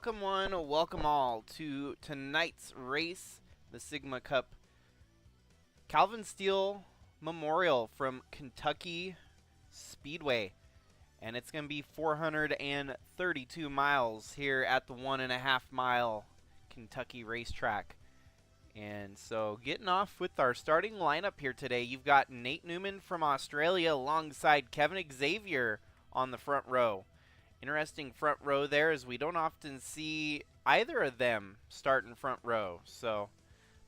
welcome one, welcome all to tonight's race, the Sigma Cup Calvin Steele Memorial from Kentucky Speedway. And it's going to be 432 miles here at the 1.5 mile Kentucky racetrack. And so getting off with our starting lineup here today, you've got Nate Newman from Australia alongside Kevin Xavier on the front row. Interesting front row there, as we don't often see either of them start in front row. So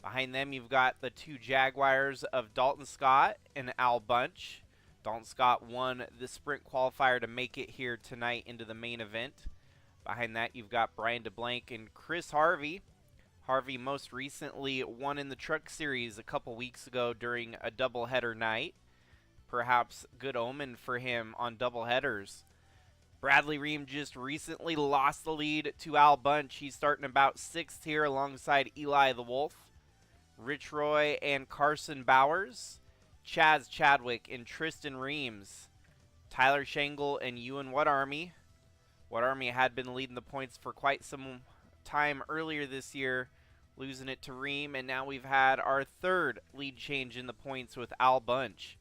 behind them you've got the two Jaguars of Dalton Scott and Al Bunch. Dalton Scott won the sprint qualifier to make it here tonight into the main event. Behind that you've got Brian DeBlanc and Chris Harvey. Harvey most recently won in the Truck Series a couple weeks ago during a doubleheader night. Perhaps good omen for him on doubleheaders. Bradley Ream just recently lost the lead to Al Bunch. He's starting about 6th here alongside Eli the Wolf, Rich Roy and Carson Bowers, Chaz Chadwick and Tristan Reams, Tyler Shangle and Ewan What-Army. What-Army had been leading the points for quite some time earlier this year, losing it to Ream, and now we've had our third lead change in the points with Al Bunch.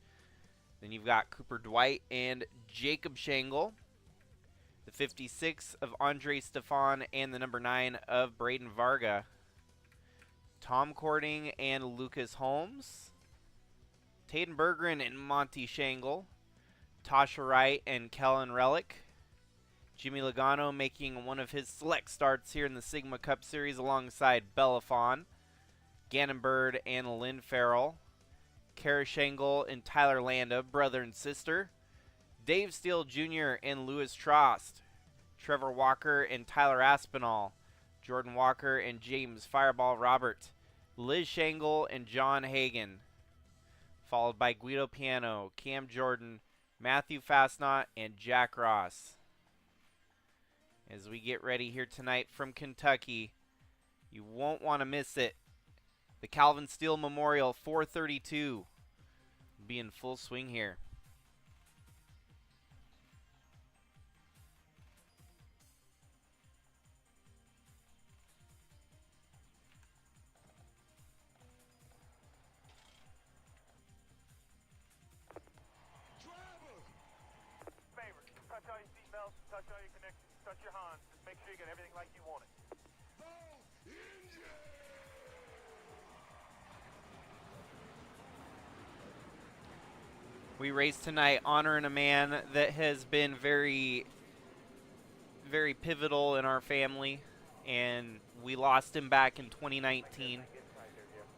Then you've got Cooper Dwight and Jacob Shangle, the 56 of Andre Stefan, and the number 9 of Braden Varga. Tom Cording and Lucas Holmes, Taden Berggren and Monty Shangle, Tasha Wright and Kellen Relic, Jimmy Logano making one of his select starts here in the Sigma Cup Series alongside Bella Fawn, Gannon Bird and Lynn Farrell, Kara Shangle and Tyler Landa, brother and sister, Dave Steele Jr. and Louis Trost, Trevor Walker and Tyler Aspinall, Jordan Walker and James Fireball Robert, Liz Shangle and John Hagan, followed by Guido Piano, Cam Jordan, Matthew Fastnot, and Jack Ross. As we get ready here tonight from Kentucky, you won't want to miss it. The Calvin Steele Memorial 432 will be in full swing here. Touch all your seatbelts, touch all your connections, touch your Hans. Just make sure you get everything like you want it. We race tonight honoring a man that has been very, very pivotal in our family, and we lost him back in 2019.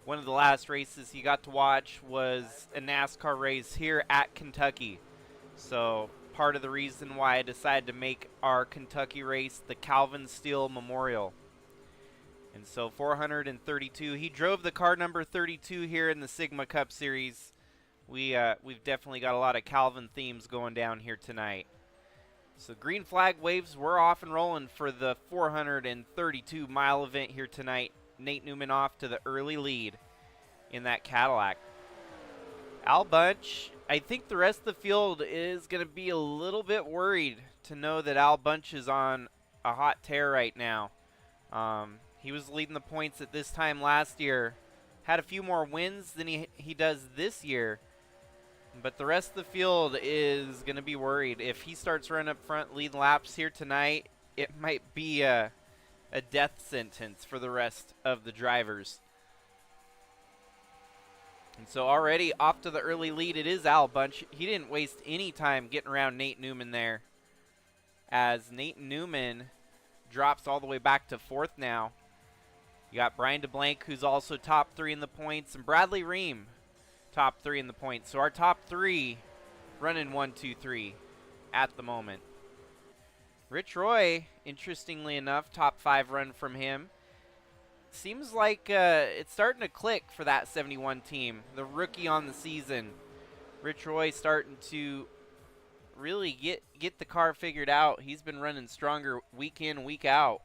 One of the last races he got to watch was a NASCAR race here at Kentucky. So part of the reason why I decided to make our Kentucky race the Calvin Steele Memorial. And so 432, he drove the car number 32 here in the Sigma Cup Series. We've definitely got a lot of Calvin themes going down here tonight. So green flag waves, we're off and rolling for the 432 mile event here tonight. Nate Newman off to the early lead in that Cadillac. Al Bunch, I think the rest of the field is going to be a little bit worried to know that Al Bunch is on a hot tear right now. He was leading the points at this time last year. Had a few more wins than he does this year. But the rest of the field is going to be worried. If he starts running up front leading laps here tonight, it might be a death sentence for the rest of the drivers. And so already off to the early lead, it is Al Bunch. He didn't waste any time getting around Nate Newman there, as Nate Newman drops all the way back to 4th now. You got Brian DeBlanc, who's also top 3 in the points, and Bradley Ream, top 3 in the points. So our top 3 running 1, 2, 3 at the moment. Rich Roy, interestingly enough, top 5 run from him. Seems like it's starting to click for that 71 team. The rookie on the season, Rich Roy, starting to really get the car figured out. He's been running stronger week in, week out.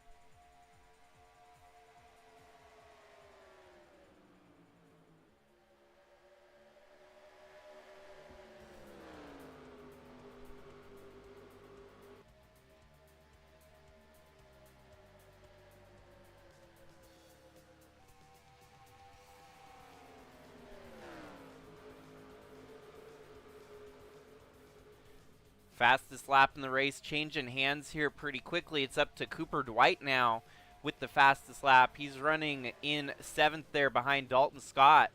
Fastest lap in the race, changing hands here pretty quickly. It's up to Cooper Dwight now with the fastest lap. He's running in 7th there behind Dalton Scott.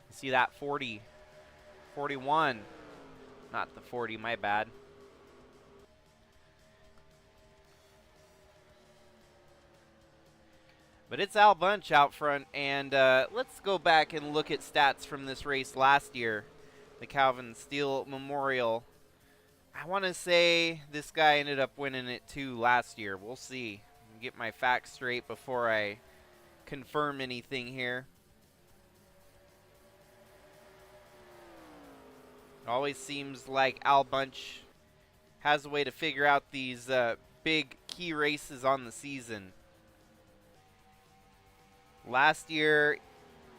You see that 40, 41, not the 40, my bad. But it's Al Bunch out front, and let's go back and look at stats from this race last year, the Calvin Steele Memorial. I want to say this guy ended up winning it too last year. We'll see. Get my facts straight before I confirm anything here. It always seems like Al Bunch has a way to figure out these big key races on the season. Last year,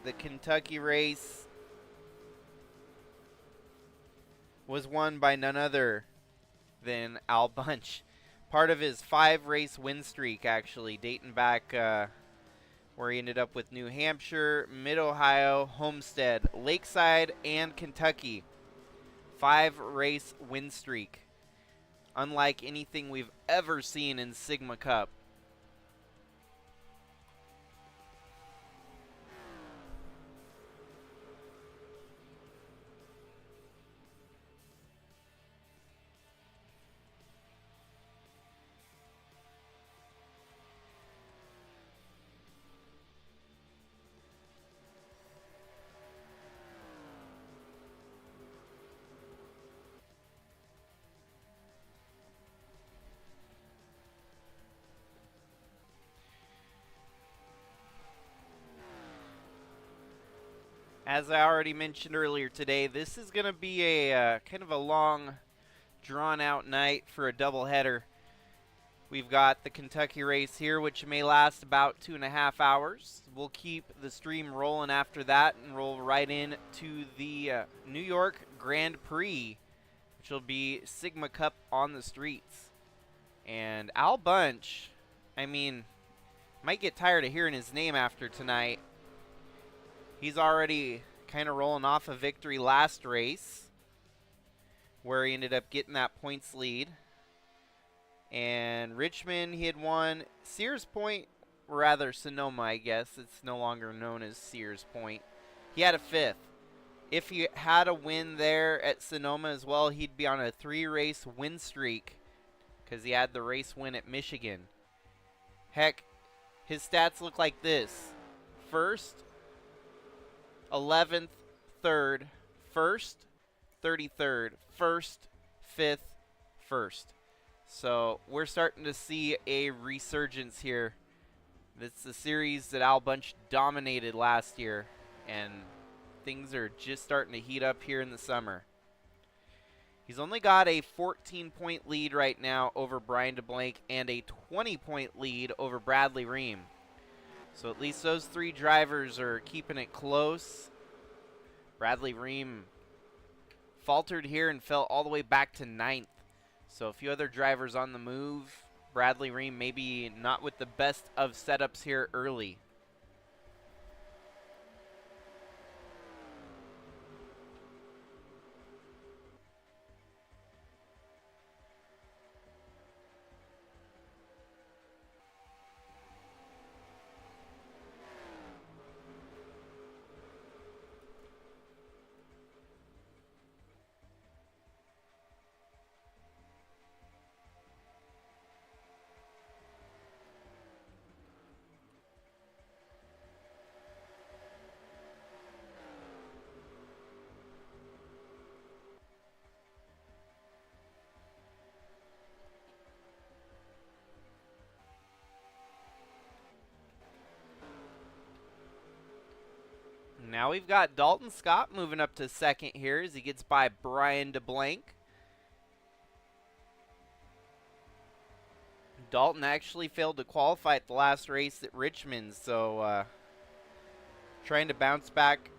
the Kentucky race was won by none other than Al Bunch. Part of his 5-race win streak, actually, dating back where he ended up with New Hampshire, Mid-Ohio, Homestead, Lakeside, and Kentucky. 5-race win streak. Unlike anything we've ever seen in Sigma Cup. As I already mentioned earlier today, this is going to be a kind of a long, drawn-out night for a doubleheader. We've got the Kentucky race here, which may last about 2.5 hours. We'll keep the stream rolling after that and roll right in to the New York Grand Prix, which will be Sigma Cup on the streets. And Al Bunch, I mean, might get tired of hearing his name after tonight. He's already kind of rolling off a victory last race, where he ended up getting that points lead. And Richmond, he had won. Sears Point, rather Sonoma, I guess. It's no longer known as Sears Point. He had a 5th. If he had a win there at Sonoma as well, he'd be on a 3-race win streak because he had the race win at Michigan. Heck, his stats look like this. 1st, 11th, 3rd, 1st, 33rd, 1st, 5th, 1st. So we're starting to see a resurgence here. It's the series that Al Bunch dominated last year, and things are just starting to heat up here in the summer. He's only got a 14-point lead right now over Brian DeBlanc and a 20-point lead over Bradley Ream. So at least those 3 drivers are keeping it close. Bradley Ream faltered here and fell all the way back to 9th. So a few other drivers on the move. Bradley Ream maybe not with the best of setups here early. Now we've got Dalton Scott moving up to 2nd here as he gets by Brian DeBlanc. Dalton actually failed to qualify at the last race at Richmond, so trying to bounce back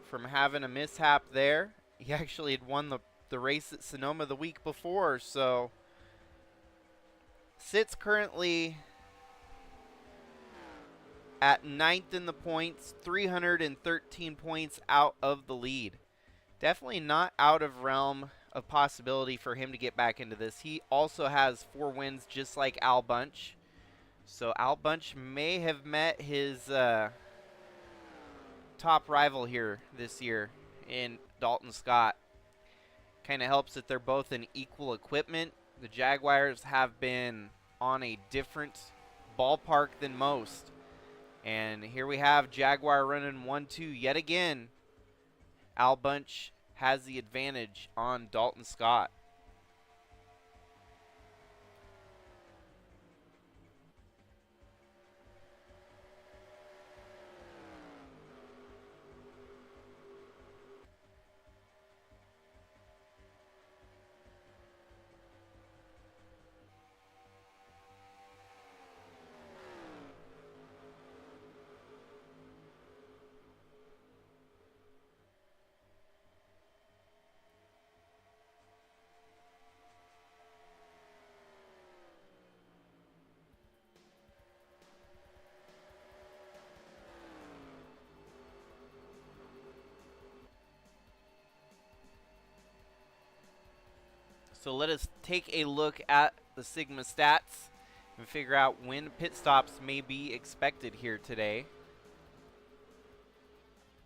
from having a mishap there. He actually had won the race at Sonoma the week before, so sits currently at 9th in the points, 313 points out of the lead. Definitely not out of realm of possibility for him to get back into this. He also has 4 wins just like Al Bunch. So Al Bunch may have met his top rival here this year in Dalton Scott. Kind of helps that they're both in equal equipment. The Jaguars have been on a different ballpark than most. And here we have Jaguar running 1-2 yet again. Al Bunch has the advantage on Dalton Scott. So let us take a look at the Sigma stats and figure out when pit stops may be expected here today.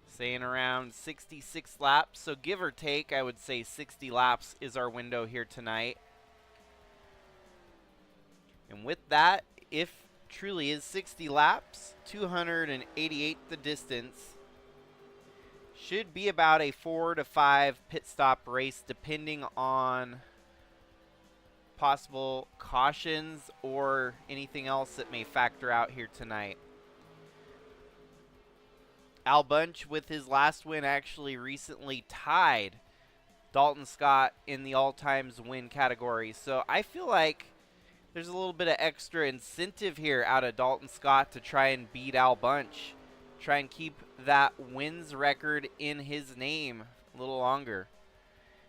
Saying around 66 laps, so give or take, I would say 60 laps is our window here tonight. And with that, if truly is 60 laps, 288 the distance, should be about a 4 to 5 pit stop race depending on possible cautions or anything else that may factor out here tonight. Al Bunch, with his last win, actually recently tied Dalton Scott in the all-times win category. So I feel like there's a little bit of extra incentive here out of Dalton Scott to try and beat Al Bunch. Try and keep that wins record in his name a little longer.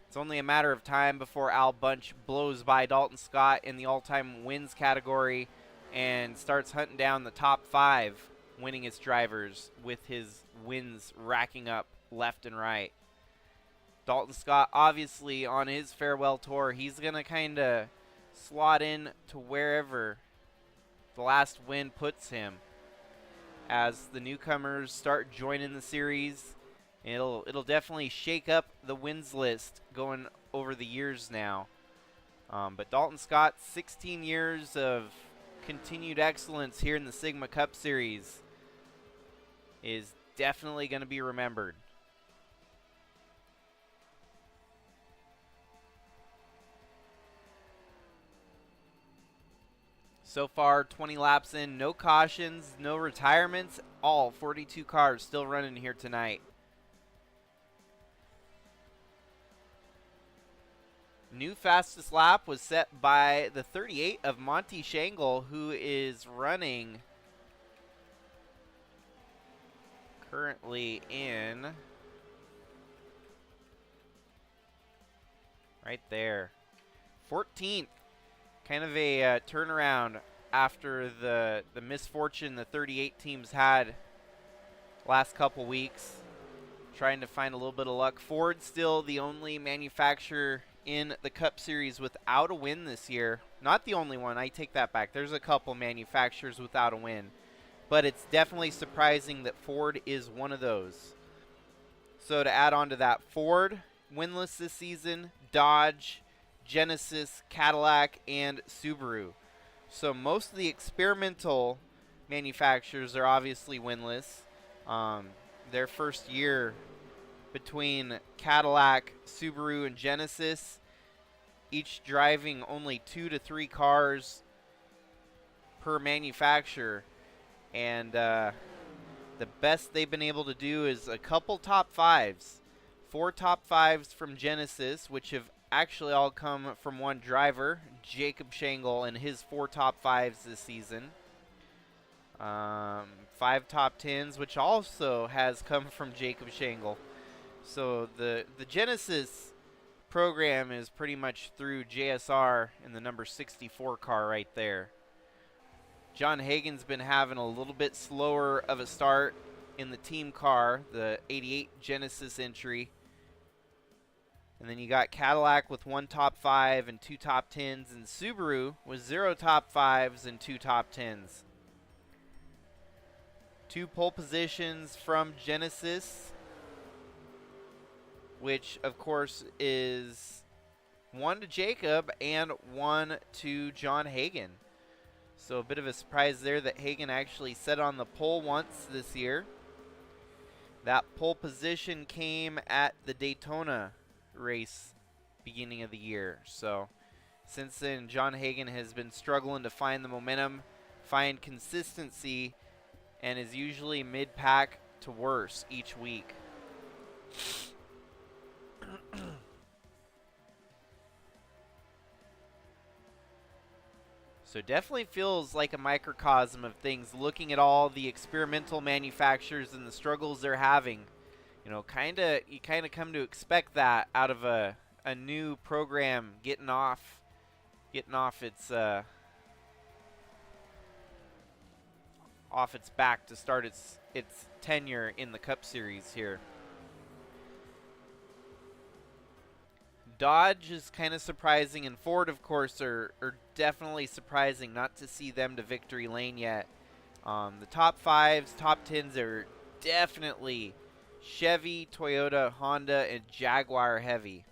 It's only a matter of time before Al Bunch blows by Dalton Scott in the all-time wins category and starts hunting down the top 5 winningest drivers with his wins racking up left and right. Dalton Scott, obviously, on his farewell tour, he's going to kind of slot in to wherever the last win puts him. As the newcomers start joining the series, it'll definitely shake up the wins list going over the years now. But Dalton Scott, 16 years of continued excellence here in the Sigma Cup Series, is definitely going to be remembered. So far, 20 laps in, no cautions, no retirements, all 42 cars still running here tonight. New fastest lap was set by the 38 of Monty Shangle, who is running currently in right there, 14th. Kind of a turnaround after the misfortune the 38 teams had last couple weeks, trying to find a little bit of luck. Ford still the only manufacturer in the Cup Series without a win this year. Not the only one, I take that back. There's a couple manufacturers without a win. But it's definitely surprising that Ford is one of those. So to add on to that, Ford winless this season, Dodge, Genesis, Cadillac, and Subaru. So most of the experimental manufacturers are obviously winless. Their first year between Cadillac, Subaru, and Genesis, each driving only 2 to 3 cars per manufacturer. And the best they've been able to do is a couple top 5s. 4 top 5s from Genesis, which have actually all come from one driver, Jacob Shangle, and his 4 top 5s this season. 5 top 10s, which also has come from Jacob Shangle. So the Genesis program is pretty much through JSR in the number 64 car right there. John Hagan's been having a little bit slower of a start in the team car, the 88 Genesis entry. And then you got Cadillac with 1 top 5 and 2 top 10s, and Subaru with 0 top 5s and 2 top 10s. 2 pole positions from Genesis, which of course is 1 to Jacob and 1 to John Hagan. So a bit of a surprise there that Hagan actually set on the pole once this year. That pole position came at the Daytona race beginning of the year. So since then, John Hagan has been struggling to find the momentum, find consistency, and is usually mid-pack to worse each week. So definitely feels like a microcosm of things, looking at all the experimental manufacturers and the struggles they're having. You know, you kind of come to expect that out of a new program getting off its back to start its tenure in the Cup Series here. Dodge is kind of surprising, and Ford, of course, are definitely surprising not to see them to victory lane yet. The top 5s, top 10s are definitely Chevy, Toyota, Honda, and Jaguar heavy.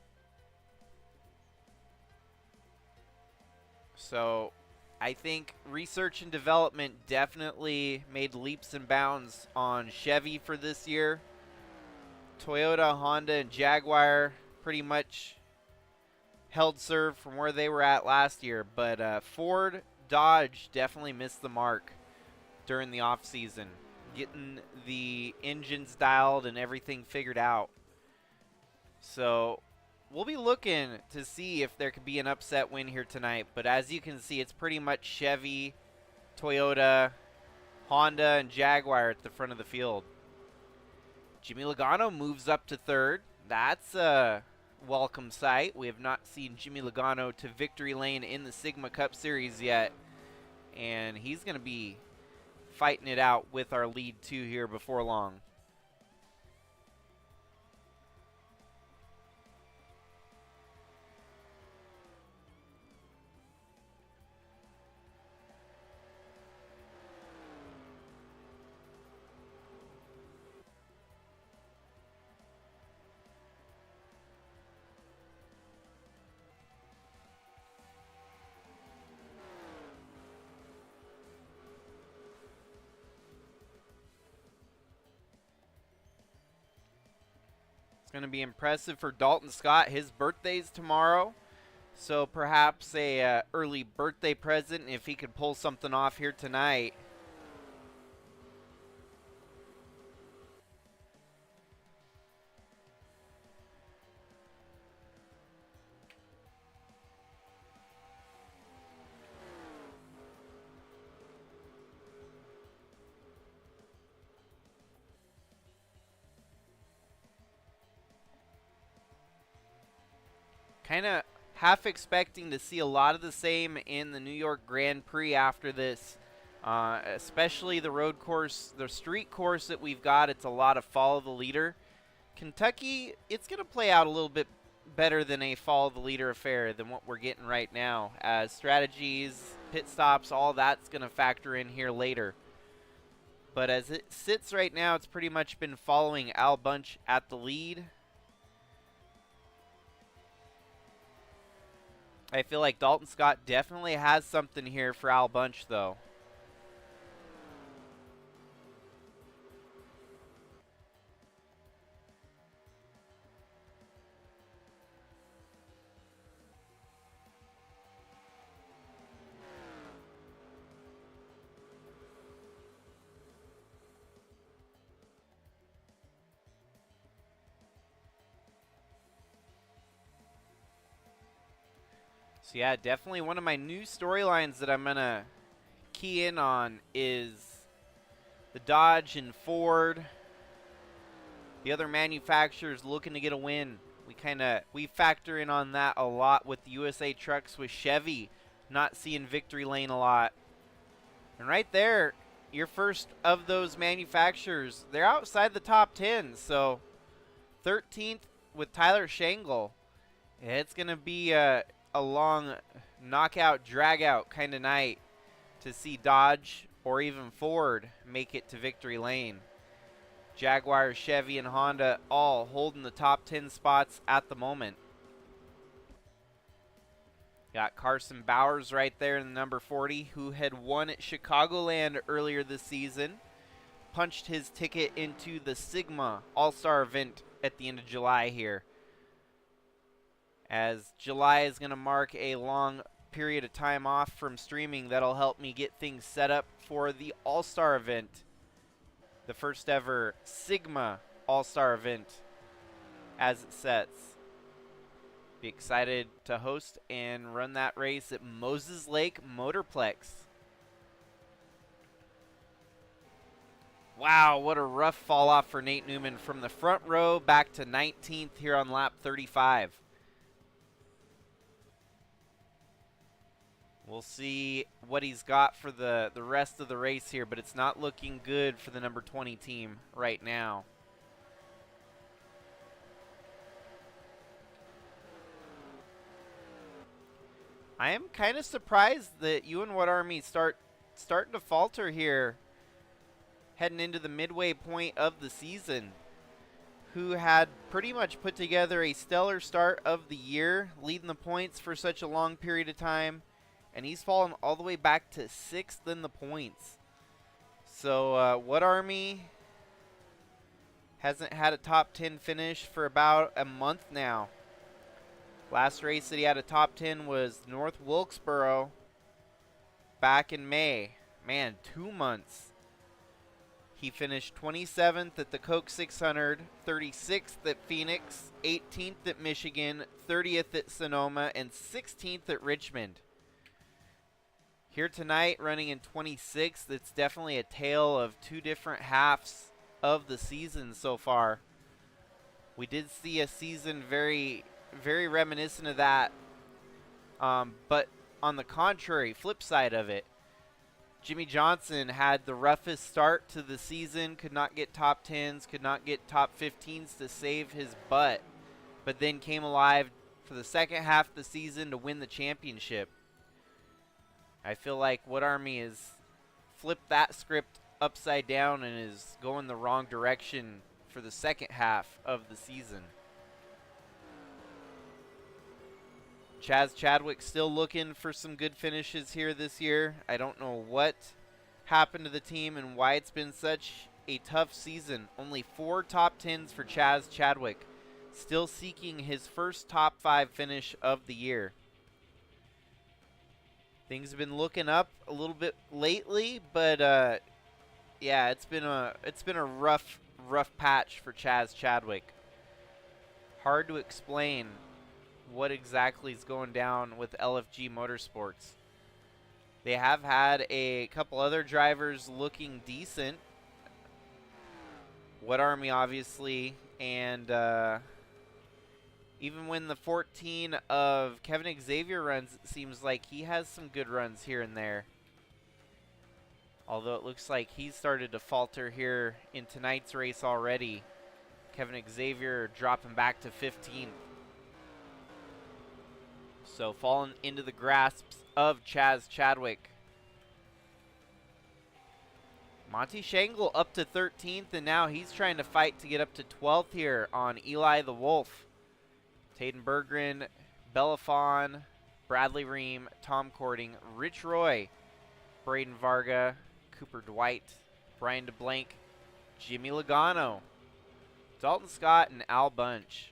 So I think research and development definitely made leaps and bounds on Chevy for this year. Toyota, Honda, and Jaguar pretty much held serve from where they were at last year. But Ford, Dodge definitely missed the mark during the off season, getting the engines dialed and everything figured out. So we'll be looking to see if there could be an upset win here tonight. But as you can see, it's pretty much Chevy, Toyota, Honda, and Jaguar at the front of the field. Jimmy Logano moves up to third. That's a welcome sight. We have not seen Jimmy Logano to victory lane in the Sigma Cup Series yet. And he's going to be fighting it out with our lead 2 here before long. Going to be impressive for Dalton Scott. His birthday's tomorrow, so perhaps a early birthday present if he could pull something off here tonight. Kind of half expecting to see a lot of the same in the New York Grand Prix after this, especially the road course, the street course that we've got. It's a lot of follow the leader. Kentucky, it's going to play out a little bit better than a follow the leader affair than what we're getting right now, as strategies, pit stops, all that's going to factor in here later. But as it sits right now, it's pretty much been following Al Bunch at the lead. I feel like Dalton Scott definitely has something here for Al Bunch, though. So yeah, definitely one of my new storylines that I'm going to key in on is the Dodge and Ford. The other manufacturers looking to get a win. We factor in on that a lot with the USA Trucks, with Chevy not seeing victory lane a lot. And right there, your first of those manufacturers, they're outside the top 10. So 13th with Tyler Shangle. It's going to be a long knockout, drag-out kind of night to see Dodge or even Ford make it to victory lane. Jaguar, Chevy, and Honda all holding the top 10 spots at the moment. Got Carson Bowers right there in the number 40, who had won at Chicagoland earlier this season. Punched his ticket into the Sigma All-Star event at the end of July here, as July is going to mark a long period of time off from streaming. That'll help me get things set up for the All-Star event, the first ever Sigma All-Star event as it sets. Be excited to host and run that race at Moses Lake Motorplex. Wow, what a rough fall off for Nate Newman from the front row back to 19th here on lap 35. We'll see what he's got for the rest of the race here, but it's not looking good for the number 20 team right now. I am kind of surprised that you and What Army starting to falter here heading into the midway point of the season, who had pretty much put together a stellar start of the year, leading the points for such a long period of time, and he's fallen all the way back to 6th in the points. So What Army hasn't had a top 10 finish for about a month now. Last race that he had a top 10 was North Wilkesboro back in May. Man, 2 months. He finished 27th at the Coke 600, 36th at Phoenix, 18th at Michigan, 30th at Sonoma, and 16th at Richmond. Here tonight, running in 26th, it's definitely a tale of two different halves of the season so far. We did see a season very reminiscent of that, but on the contrary, flip side of it, Jimmy Johnson had the roughest start to the season, could not get top 10s, could not get top 15s to save his butt, but then came alive for the second half of the season to win the championship. I feel like What Army has flipped that script upside down and is going the wrong direction for the second half of the season. Chaz Chadwick still looking for some good finishes here this year. I don't know what happened to the team and why it's been such a tough season. Only 4 top 10s for Chaz Chadwick, still seeking his first top 5 finish of the year. Things have been looking up a little bit lately, but yeah, it's been a rough patch for Chaz Chadwick. Hard to explain what exactly is going down with LFG Motorsports. They have had a couple other drivers looking decent. What Army, obviously, and even when the 14 of Kevin Xavier runs, it seems like he has some good runs here and there. Although it looks like he's started to falter here in tonight's race already. Kevin Xavier dropping back to 15th. So falling into the grasps of Chaz Chadwick. Monty Shangle up to 13th, and now he's trying to fight to get up to 12th here on Eli the Wolf. Taden Berggren, Belafon, Bradley Ream, Tom Cording, Rich Roy, Braden Varga, Cooper Dwight, Brian DeBlank, Jimmy Logano, Dalton Scott, and Al Bunch.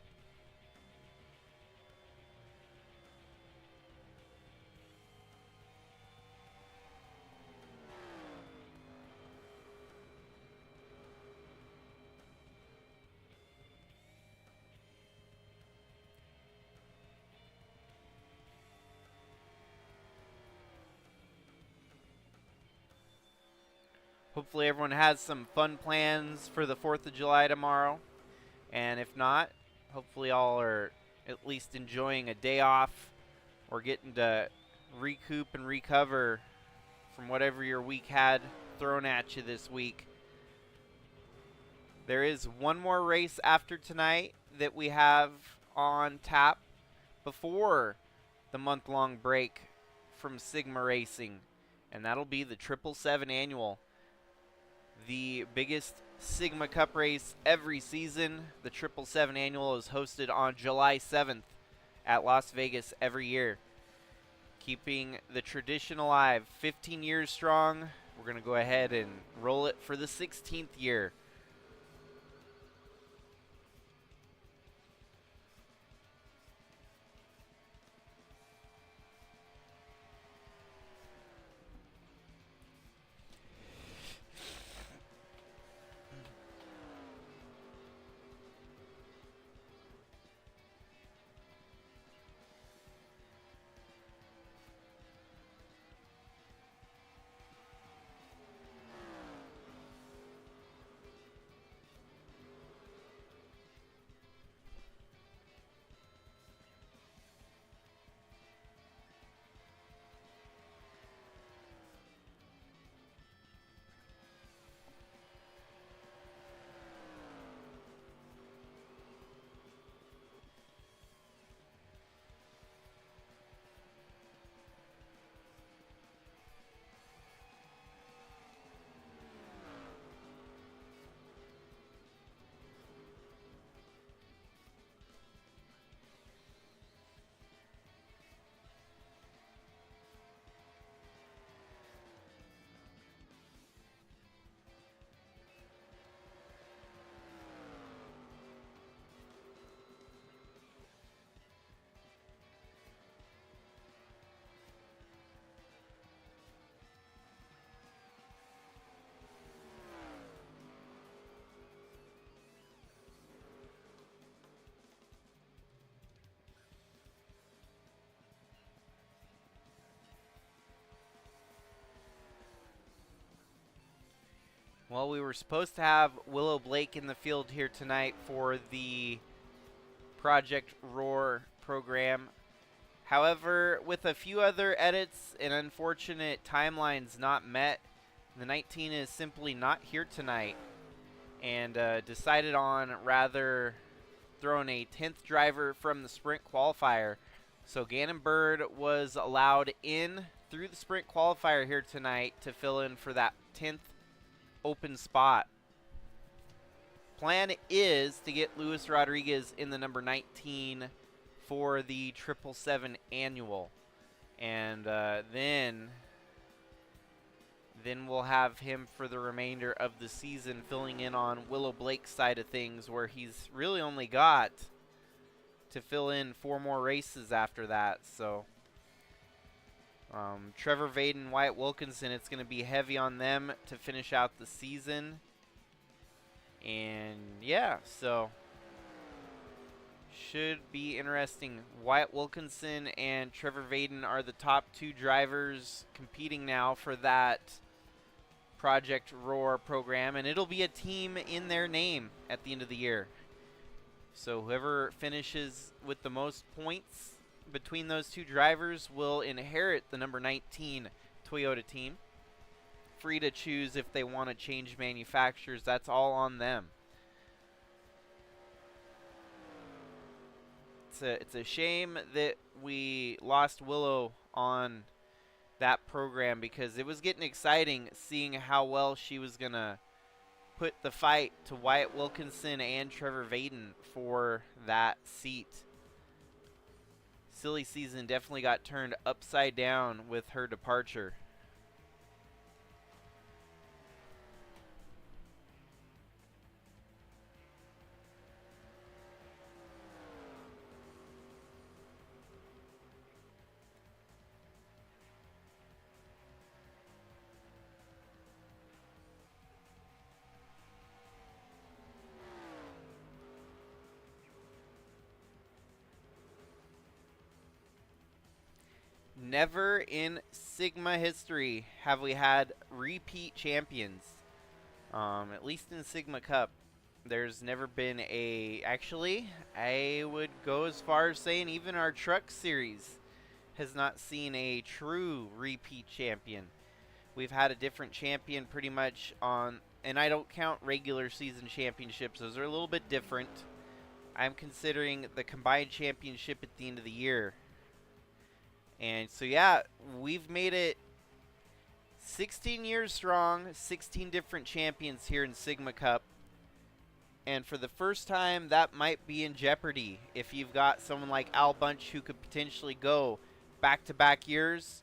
Hopefully everyone has some fun plans for the 4th of July tomorrow. And if not, hopefully all are at least enjoying a day off or getting to recoup and recover from whatever your week had thrown at you this week. There is one more race after tonight that we have on tap before the month-long break from Sigma Racing, and that'll be the 777 Annual, the biggest Sigma Cup race every season. The 777 Annual is hosted on July 7th at Las Vegas every year, keeping the tradition alive. 15 years strong. We're going to go ahead and roll it for the 16th year. Well, we were supposed to have Willow Blake in the field here tonight for the Project Roar program. However, with a few other edits and unfortunate timelines not met, the 19 is simply not here tonight, and decided on rather throwing a 10th driver from the sprint qualifier. So Gannon Bird was allowed in through the sprint qualifier here tonight to fill in for that 10th open spot. Plan is to get Luis Rodriguez in the number 19 for the 777 Annual, and then we'll have him for the remainder of the season filling in on Willow Blake's side of things, where he's really only got to fill in 4 more races after that. So Trevor Vaden, Wyatt Wilkinson, it's going to be heavy on them to finish out the season. And yeah, so should be interesting. Wyatt Wilkinson and Trevor Vaden are the top 2 drivers competing now for that Project Roar program, and it'll be a team in their name at the end of the year. So whoever finishes with the most points between those 2 drivers will inherit the number 19 Toyota team. Free to choose if they want to change manufacturers. That's all on them. It's a shame that we lost Willow on that program, because it was getting exciting seeing how well she was going to put the fight to Wyatt Wilkinson and Trevor Vaden for that seat. Silly season definitely got turned upside down with her departure. Never in Sigma history have we had repeat champions. At least in Sigma Cup, there's never been a... Actually, I would go as far as saying even our truck series has not seen a true repeat champion. We've had a different champion pretty much on... And I don't count regular season championships. Those are a little bit different. I'm considering the combined championship at the end of the year. And so, yeah, we've made it 16 years strong, 16 different champions here in Sigma Cup. And for the first time, that might be in jeopardy if you've got someone like Al Bunch who could potentially go back-to-back years,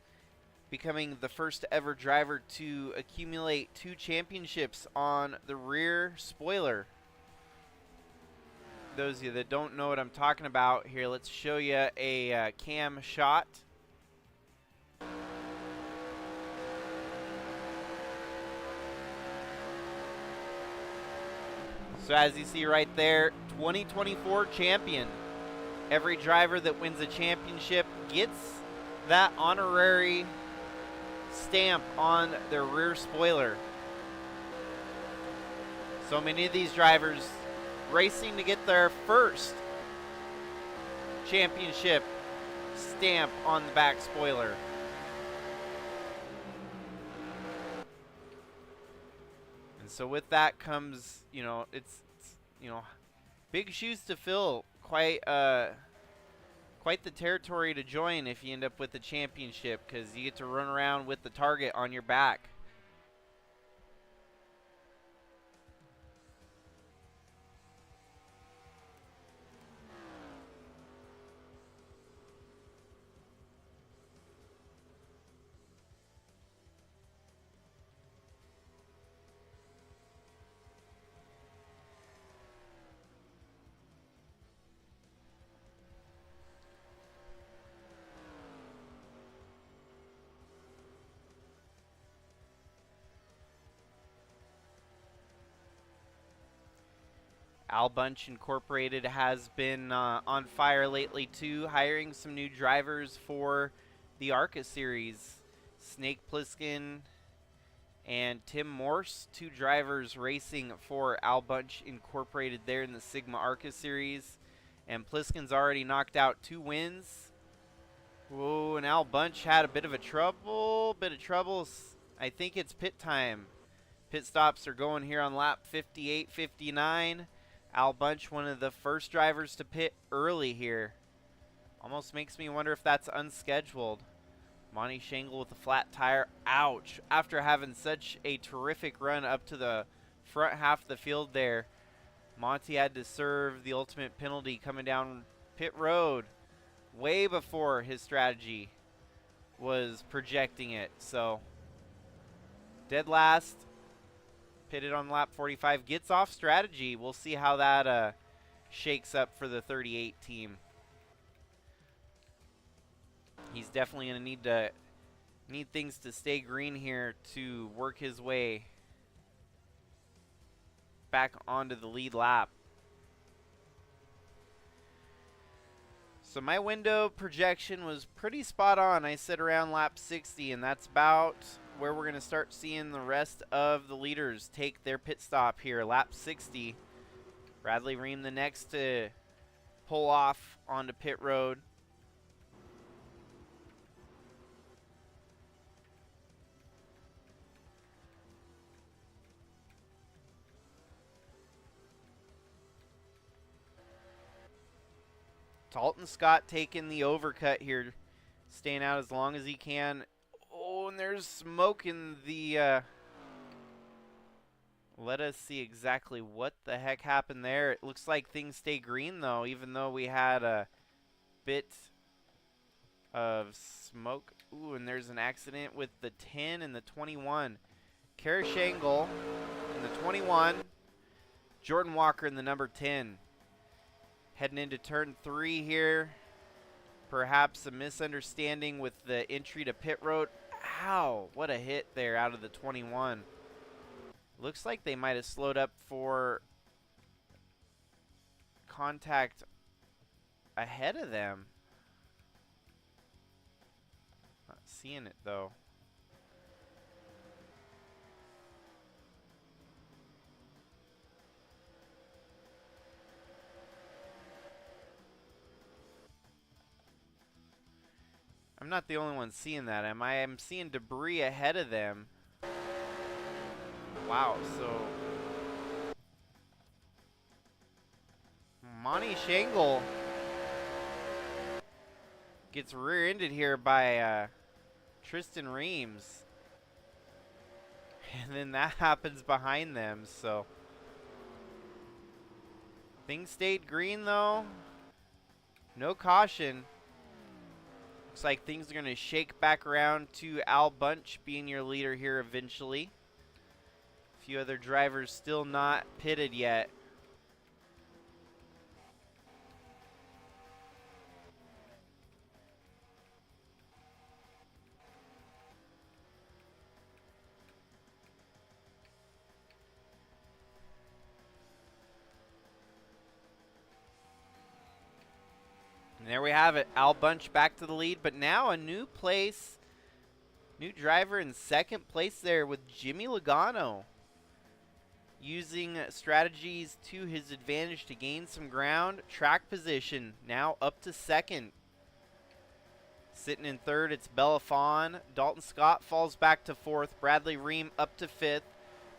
becoming the first ever driver to accumulate 2 championships on the rear spoiler. Those of you that don't know what I'm talking about here, let's show you a cam shot. So as you see right there, 2024 champion. Every driver that wins a championship gets that honorary stamp on their rear spoiler. So many of these drivers racing to get their first championship stamp on the back spoiler. And so with that comes, you know, it's big shoes to fill, quite the territory to join if you end up with the championship, because you get to run around with the target on your back. Al Bunch Incorporated has been on fire lately too, hiring some new drivers for the ARCA series. Snake Plissken and Tim Morse, 2 drivers racing for Al Bunch Incorporated there in the Sigma ARCA series. And Pliskin's already knocked out 2 wins. Whoa, and Al Bunch had a bit of trouble. I think it's pit time. Pit stops are going here on lap 58, 59. Al Bunch, one of the first drivers to pit early here. Almost makes me wonder if that's unscheduled. Monty Shangle with a flat tire. Ouch. After having such a terrific run up to the front half of the field there, Monty had to serve the ultimate penalty coming down pit road way before his strategy was projecting it. So, dead last. Pitted on lap 45, gets off strategy. We'll see how that shakes up for the 38 team. He's definitely going to need things to stay green here to work his way back onto the lead lap. So my window projection was pretty spot on. I said around lap 60, and that's about where we're going to start seeing the rest of the leaders take their pit stop here. Lap 60. Bradley Ream the next to pull off onto pit road. Dalton Scott taking the overcut here, staying out as long as he can. Oh, and there's smoke in the... Let us see exactly what the heck happened there. It looks like things stay green, though, even though we had a bit of smoke. Ooh, and there's an accident with the 10 and the 21. Kara Shangle in the 21. Jordan Walker in the number 10. Heading into turn 3 here. Perhaps a misunderstanding with the entry to pit road. Ow, what a hit there out of the 21. Looks like they might have slowed up for contact ahead of them. Not seeing it though. I'm not the only one seeing that, am I? I'm seeing debris ahead of them. Wow, so Monty Shangle gets rear-ended here by Tristan Reams. And then that happens behind them, so. Things stayed green though. No caution. Looks like things are going to shake back around to Al Bunch being your leader here eventually. A few other drivers still not pitted yet. And there we have it. Al Bunch back to the lead, but now a new place. New driver in second place there with Jimmy Logano. Using strategies to his advantage to gain some ground. Track position now up to second. Sitting in third, it's Bellafon. Dalton Scott falls back to fourth. Bradley Ream up to fifth.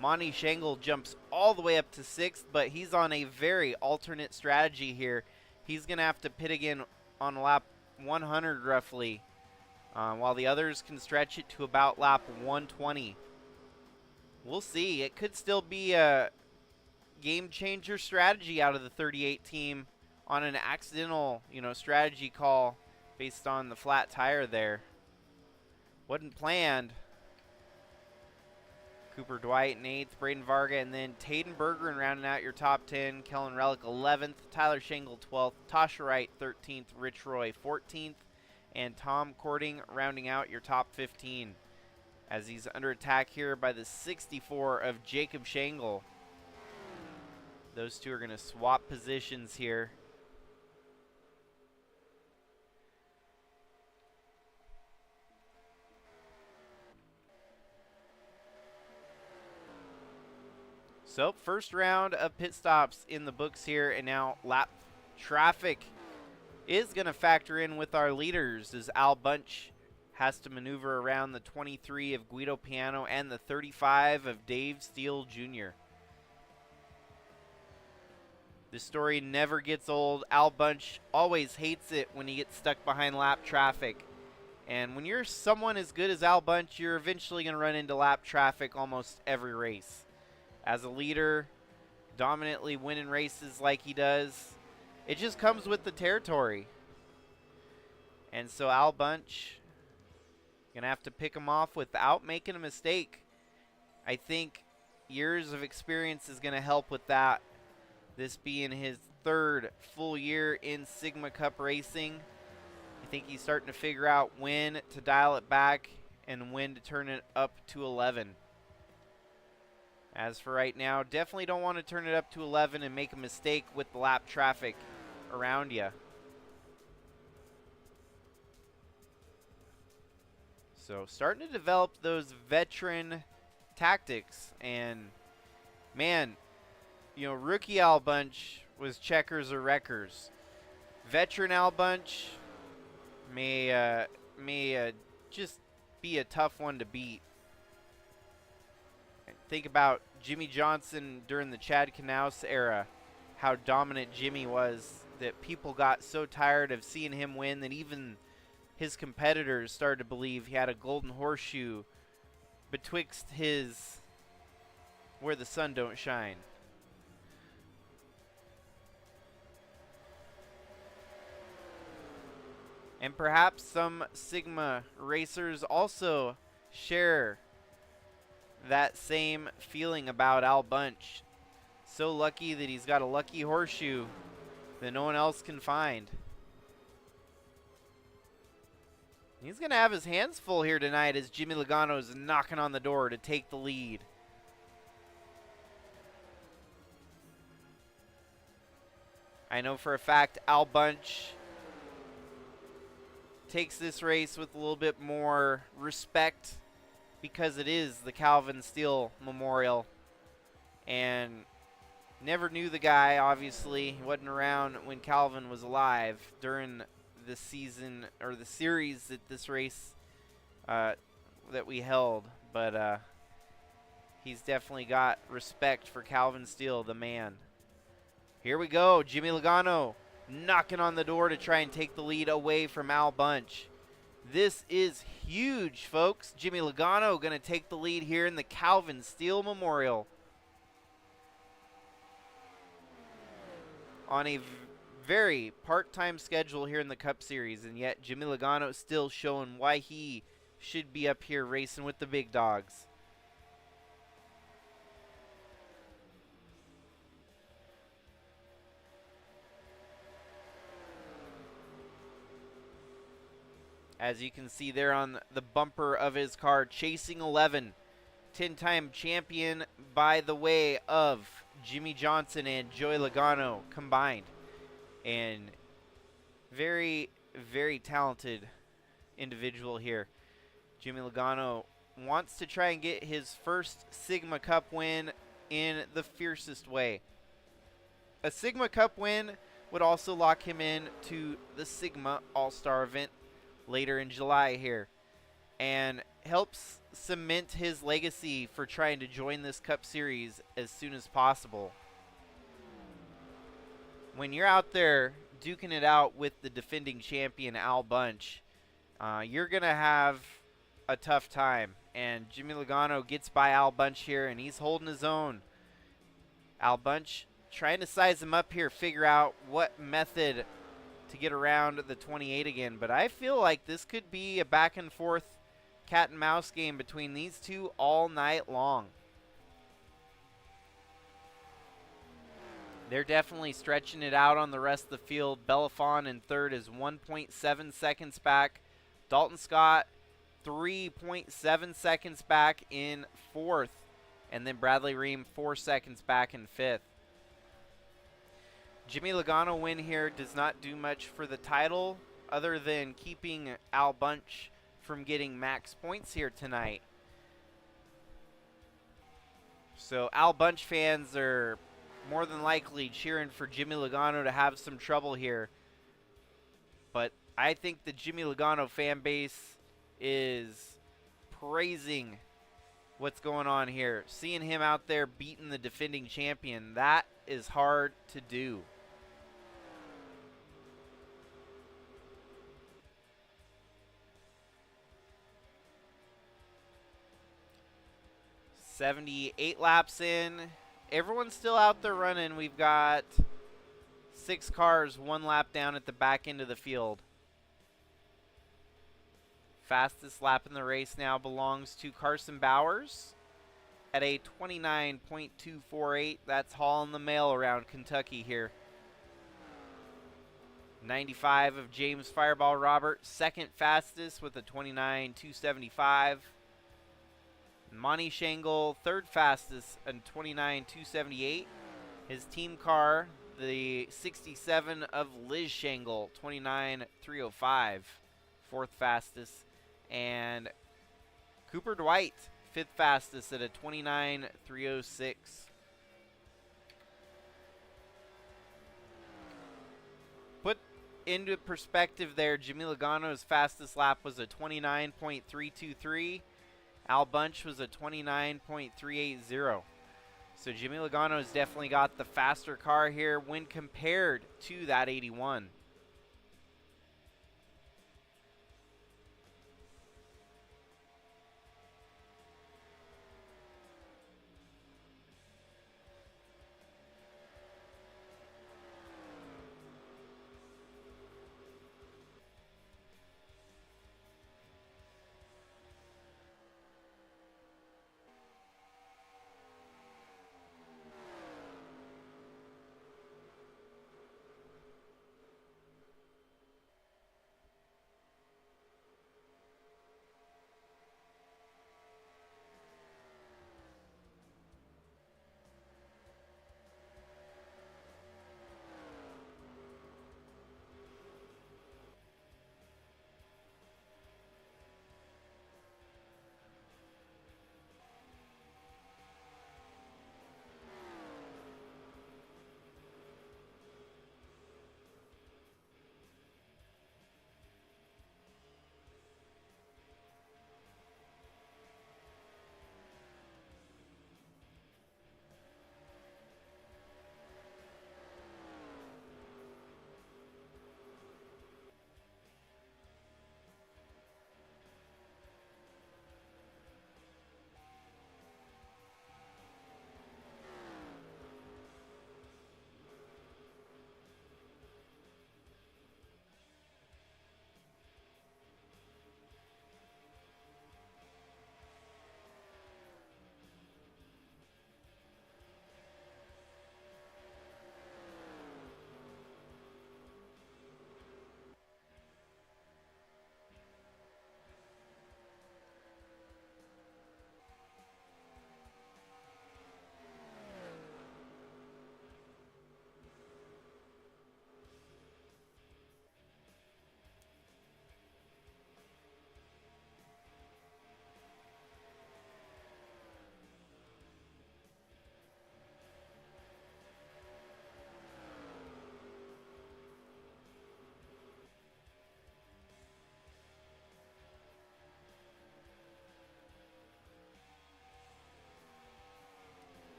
Monty Shangle jumps all the way up to sixth, but he's on a very alternate strategy here. He's going to have to pit again on lap 100 roughly, while the others can stretch it to about lap 120. We'll see. It could still be a game changer strategy out of the 38 team on an accidental, strategy call based on the flat tire there. Wasn't planned. Cooper Dwight in 8th, Braden Varga, and then Taden Bergeron rounding out your top 10. Kellen Relic 11th, Tyler Shangle 12th, Tasha Wright 13th, Rich Roy 14th, and Tom Cording rounding out your top 15. As he's under attack here by the 64 of Jacob Shangle. Those two are going to swap positions here. So, first round of pit stops in the books here, and now lap traffic is going to factor in with our leaders as Al Bunch has to maneuver around the 23 of Guido Piano and the 35 of Dave Steele Jr. This story never gets old. Al Bunch always hates it when he gets stuck behind lap traffic. And when you're someone as good as Al Bunch, you're eventually going to run into lap traffic almost every race. As a leader, dominantly winning races like he does, it just comes with the territory. And so Al Bunch going to have to pick him off without making a mistake. I think years of experience is going to help with that. This being his third full year in Sigma Cup racing. I think he's starting to figure out when to dial it back and when to turn it up to 11. As for right now, definitely don't want to turn it up to 11 and make a mistake with the lap traffic around you. So starting to develop those veteran tactics. And man, rookie Al Bunch was checkers or wreckers. Veteran Al Bunch may just be a tough one to beat. Think about Jimmy Johnson during the Chad Knaus era, how dominant Jimmy was, that people got so tired of seeing him win that even his competitors started to believe he had a golden horseshoe betwixt his where the sun don't shine. And perhaps some Sigma racers also share that same feeling about Al Bunch. So lucky that he's got a lucky horseshoe that no one else can find. He's going to have his hands full here tonight as Jimmy Logano is knocking on the door to take the lead. I know for a fact Al Bunch takes this race with a little bit more respect because it is the Calvin Steele Memorial. And never knew the guy, obviously. He wasn't around when Calvin was alive during the season or the series at this race that we held. But he's definitely got respect for Calvin Steele, the man. Here we go. Jimmy Logano knocking on the door to try and take the lead away from Al Bunch. This is huge, folks. Jimmy Logano going to take the lead here in the Calvin Steele Memorial. On a very part-time schedule here in the Cup Series, and yet Jimmy Logano still showing why he should be up here racing with the big dogs. As you can see there on the bumper of his car, chasing 11, 10-time champion by the way of Jimmy Johnson and Joey Logano combined. And very, very talented individual here. Jimmy Logano wants to try and get his first Sigma Cup win in the fiercest way. A Sigma Cup win would also lock him in to the Sigma All-Star event later in July here, and helps cement his legacy for trying to join this Cup Series as soon as possible. When you're out there duking it out with the defending champion Al Bunch, you're going to have a tough time. And Jimmy Logano gets by Al Bunch here, and he's holding his own. Al Bunch trying to size him up here, figure out what method to get around the 28 again. But I feel like this could be a back and forth cat and mouse game between these two all night long. They're definitely stretching it out on the rest of the field. Belafon in third is 1.7 seconds back. Dalton Scott 3.7 seconds back in fourth. And then Bradley Ream 4 seconds back in fifth. Jimmy Logano win here does not do much for the title other than keeping Al Bunch from getting max points here tonight. So Al Bunch fans are more than likely cheering for Jimmy Logano to have some trouble here. But I think the Jimmy Logano fan base is praising what's going on here. Seeing him out there beating the defending champion, that is hard to do. .78 laps in. Everyone's still out there running. We've got 6 cars, 1 lap down at the back end of the field. Fastest lap in the race now belongs to Carson Bowers at a 29.248. That's hauling the mail around Kentucky here. 95 of James Fireball Robert, second fastest with a 29.275. Monty Shangle, third fastest, and 29.278. His team car, the 67 of Liz Shangle, 29.305, fourth fastest. And Cooper Dwight, fifth fastest at a 29.306. Put into perspective there, Jimmy Logano's fastest lap was a 29.323. Al Bunch was a 29.380. So Jimmy Logano has definitely got the faster car here when compared to that 81.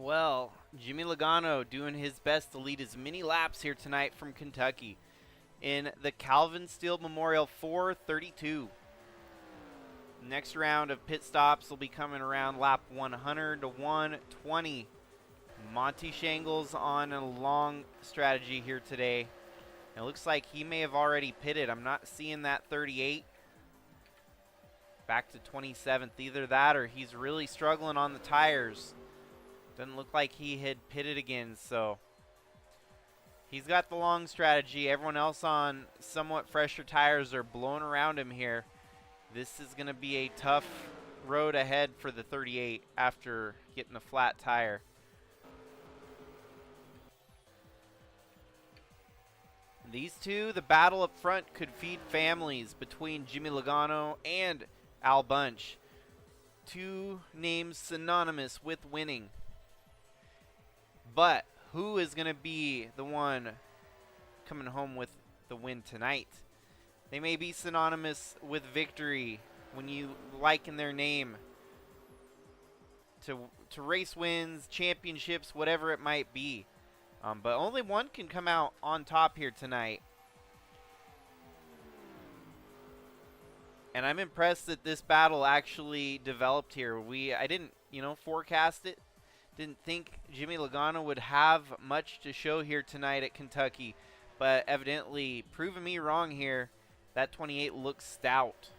Well, Jimmy Logano doing his best to lead as many laps here tonight from Kentucky in the Calvin Steele Memorial 432. Next round of pit stops will be coming around lap 100 to 120. Monty Shangles on a long strategy here today. It looks like he may have already pitted. I'm not seeing that 38. Back to 27th. Either that or he's really struggling on the tires. Doesn't look like he had pitted again, so he's got the long strategy. Everyone else on somewhat fresher tires are blowing around him here. This is going to be a tough road ahead for the 38 after getting a flat tire. These two, the battle up front could feed families between Jimmy Logano and Al Bunch. Two names synonymous with winning. But who is going to be the one coming home with the win tonight? They may be synonymous with victory when you liken their name to race wins, championships, whatever it might be. But only one can come out on top here tonight. And I'm impressed that this battle actually developed here. I didn't, forecast it. Didn't think Jimmy Logano would have much to show here tonight at Kentucky. But evidently, proving me wrong here, that 28 looks stout.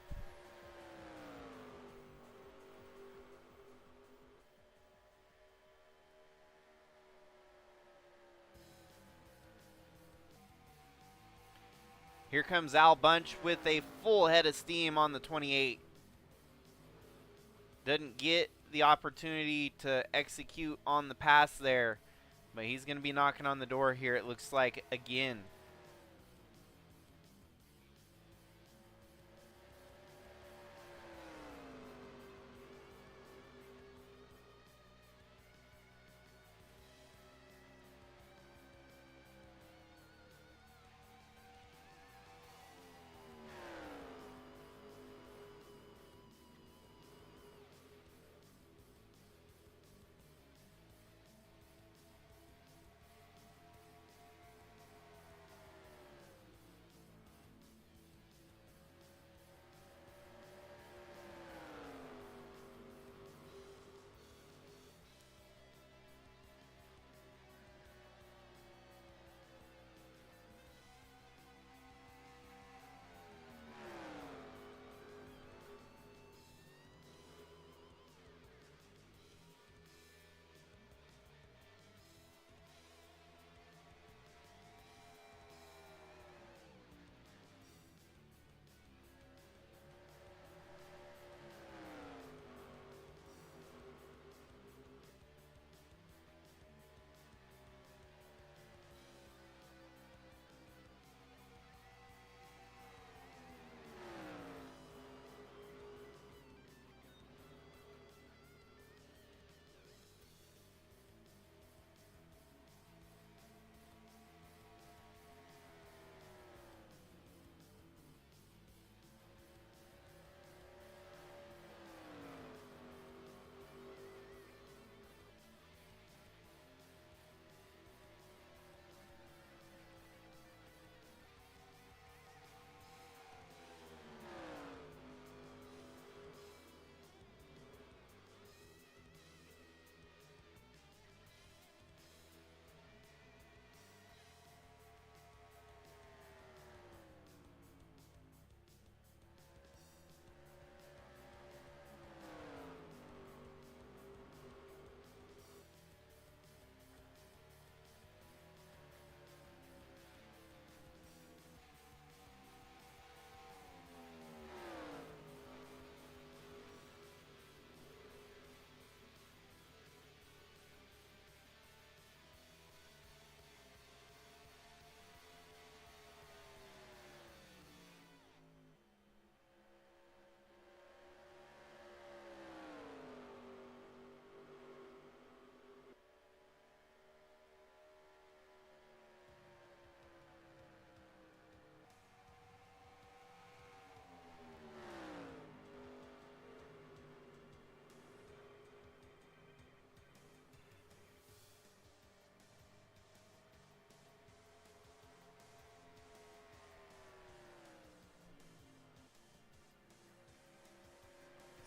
Here comes Al Bunch with a full head of steam on the 28. Doesn't get the opportunity to execute on the pass there, but he's going to be knocking on the door here, it looks like, again.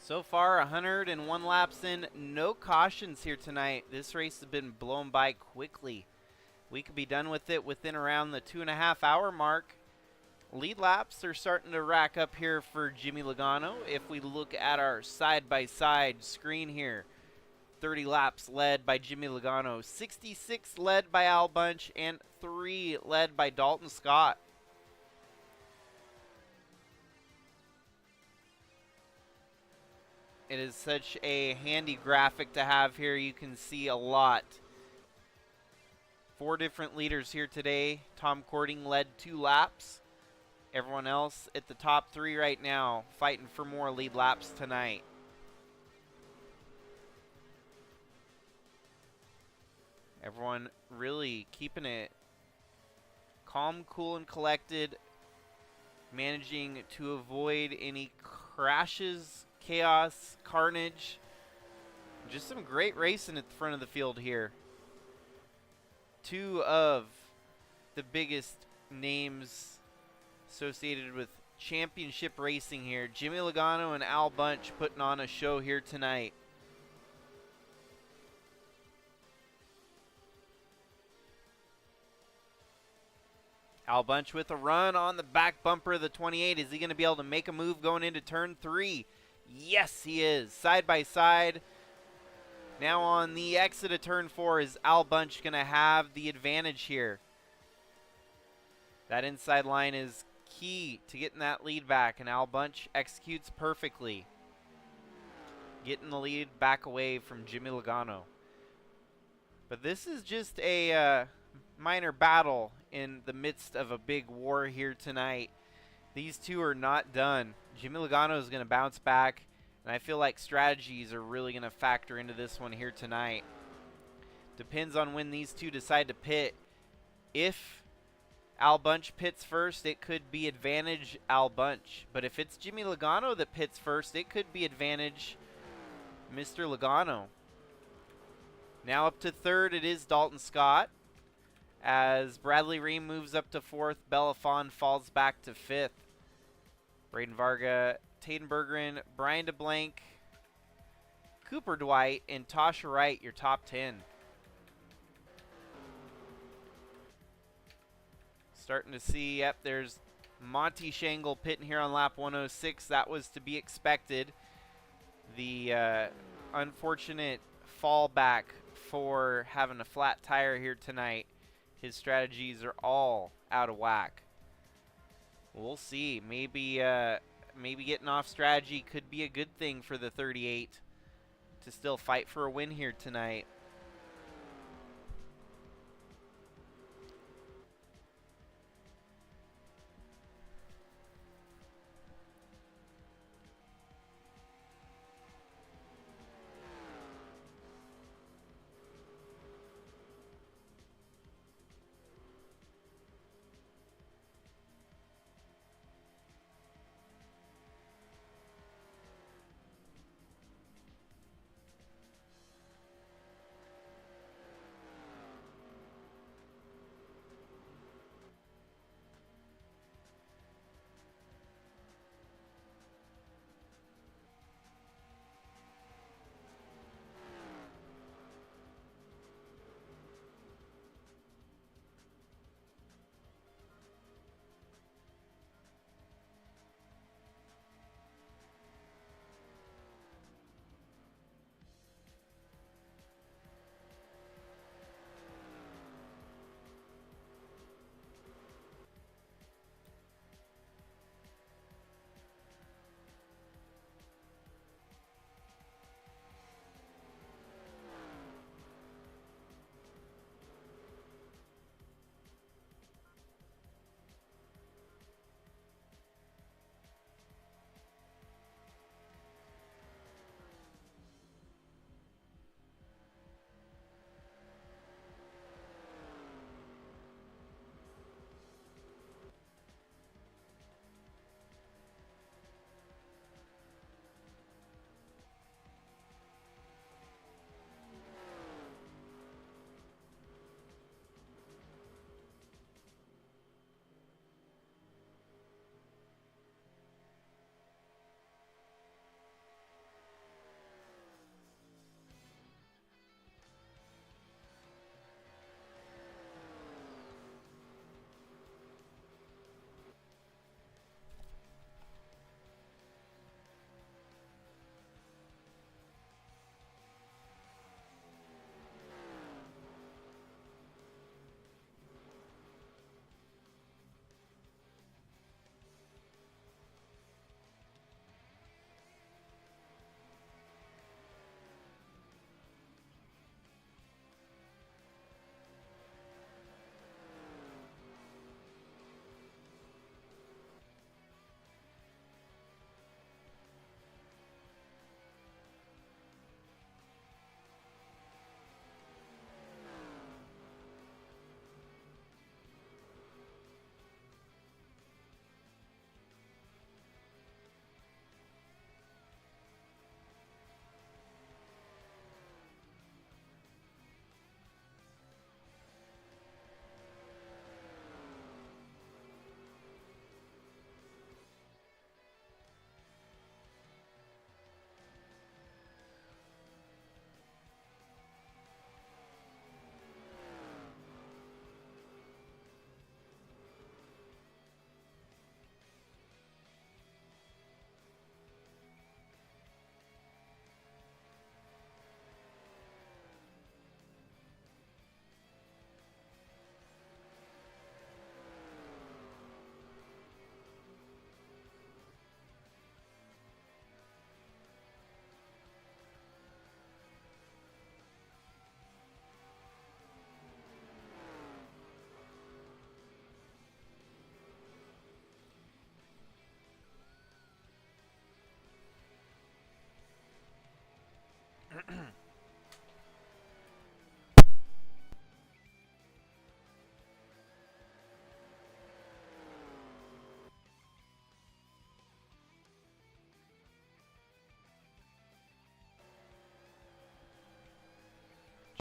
So far, 101 laps in, no cautions here tonight. This race has been blown by quickly. We could be done with it within around the 2.5 hour mark. Lead laps are starting to rack up here for Jimmy Logano. If we look at our side-by-side screen here, 30 laps led by Jimmy Logano, 66 led by Al Bunch, and 3 led by Dalton Scott. It is such a handy graphic to have here. You can see a lot. 4 different leaders here today. Tom Cording led 2 laps. Everyone else at the top 3 right now fighting for more lead laps tonight. Everyone really keeping it calm, cool, and collected, managing to avoid any crashes, chaos, carnage. Just some great racing at the front of the field here. 2 of the biggest names associated with championship racing here. Jimmy Logano and Al Bunch putting on a show here tonight. Al Bunch with a run on the back bumper of the 28. Is he going to be able to make a move going into turn 3? Yes, he is. Side by side. Now on the exit of turn 4, is Al Bunch going to have the advantage here? That inside line is key to getting that lead back, and Al Bunch executes perfectly, getting the lead back away from Jimmy Logano. But this is just a minor battle in the midst of a big war here tonight. These 2 are not done. Jimmy Logano is going to bounce back, and I feel like strategies are really going to factor into this one here tonight. Depends on when these 2 decide to pit. If Al Bunch pits first, it could be advantage Al Bunch. But if it's Jimmy Logano that pits first, it could be advantage Mr. Logano. Now up to 3rd, it is Dalton Scott. As Bradley Ream moves up to 4th, Belafon falls back to 5th. Braden Varga, Taden Bergeron, Brian DeBlanc, Cooper Dwight, and Tasha Wright, your top 10. Starting to see, yep, there's Monty Shangle pitting here on lap 106. That was to be expected. The unfortunate fallback for having a flat tire here tonight. His strategies are all out of whack. We'll see. Maybe getting off strategy could be a good thing for the 38 to still fight for a win here tonight.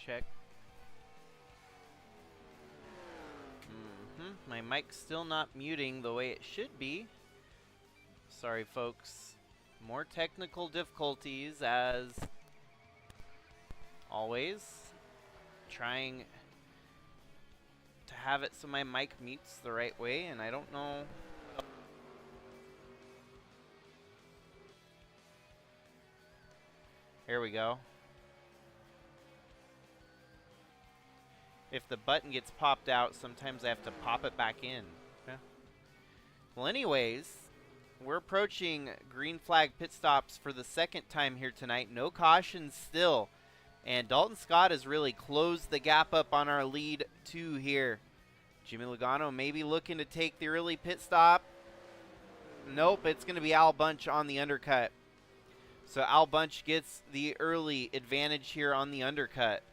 check. My mic's still not muting the way it should be. Sorry, folks. More technical difficulties as always. Trying to have it so my mic mutes the right way, and I don't know. Here we go. If the button gets popped out, sometimes I have to pop it back in. Yeah. Well, anyways, we're approaching green flag pit stops for the second time here tonight. No cautions still. And Dalton Scott has really closed the gap up on our lead 2 here. Jimmy Logano maybe looking to take the early pit stop. Nope, it's going to be Al Bunch on the undercut. So Al Bunch gets the early advantage here on the undercut.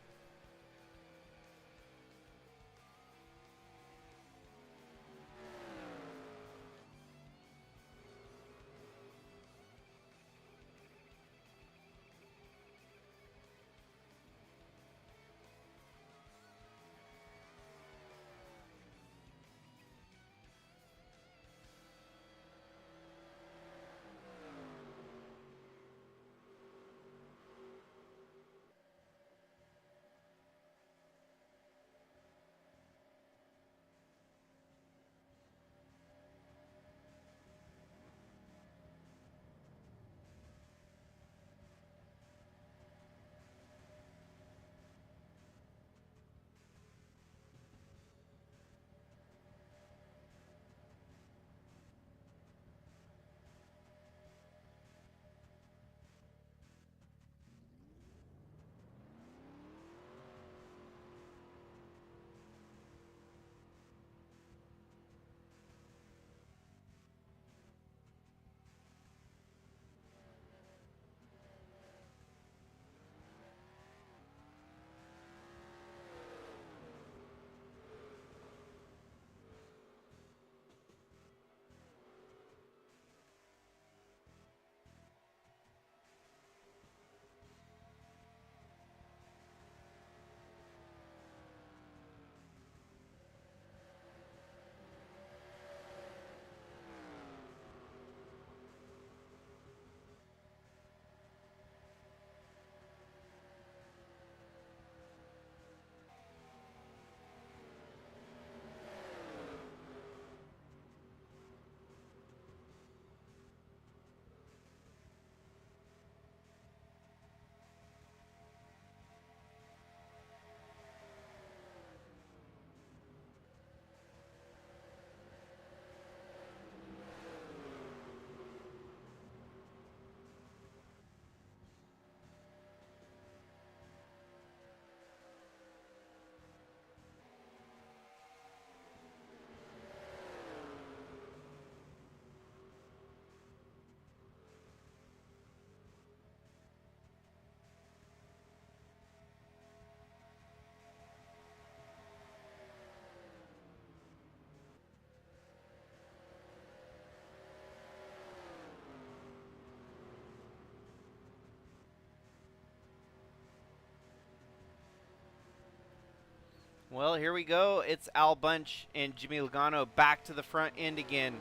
Well, here we go. It's Al Bunch and Jimmy Logano back to the front end again.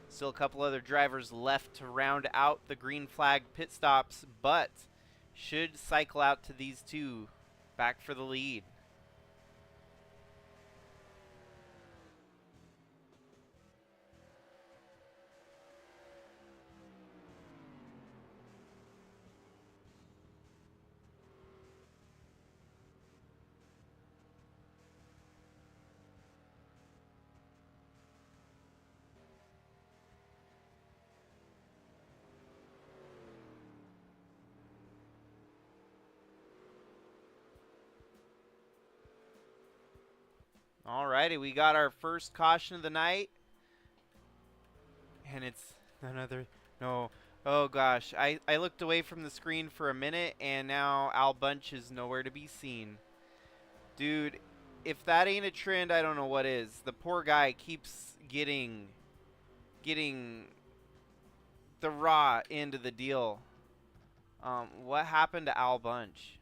Still a couple other drivers left to round out the green flag pit stops, but should cycle out to these two back for the lead. Alrighty, we got our first caution of the night. And it's another, no, oh gosh. I looked away from the screen for a minute and now Al Bunch is nowhere to be seen. Dude, if that ain't a trend, I don't know what is. The poor guy keeps getting the raw end of the deal. What happened to Al Bunch?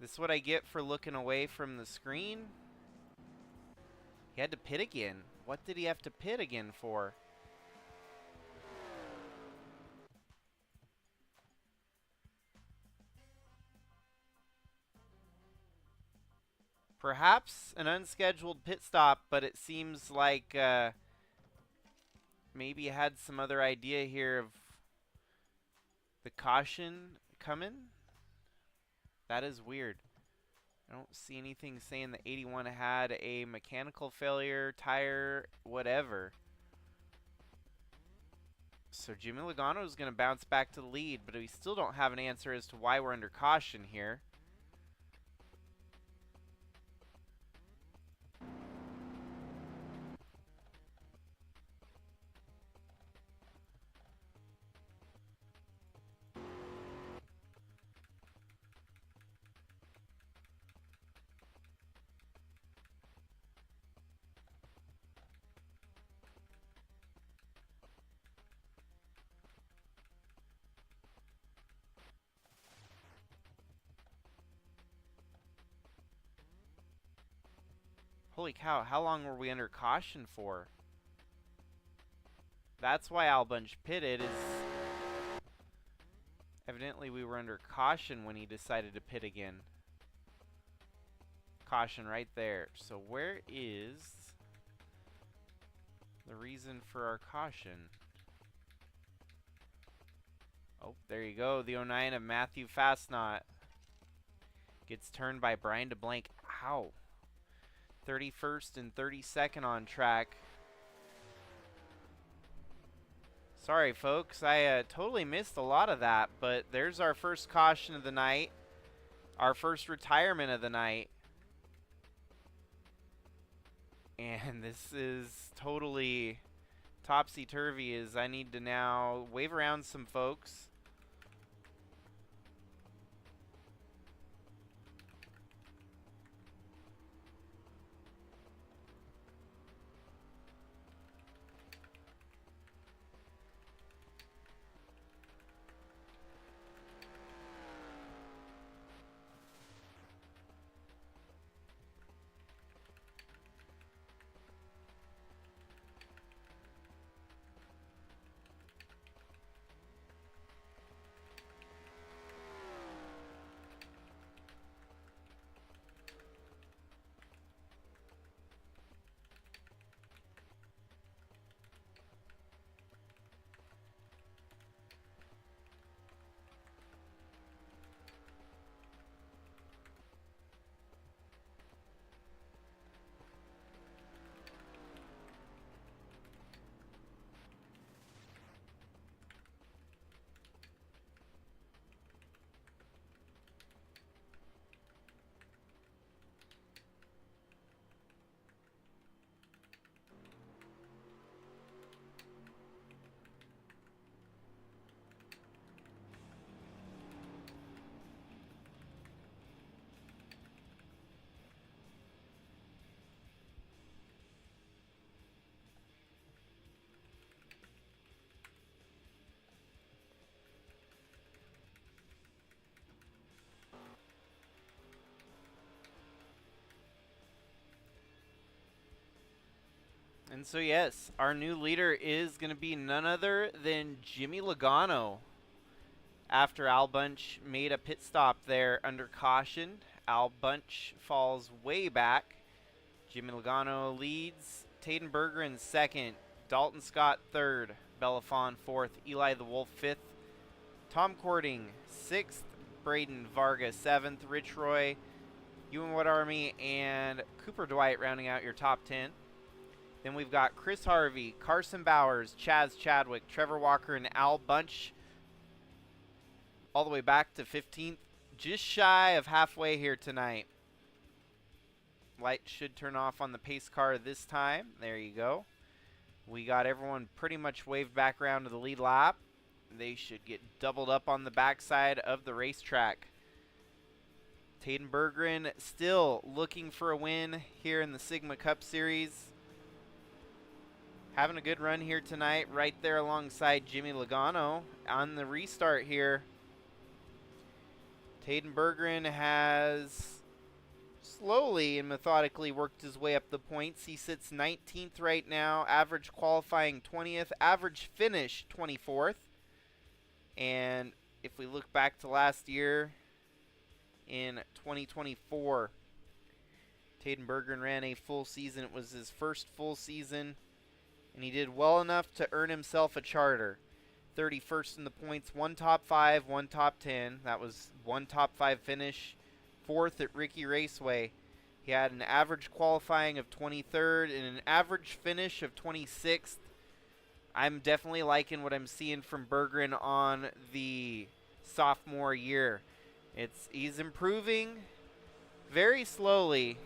This is what I get for looking away from the screen. He had to pit again. What did he have to pit again for? Perhaps an unscheduled pit stop, but it seems like maybe he had some other idea here of the caution coming. That is weird. I don't see anything saying that 81 had a mechanical failure, tire, whatever. So Jimmy Logano is going to bounce back to the lead, but we still don't have an answer as to why we're under caution here. Holy cow, how long were we under caution for? That's why Albunch pitted, is evidently we were under caution when he decided to pit again. Caution right there. So where is the reason for our caution? Oh, there you go. The 09 of Matthew Fastnot gets turned by Brian DeBlank. Ow. 31st and 32nd on track. Sorry, folks. I totally missed a lot of that, but there's our first caution of the night. Our first retirement of the night. And this is totally topsy-turvy, as I need to now wave around some folks. And so yes, our new leader is going to be none other than Jimmy Logano. After Al Bunch made a pit stop there under caution, Al Bunch falls way back. Jimmy Logano leads, Taden Berger in second, Dalton Scott third, Belafon fourth, Eli the Wolf fifth, Tom Cording sixth, Braden Varga seventh, Rich Roy, Ewan Wood Army, and Cooper Dwight rounding out your top 10. Then we've got Chris Harvey, Carson Bowers, Chaz Chadwick, Trevor Walker, and Al Bunch all the way back to 15th. Just shy of halfway here tonight. Light should turn off on the pace car this time. There you go. We got everyone pretty much waved back around to the lead lap. They should get doubled up on the backside of the racetrack. Taden Berggren still looking for a win here in the Sigma Cup Series. Having a good run here tonight, right there alongside Jimmy Logano on the restart here. Taden Berggren has slowly and methodically worked his way up the points. He sits 19th right now, average qualifying 20th, average finish 24th. And if we look back to last year in 2024, Taden Berggren ran a full season. It was his first full season, and he did well enough to earn himself a charter. 31st in the points, 1 top 5, 1 top 10. That was 1 top 5 finish. 4th at Ricky Raceway. He had an average qualifying of 23rd and an average finish of 26th. I'm definitely liking what I'm seeing from Berggren on the sophomore year. He's improving very slowly,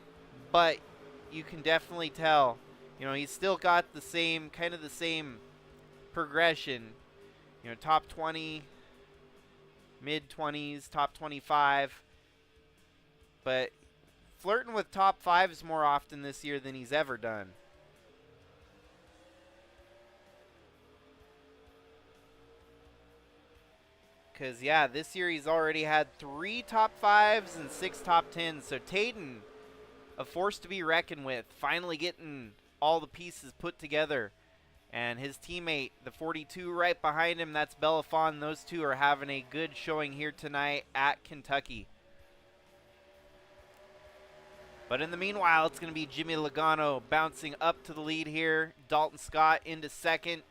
but you can definitely tell. You know, he's still got the same progression. You know, top 20, mid 20s, top 25. But flirting with top 5s more often this year than he's ever done. Because, yeah, this year he's already had 3 top 5s and 6 top 10s. So Taden, a force to be reckoned with, finally getting all the pieces put together. And his teammate, the 42 right behind him, that's Belafon. Those two are having a good showing here tonight at Kentucky. But in the meanwhile, it's going to be Jimmy Logano bouncing up to the lead here. Dalton Scott into second.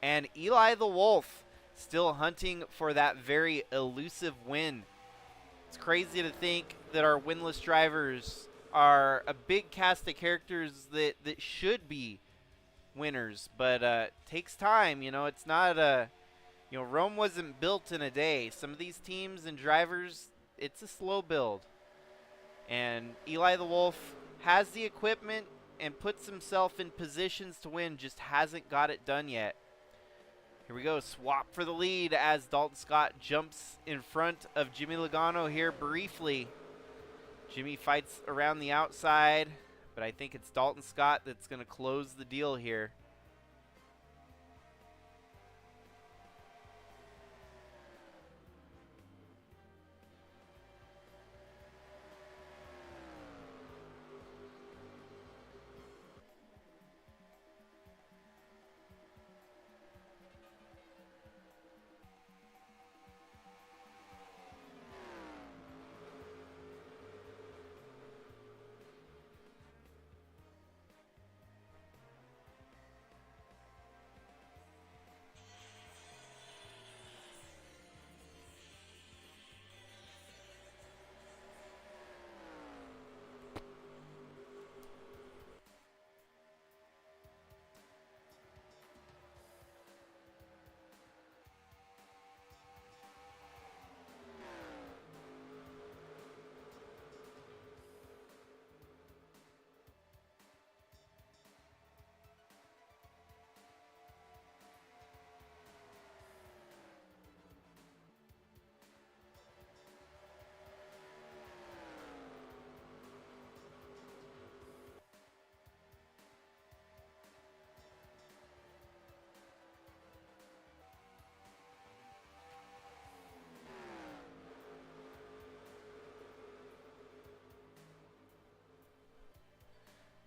And Eli the Wolf still hunting for that very elusive win. It's crazy to think that our winless drivers are a big cast of characters that should be winners. But takes time. You know, it's not a... You know, Rome wasn't built in a day. Some of these teams and drivers, it's a slow build. And Eli the Wolf has the equipment and puts himself in positions to win, just hasn't got it done yet. Here we go, swap for the lead as Dalton Scott jumps in front of Jimmy Logano here briefly. Jimmy fights around the outside, but I think it's Dalton Scott that's going to close the deal here.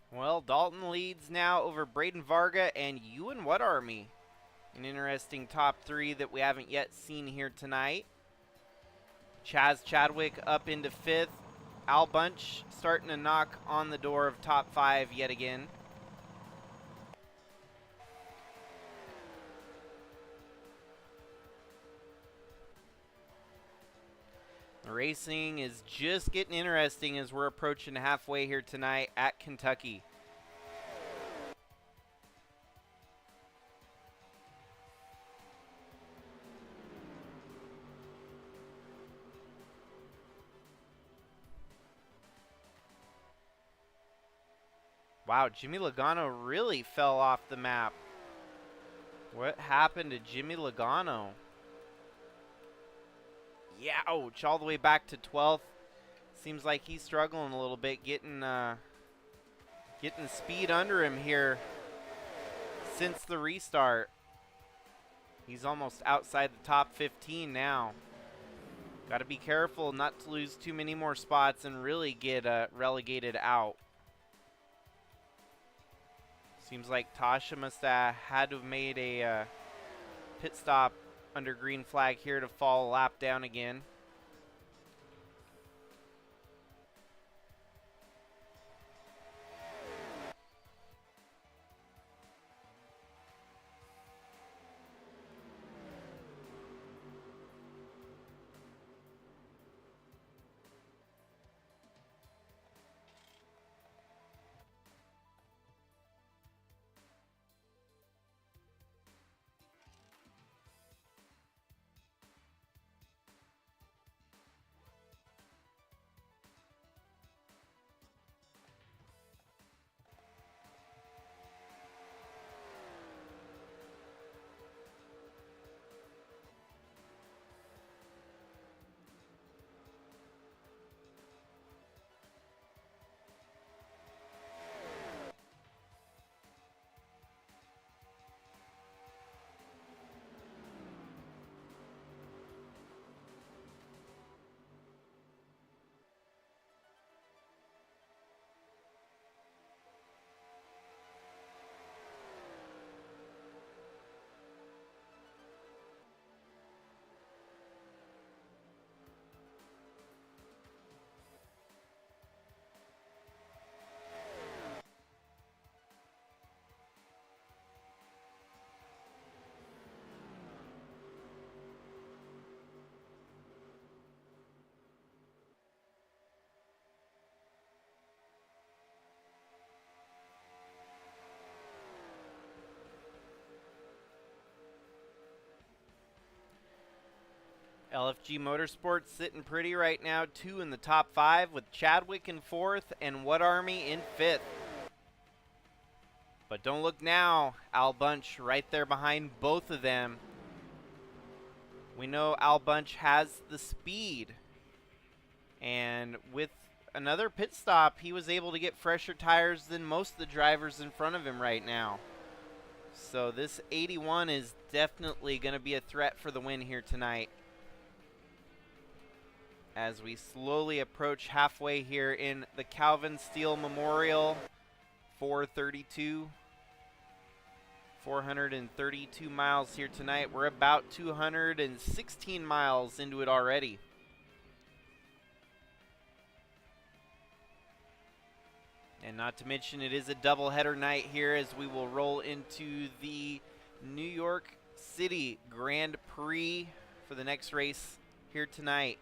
Well, Dalton leads now over Braden Varga and Ewan What Army. An interesting top 3 that we haven't yet seen here tonight. Chaz Chadwick up into 5th. Al Bunch starting to knock on the door of top 5 yet again. The racing is just getting interesting as we're approaching halfway here tonight at Kentucky. Wow, Jimmy Logano really fell off the map. What happened to Jimmy Logano? Yeah, ouch, all the way back to 12th. Seems like he's struggling a little bit, getting speed under him here since the restart. He's almost outside the top 15 now. Got to be careful not to lose too many more spots and really get relegated out. Seems like Tasha must have had to have made a pit stop under green flag here to fall a lap down again. LFG Motorsports sitting pretty right now, 2 in the top 5 with Chadwick in 4th and What Army in 5th. But don't look now, Al Bunch right there behind both of them. We know Al Bunch has the speed, and with another pit stop, he was able to get fresher tires than most of the drivers in front of him right now. So this 81 is definitely going to be a threat for the win here tonight. As we slowly approach halfway here in the Calvin Steele Memorial, 432 miles here tonight. We're about 216 miles into it already. And not to mention it is a doubleheader night here as we will roll into the New York City Grand Prix for the next race here tonight.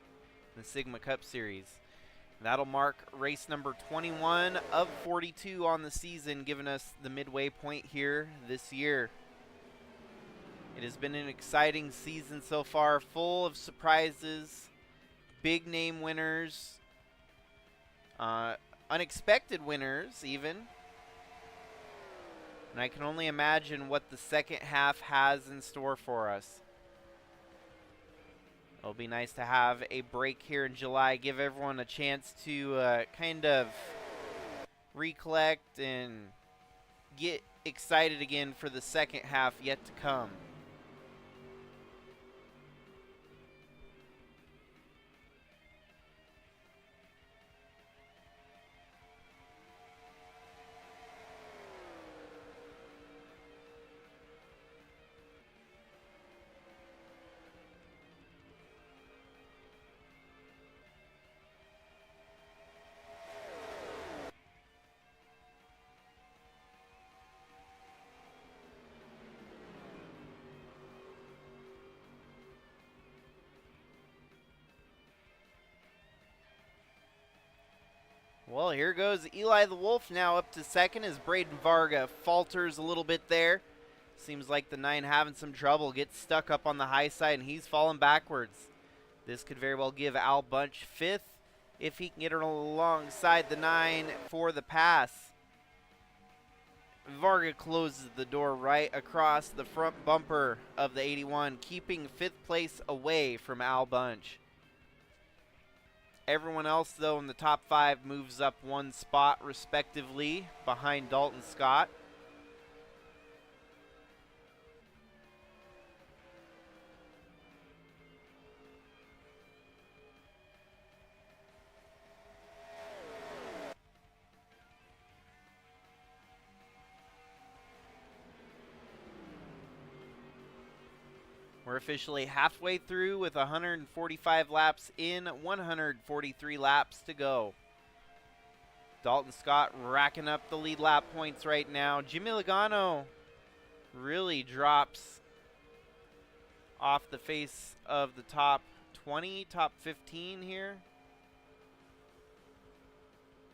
The Sigma Cup Series. That'll mark race number 21 of 42 on the season, giving us the midway point here this year. It has been an exciting season so far, full of surprises, big name winners, unexpected winners even. And I can only imagine what the second half has in store for us. It'll be nice to have a break here in July, give everyone a chance to kind of recollect and get excited again for the second half yet to come. Well, here goes Eli the Wolf now up to second as Braden Varga falters a little bit there. Seems like the 9 having some trouble, gets stuck up on the high side, and he's falling backwards. This could very well give Al Bunch 5th if he can get it alongside the 9 for the pass. Varga closes the door right across the front bumper of the 81, keeping 5th place away from Al Bunch. Everyone else, though, in the top 5 moves up 1 spot, respectively, behind Dalton Scott. We're officially halfway through with 145 laps in, 143 laps to go. Dalton Scott racking up the lead lap points right now. Jimmy Logano really drops off the face of the top 20, top 15 here.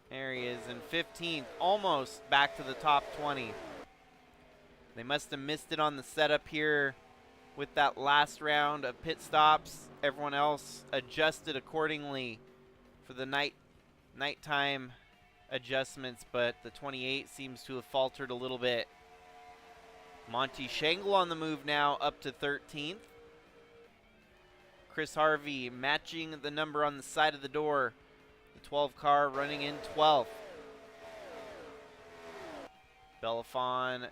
There he is in 15th, almost back to the top 20. They must have missed it on the setup here with that last round of pit stops. Everyone else adjusted accordingly for the nighttime adjustments, but the 28 seems to have faltered a little bit. Monty Shangle on the move now, up to 13th. Chris Harvey matching the number on the side of the door. The 12 car running in 12th. Belafon,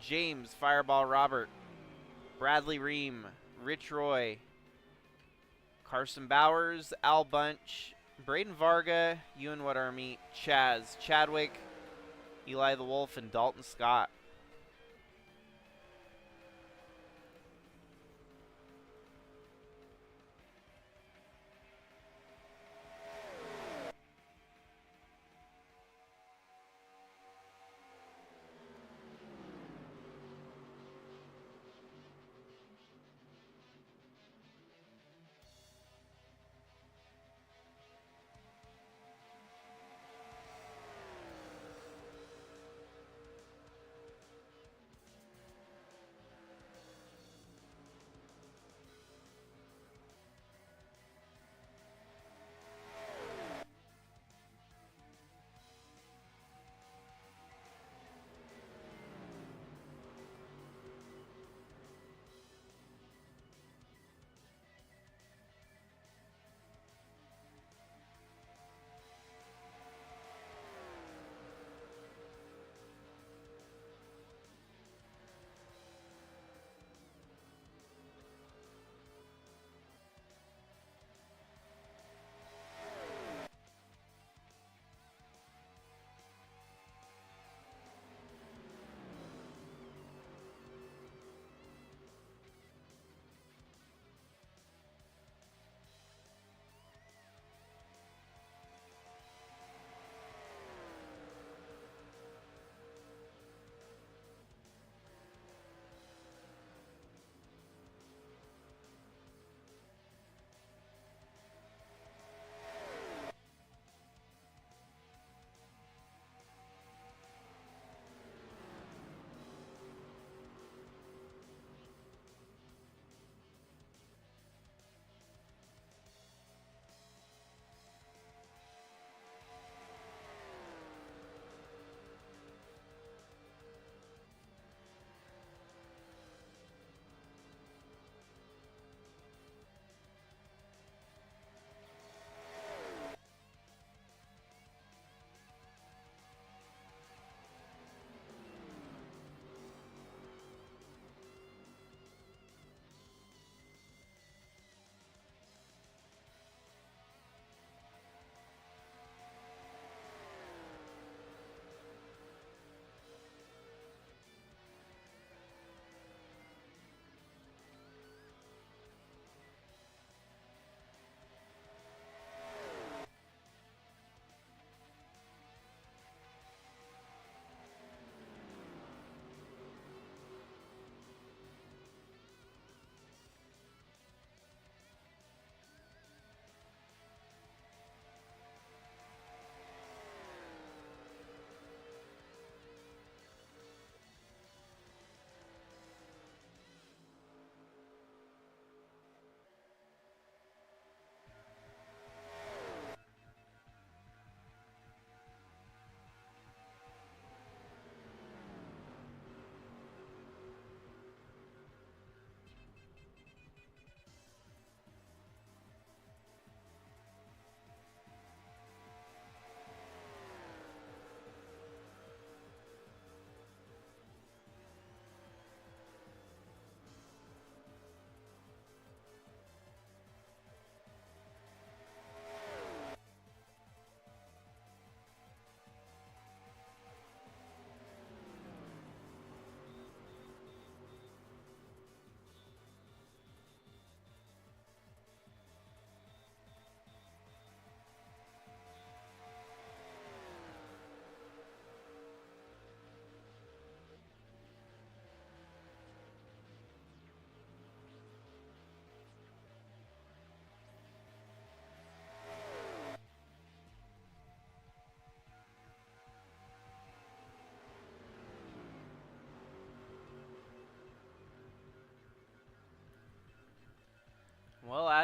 James Fireball Robert, Bradley Ream, Rich Roy, Carson Bowers, Al Bunch, Braden Varga, Ewan Wood Army, Chaz Chadwick, Eli the Wolf, and Dalton Scott.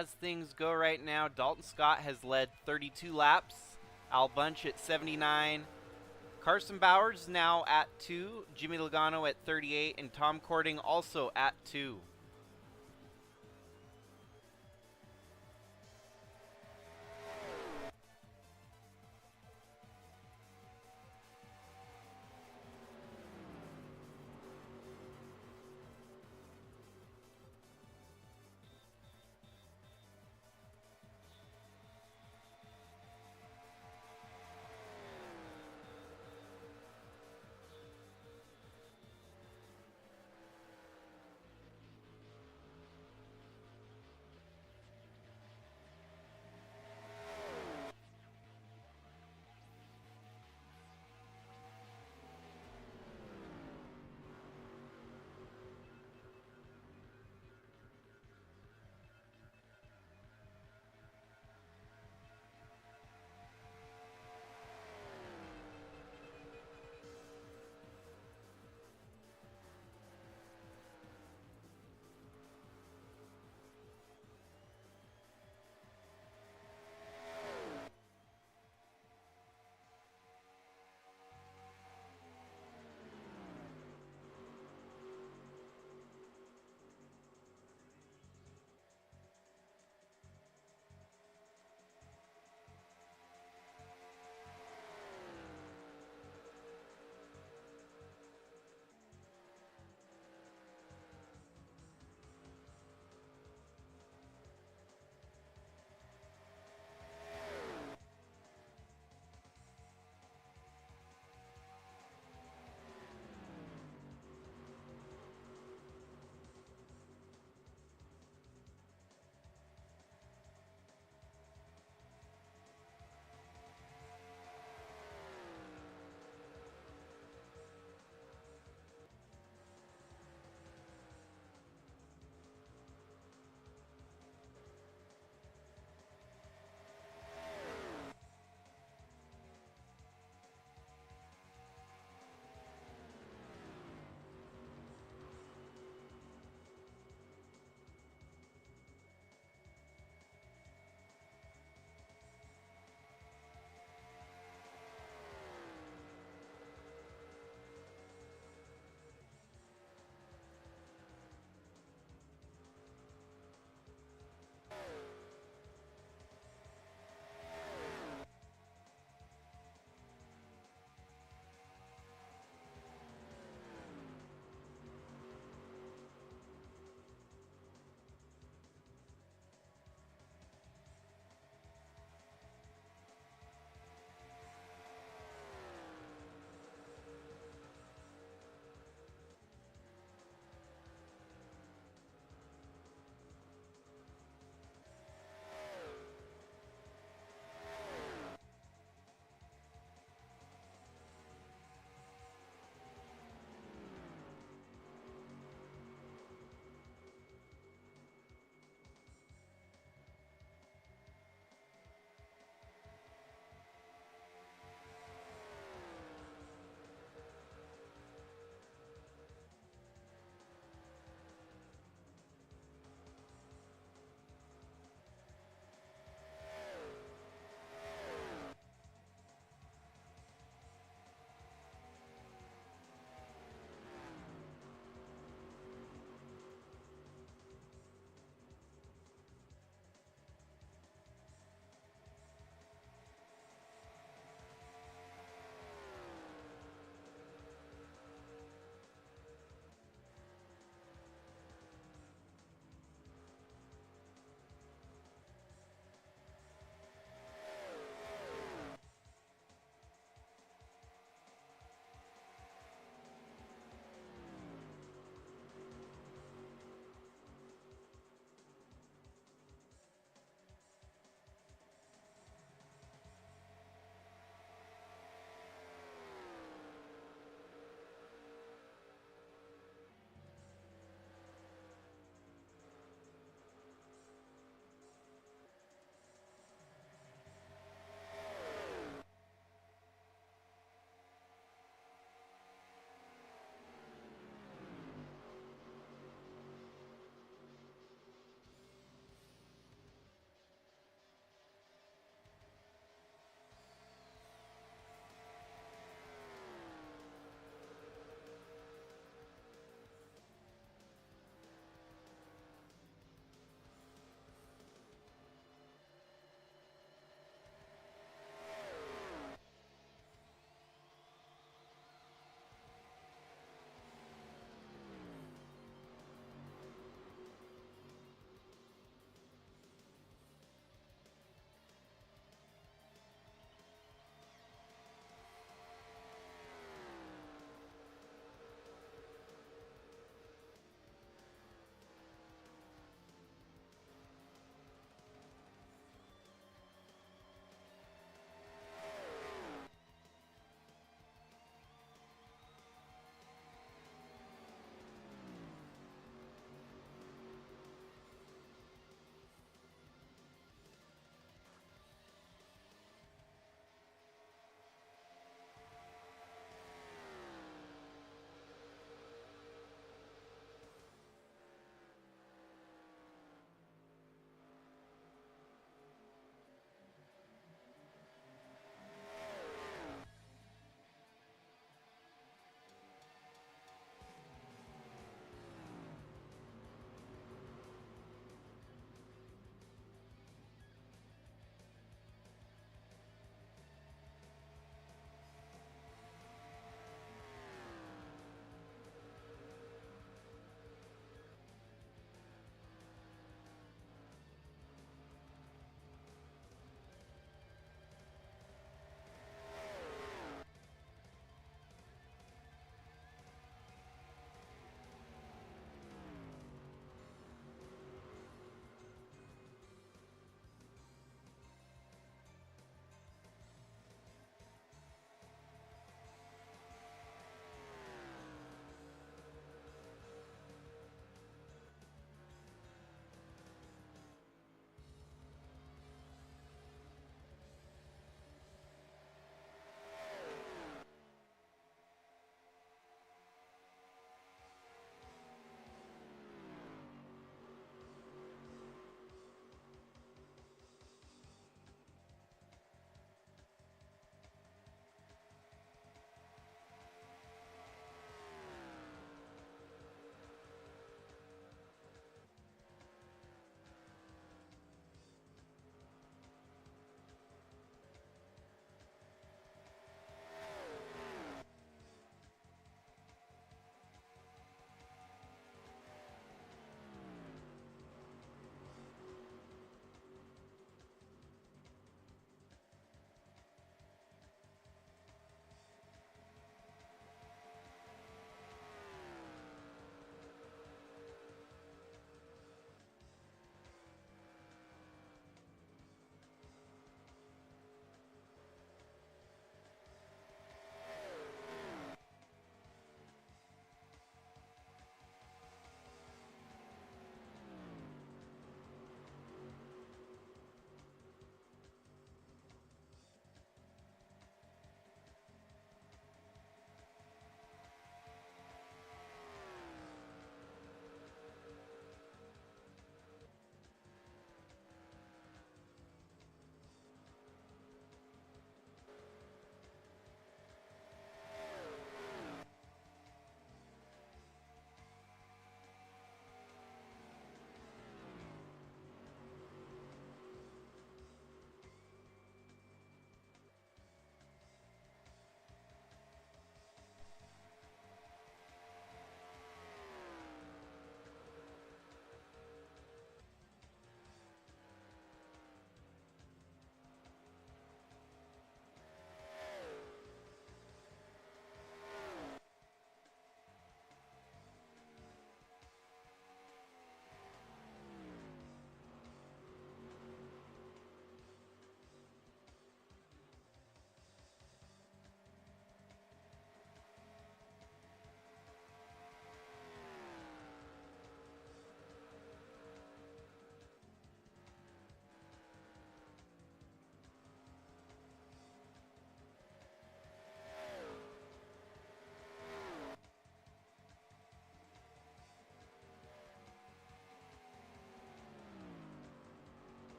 as things go right now, Dalton Scott has led 32 laps. Al Bunch at 79. Carson Bowers now at 2. Jimmy Logano at 38. And Tom Cording also at 2.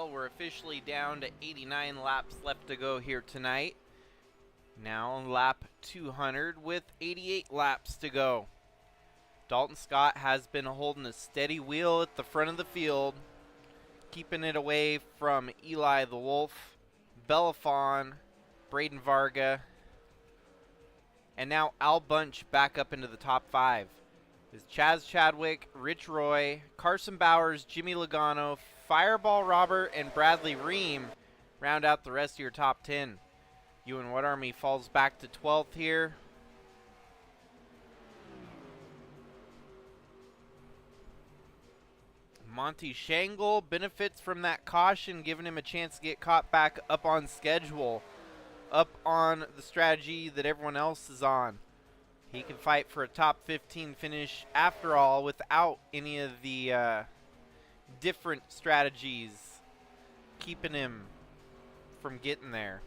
well. We're officially down to 89 laps left to go here tonight. Now on lap 200 with 88 laps to go. Dalton Scott has been holding a steady wheel at the front of the field, keeping it away from Eli the Wolf, Belafon, Braden Varga, and now Al Bunch back up into the top 5. Is Chaz Chadwick, Rich Roy, Carson Bowers, Jimmy Logano, Fireball Robert, and Bradley Ream round out the rest of your top 10. Ewan What Army falls back to 12th here. Monty Shangle benefits from that caution, giving him a chance to get caught back up on schedule, up on the strategy that everyone else is on. He can fight for a top 15 finish after all without any of the different strategies keeping him from getting there.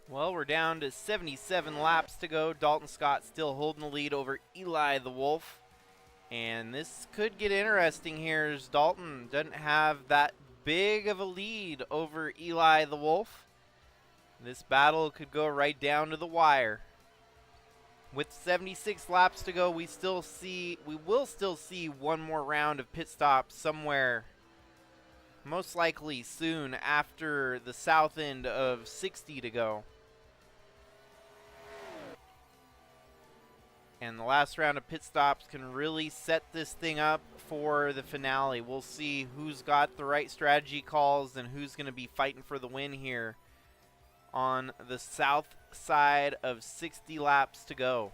Well, we're down to 77 laps to go. Dalton Scott still holding the lead over Eli the Wolf. And this could get interesting here as Dalton doesn't have that big of a lead over Eli the Wolf. This battle could go right down to the wire. With 76 laps to go, we will still see one more round of pit stops somewhere, most likely soon after the south end of 60 to go. And the last round of pit stops can really set this thing up for the finale. We'll see who's got the right strategy calls and who's going to be fighting for the win here on the south side of 60 laps to go.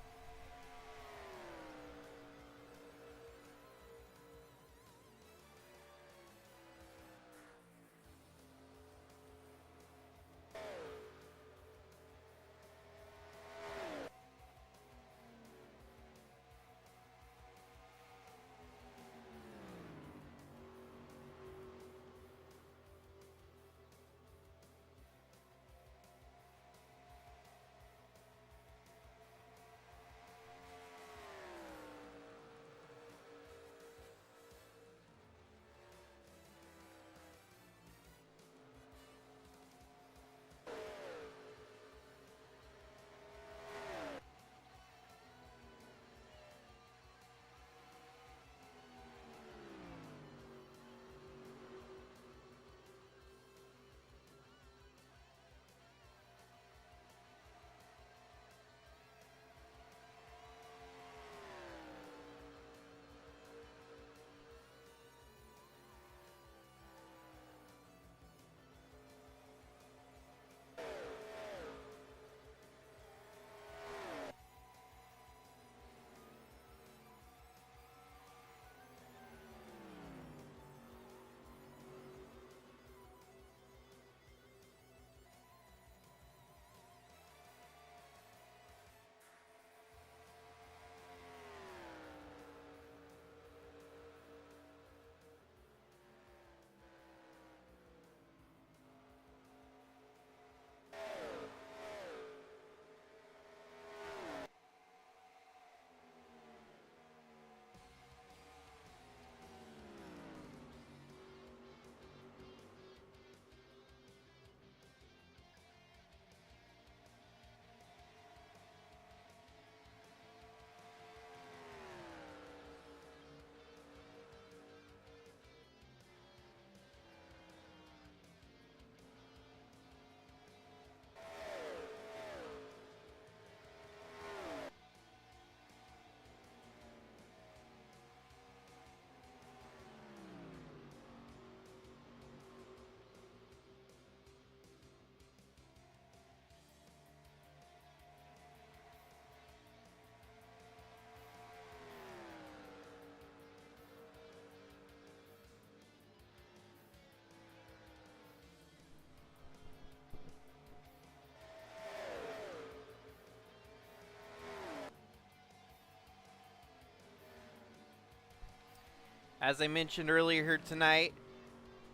As I mentioned earlier here tonight,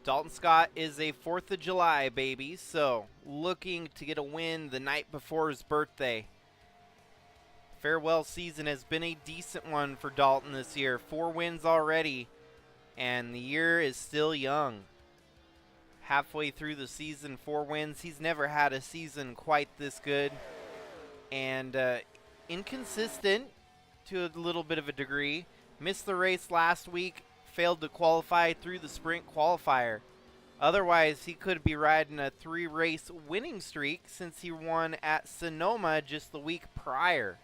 Dalton Scott is a 4th of July baby, so looking to get a win the night before his birthday. Farewell season has been a decent one for Dalton this year. 4 wins already, and the year is still young. Halfway through the season, 4 wins. He's never had a season quite this good. And inconsistent to a little bit of a degree. Missed the race last week. Failed to qualify through the sprint qualifier. Otherwise, he could be riding a 3-race winning streak since he won at Sonoma just the week prior.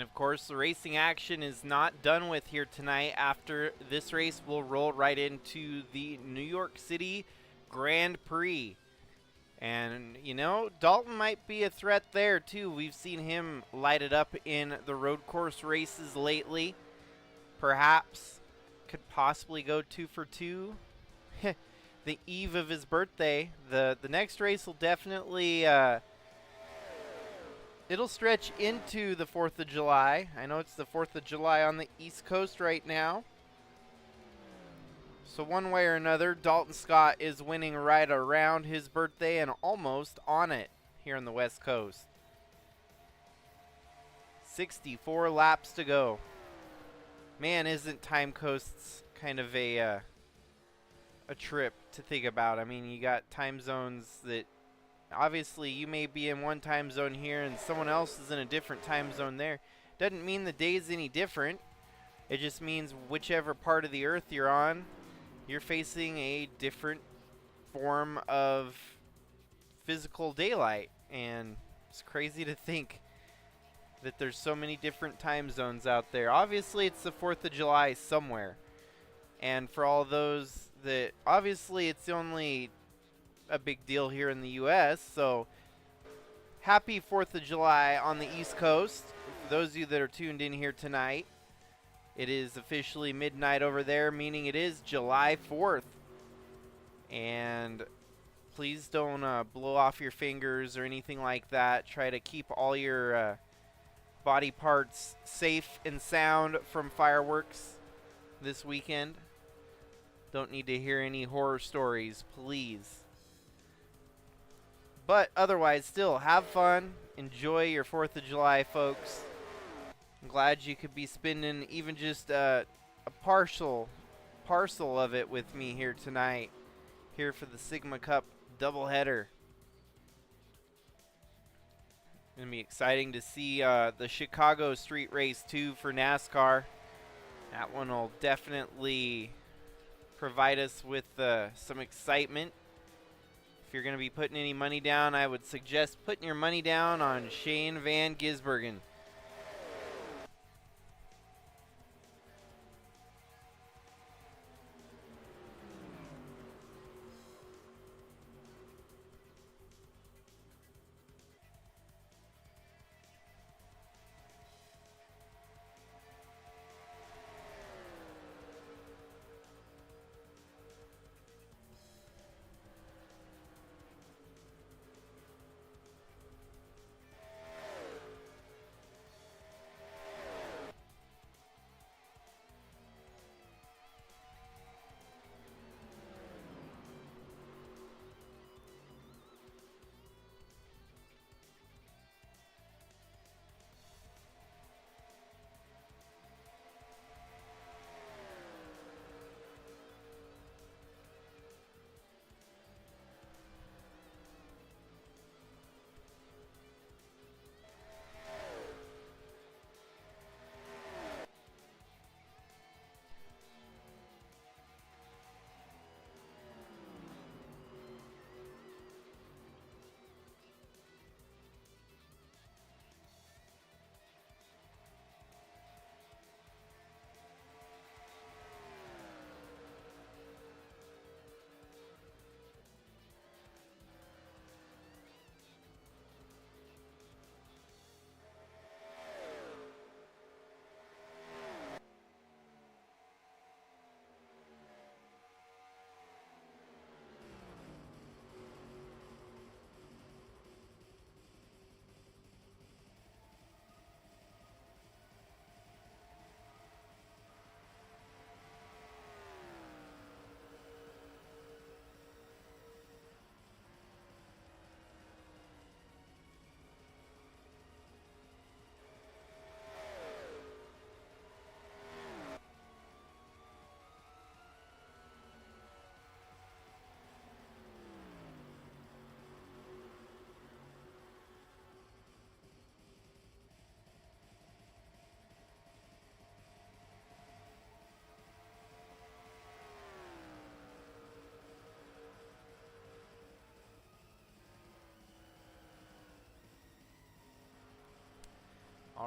And of course, the racing action is not done with here tonight. After this race, we'll roll right into the New York City Grand Prix. And, you know, Dalton might be a threat there, too. We've seen him light it up in the road course races lately. Perhaps could possibly go 2 for 2. The eve of his birthday. The next race will definitely... it'll stretch into the 4th of July. I know it's the 4th of July on the East Coast right now. So one way or another, Dalton Scott is winning right around his birthday and almost on it here on the West Coast. 64 laps to go. Man, isn't time coasts kind of a trip to think about. I mean, you got time zones that obviously you may be in one time zone here and someone else is in a different time zone there. Doesn't mean the day's any different. It just means whichever part of the earth you're on, you're facing a different form of physical daylight. And it's crazy to think that there's so many different time zones out there. Obviously, it's the 4th of July somewhere. And for all those that, obviously, it's only a big deal here in the U.S., so happy 4th of July on the East Coast. For those of you that are tuned in here tonight, it is officially midnight over there, meaning it is July 4th. And please don't blow off your fingers or anything like that. Try to keep all your body parts safe and sound from fireworks this weekend. Don't need to hear any horror stories, please. But otherwise, still, have fun. Enjoy your 4th of July, folks. I'm glad you could be spending even just a parcel of it with me here tonight. Here for the Sigma Cup doubleheader. It's going to be exciting to see the Chicago Street Race 2 for NASCAR. That one will definitely provide us with some excitement. If you're going to be putting any money down, I would suggest putting your money down on Shane Van Gisbergen.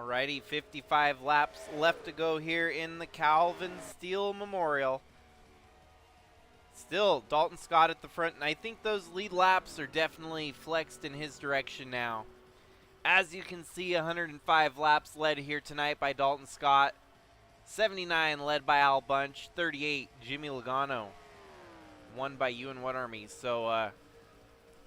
Alrighty, 55 laps left to go here in the Calvin Steele Memorial. Still, Dalton Scott at the front, and I think those lead laps are definitely flexed in his direction now. As you can see, 105 laps led here tonight by Dalton Scott. 79 led by Al Bunch. 38, Jimmy Logano. Won by Ewan What Army. So,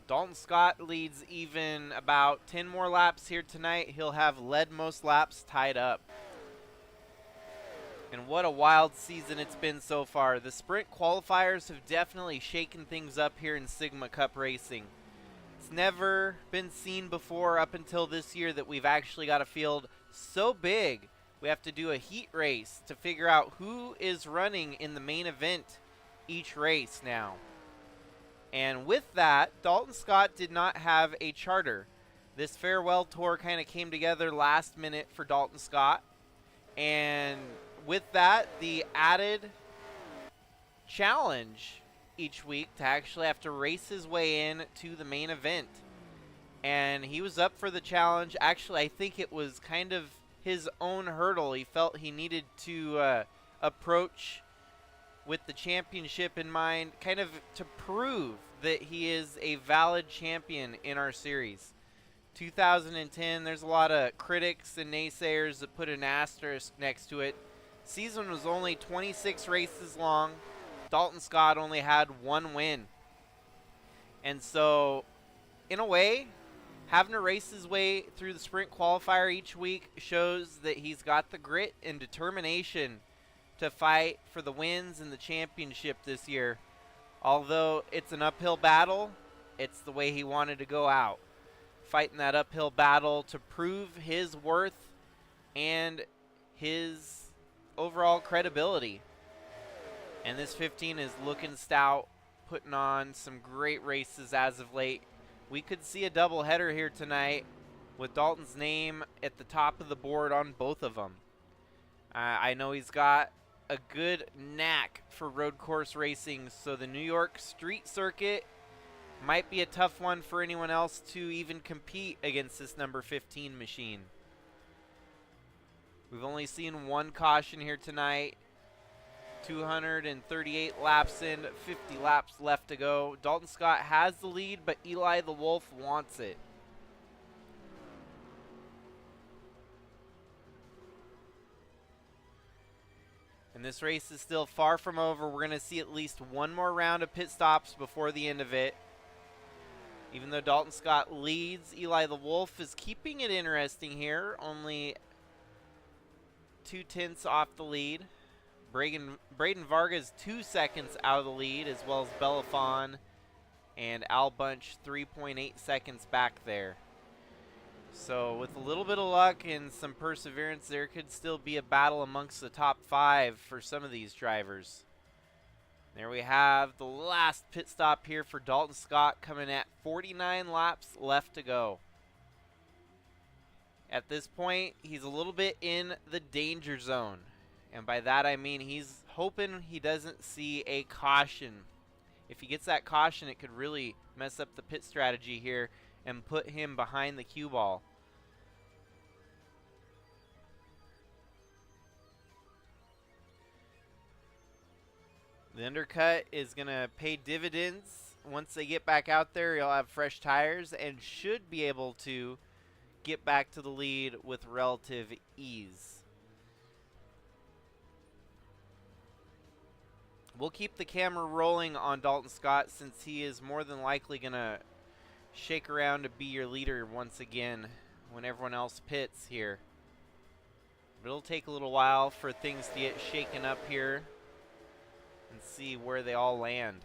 Dalton Scott leads even about 10 more laps here tonight. He'll have led most laps tied up. And what a wild season it's been so far. The sprint qualifiers have definitely shaken things up here in Sigma Cup racing. It's never been seen before up until this year that we've actually got a field so big. We have to do a heat race to figure out who is running in the main event each race now. And with that, Dalton Scott did not have a charter. This farewell tour kind of came together last minute for Dalton Scott. And with that, the added challenge each week to actually have to race his way in to the main event. And he was up for the challenge. Actually, I think it was kind of his own hurdle. He felt he needed to approach with the championship in mind, kind of to prove that he is a valid champion in our series. 2010, there's a lot of critics and naysayers that put an asterisk next to it. Season was only 26 races long. Dalton Scott only had one win. And so, in a way, having to race his way through the sprint qualifier each week shows that he's got the grit and determination to fight for the wins and the championship this year. Although it's an uphill battle, it's the way he wanted to go out. Fighting that uphill battle to prove his worth and his overall credibility. And this 15 is looking stout, putting on some great races as of late. We could see a doubleheader here tonight with Dalton's name at the top of the board on both of them. I know he's got a good knack for road course racing, so the New York street circuit might be a tough one for anyone else to even compete against this number 15 machine. We've only seen one caution here tonight. 238 laps in, 50 laps left to go. Dalton Scott has the lead, but Eli the Wolf wants it. And this race is still far from over. We're going to see at least one more round of pit stops before the end of it. Even though Dalton Scott leads, Eli the Wolf is keeping it interesting here. Only 2/10 off the lead. Braden Vargas 2 seconds out of the lead, as well as Belafon and Al Bunch 3.8 seconds back there. So with a little bit of luck and some perseverance, there could still be a battle amongst the top 5 for some of these drivers. There we have the last pit stop here for Dalton Scott, coming at 49 laps left to go. At this point, he's a little bit in the danger zone. And by that I mean he's hoping he doesn't see a caution. If he gets that caution, it could really mess up the pit strategy here and put him behind the cue ball. The undercut is going to pay dividends. Once they get back out there, he'll have fresh tires and should be able to get back to the lead with relative ease. We'll keep the camera rolling on Dalton Scott since he is more than likely going to shake around to be your leader once again when everyone else pits here. But it'll take a little while for things to get shaken up here and see where they all land.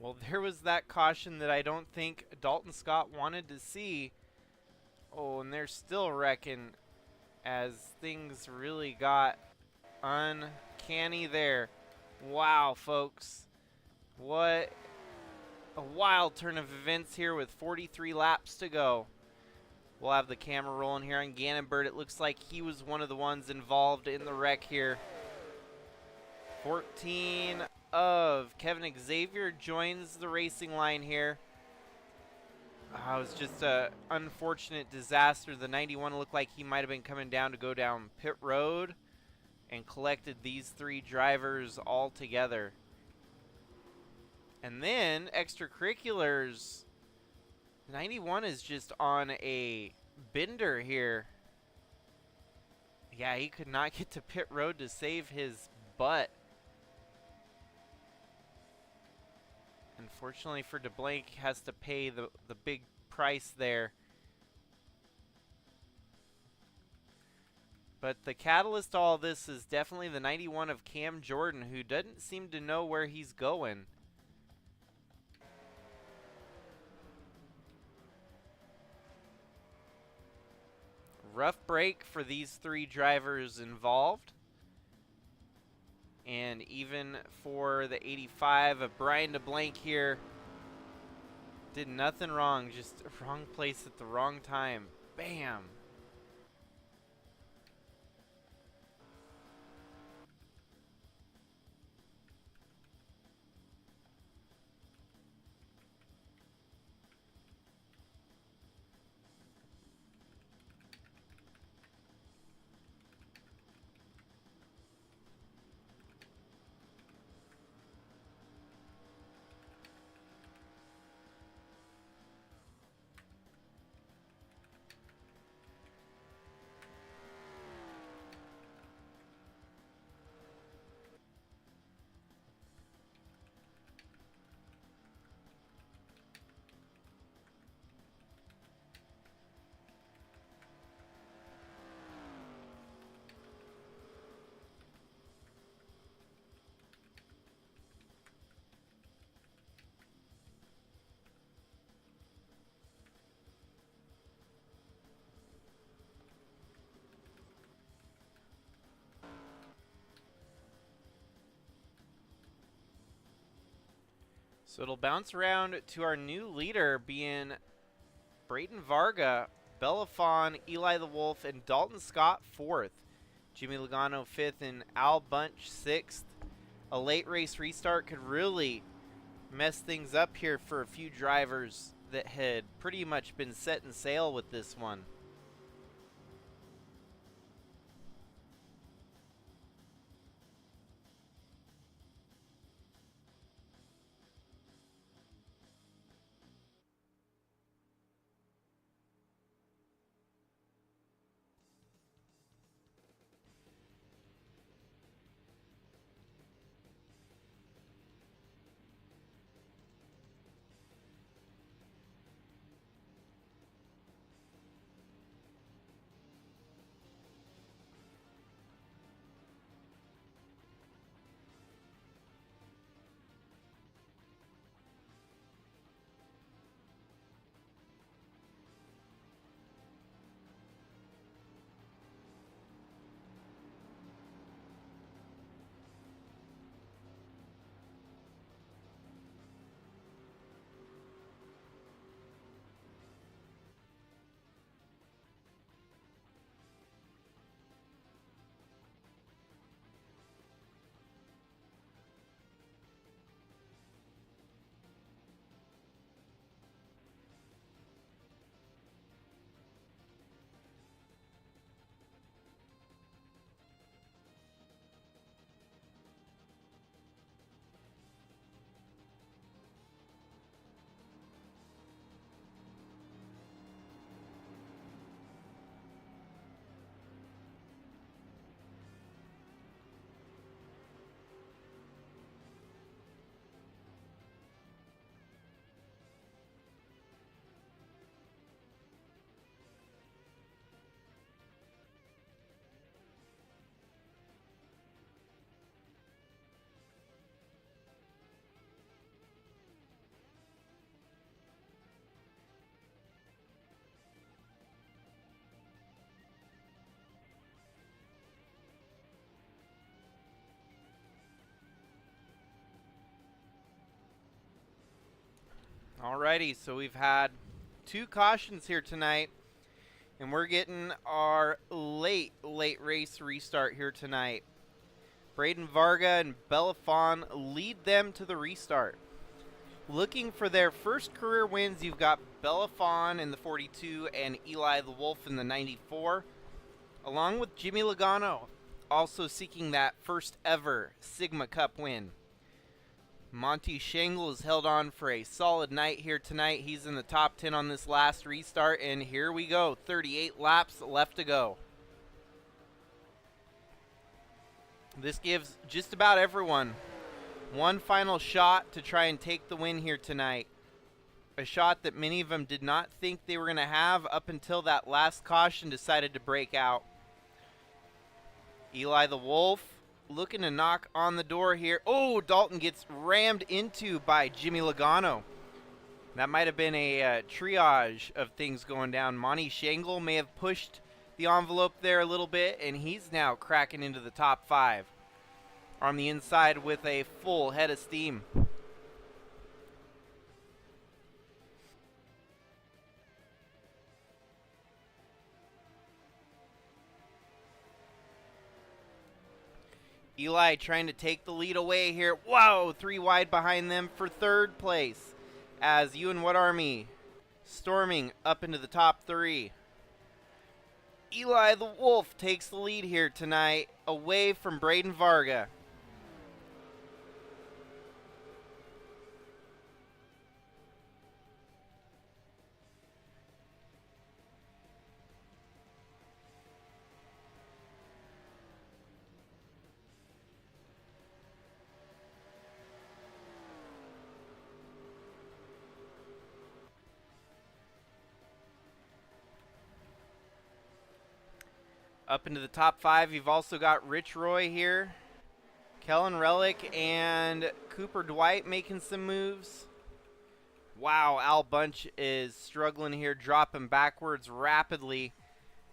Well, there was that caution that I don't think Dalton Scott wanted to see. Oh, and they're still wrecking as things really got uncanny there. Wow, folks. What a wild turn of events here with 43 laps to go. We'll have the camera rolling here on Gannonbird. It looks like he was one of the ones involved in the wreck here. 14 of Kevin Xavier joins the racing line here. It was just a unfortunate disaster. The 91 looked like he might have been coming down to go down pit road and collected these three drivers all together. And then extracurriculars, 91 is just on a bender here. Yeah, he could not get to pit road to save his butt. Unfortunately for DeBlanc, he has to pay the big price there. But the catalyst to all this is definitely the 91 of Cam Jordan, who doesn't seem to know where he's going. Rough break for these three drivers involved. And even for the 85 of Brian DeBlanc here, did nothing wrong, just wrong place at the wrong time. Bam! So it'll bounce around to our new leader being Brayton Varga, Belafon, Eli the Wolf, and Dalton Scott 4th. Jimmy Logano 5th and Al Bunch 6th. A late race restart could really mess things up here for a few drivers that had pretty much been set in sail with this one. Alrighty, so we've had 2 cautions here tonight, and we're getting our late race restart here tonight. Braden Varga and Belafon lead them to the restart. Looking for their first career wins, you've got Belafon in the 42 and Eli the Wolf in the 94, along with Jimmy Logano, also seeking that first ever Sigma Cup win. Monty Shangle has held on for a solid night here tonight. He's in the top 10 on this last restart, and here we go. 38 laps left to go. This gives just about everyone one final shot to try and take the win here tonight. A shot that many of them did not think they were going to have up until that last caution decided to break out. Eli the Wolf looking to knock on the door here. Oh, Dalton gets rammed into by Jimmy Logano. That might have been a triage of things going down. Monty Shangle may have pushed the envelope there a little bit, and he's now cracking into the top 5. On the inside with a full head of steam. Eli trying to take the lead away here. Whoa, 3 wide behind them for 3rd place. As Ewan What Army storming up into the top 3. Eli the Wolf takes the lead here tonight, away from Braden Varga. Up into the top 5, you've also got Rich Roy here. Kellen Relic and Cooper Dwight making some moves. Wow, Al Bunch is struggling here, dropping backwards rapidly.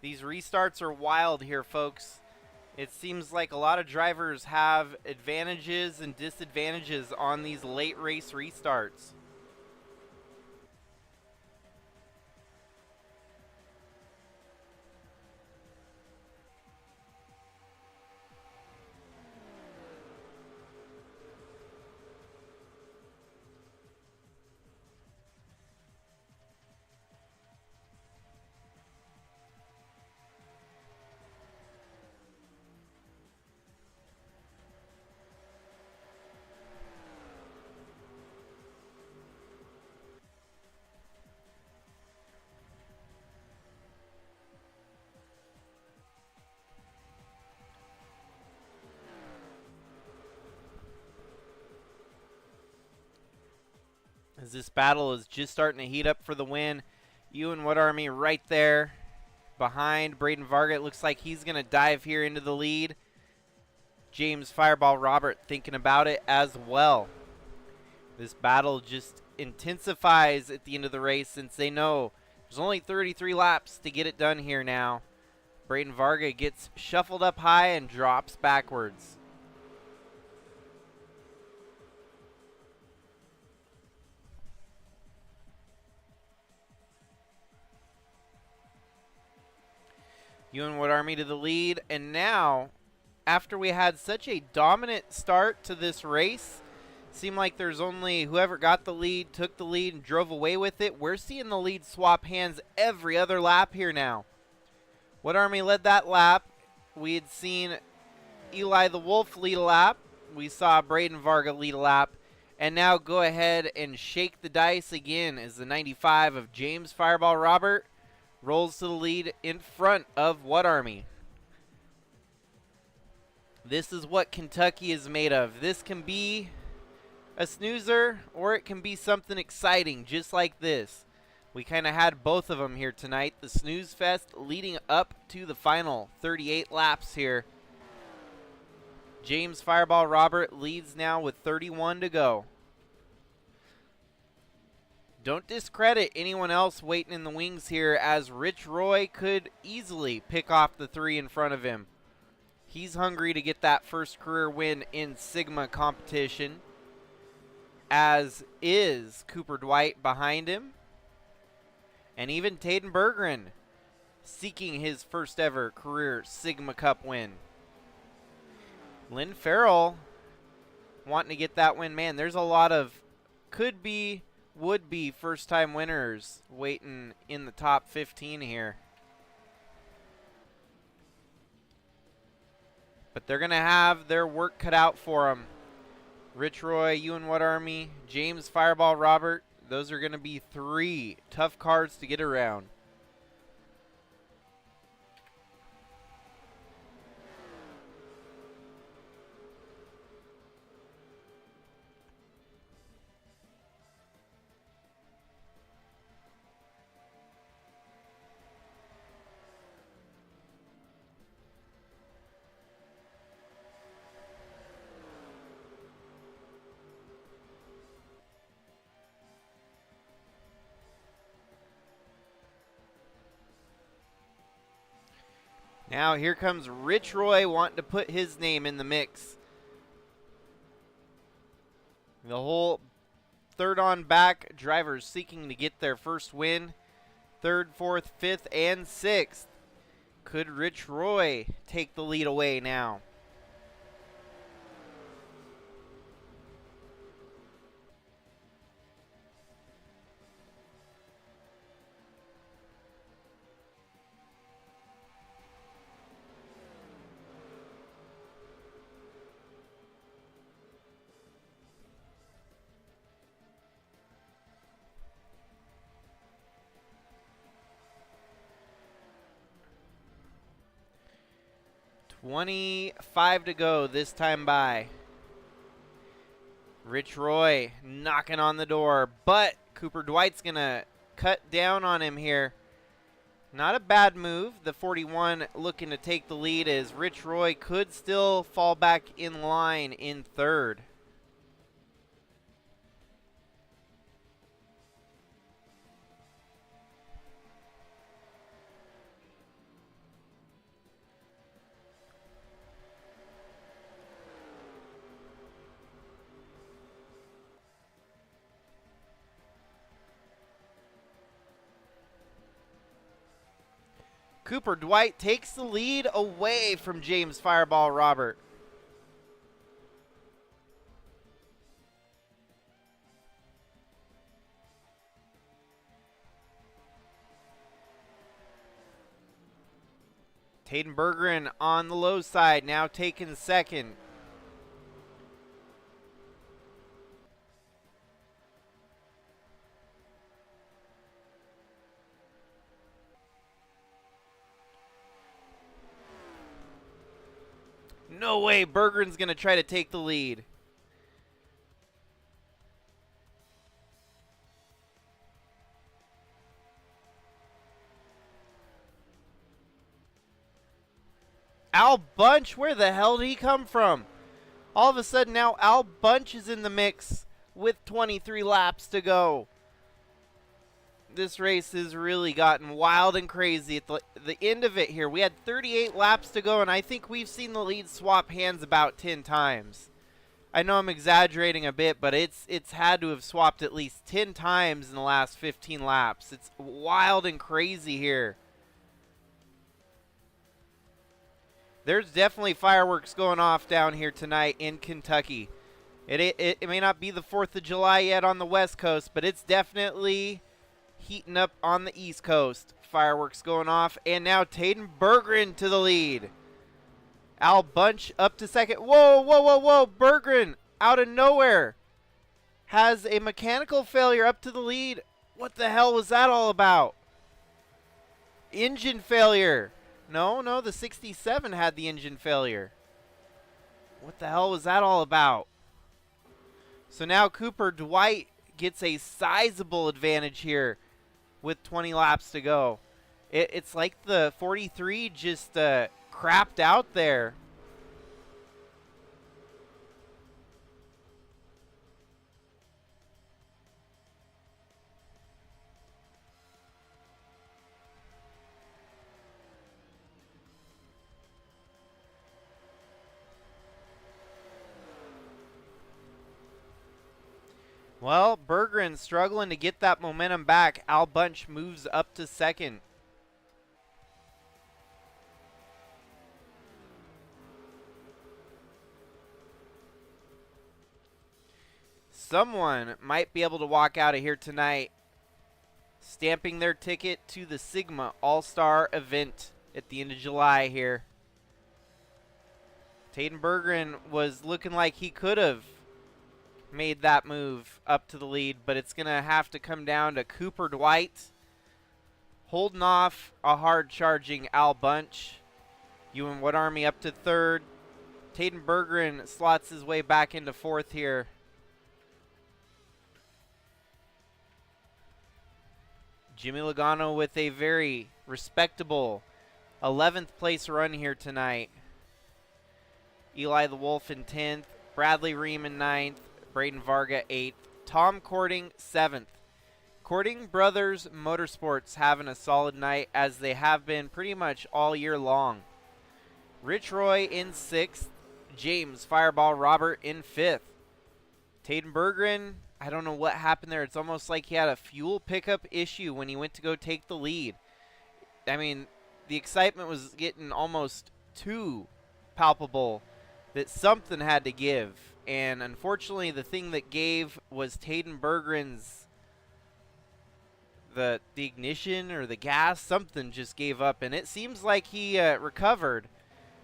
These restarts are wild here, folks. It seems like a lot of drivers have advantages and disadvantages on these late race restarts. As this battle is just starting to heat up for the win. Ewan What Army right there behind Braden Varga. It looks like he's going to dive here into the lead. James Fireball Robert thinking about it as well. This battle just intensifies at the end of the race since they know there's only 33 laps to get it done here now. Braden Varga gets shuffled up high and drops backwards. Ewan What Army to the lead, and now, after we had such a dominant start to this race, seemed like there's only whoever got the lead, took the lead, and drove away with it. We're seeing the lead swap hands every other lap here now. What Army led that lap. We had seen Eli the Wolf lead a lap. We saw Braden Varga lead a lap. And now go ahead and shake the dice again as the 95 of James Fireball Robert rolls to the lead in front of What Army. This is what Kentucky is made of. This can be a snoozer or it can be something exciting just like this. We kind of had both of them here tonight. The snooze fest leading up to the final 38 laps here. James Fireball Robert leads now with 31 to go. Don't discredit anyone else waiting in the wings here, as Rich Roy could easily pick off the 3 in front of him. He's hungry to get that first career win in Sigma competition. as is Cooper Dwight behind him. And even Taden Berggren seeking his first ever career Sigma Cup win. Lynn Farrell wanting to get that win. Man, there's a lot of could be, would be first time winners waiting in the top 15 here. But they're going to have their work cut out for them. Rich Roy, Ewan What Army, James Fireball Robert. Those are going to be 3 tough cars to get around. Now here comes Rich Roy wanting to put his name in the mix. The whole third on back drivers seeking to get their first win. 3rd, 4th, 5th, and 6th. Could Rich Roy take the lead away now? $25 to go this time by. Rich Roy knocking on the door, but Cooper Dwight's going to cut down on him here. Not a bad move. The 41 looking to take the lead as Rich Roy could still fall back in line in 3rd. Cooper Dwight takes the lead away from James Fireball Robert. Taden Berggren on the low side, now taking 2nd. No way, Berggren's going to try to take the lead. Al Bunch, where the hell did he come from? All of a sudden now Al Bunch is in the mix with 23 laps to go. This race has really gotten wild and crazy at the end of it here. We had 38 laps to go, and I think we've seen the lead swap hands about 10 times. I know I'm exaggerating a bit, but it's had to have swapped at least 10 times in the last 15 laps. It's wild and crazy here. There's definitely fireworks going off down here tonight in Kentucky. It may not be the 4th of July yet on the West Coast, but it's definitely heating up on the East Coast. Fireworks going off, and now Taden Berggren to the lead. Al Bunch up to 2nd. Whoa, whoa, whoa, whoa. Berggren out of nowhere has a mechanical failure up to the lead. What the hell was that all about? Engine failure. No, the 67 had the engine failure. What the hell was that all about? So now Cooper Dwight gets a sizable advantage here with 20 laps to go. It's like the 43 just crapped out there. Well, Berggren struggling to get that momentum back. Al Bunch moves up to second. Someone might be able to walk out of here tonight stamping their ticket to the Sigma All-Star event at the end of July here. Taden Berggren was looking like he could have made that move up to the lead, but it's going to have to come down to Cooper Dwight holding off a hard-charging Al Bunch. Ewan Wood Army up to third. Taden Berggren slots his way back into fourth here. Jimmy Logano with a very respectable 11th place run here tonight. Eli the Wolf in 10th. Bradley Ream in 9th. Braden Varga 8th. Tom Cording 7th. Cording Brothers Motorsports having a solid night as they have been pretty much all year long. Rich Roy in 6th. James Fireball Robert in 5th. Taden Berggren, I don't know what happened there. It's almost like he had a fuel pickup issue when he went to go take the lead. I mean, the excitement was getting almost too palpable that something had to give. And unfortunately, the thing that gave was Taden Berggren's the ignition or the gas. Something just gave up, and it seems like he recovered.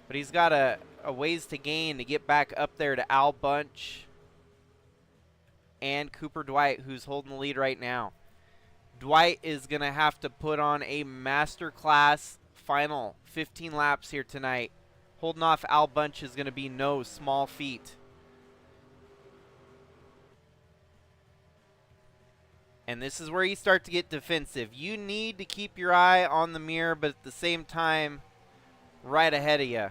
But he's got a ways to gain to get back up there to Al Bunch and Cooper Dwight, who's holding the lead right now. Dwight is going to have to put on a masterclass final 15 laps here tonight. Holding off Al Bunch is going to be no small feat. And this is where you start to get defensive. You need to keep your eye on the mirror, but at the same time, right ahead of you.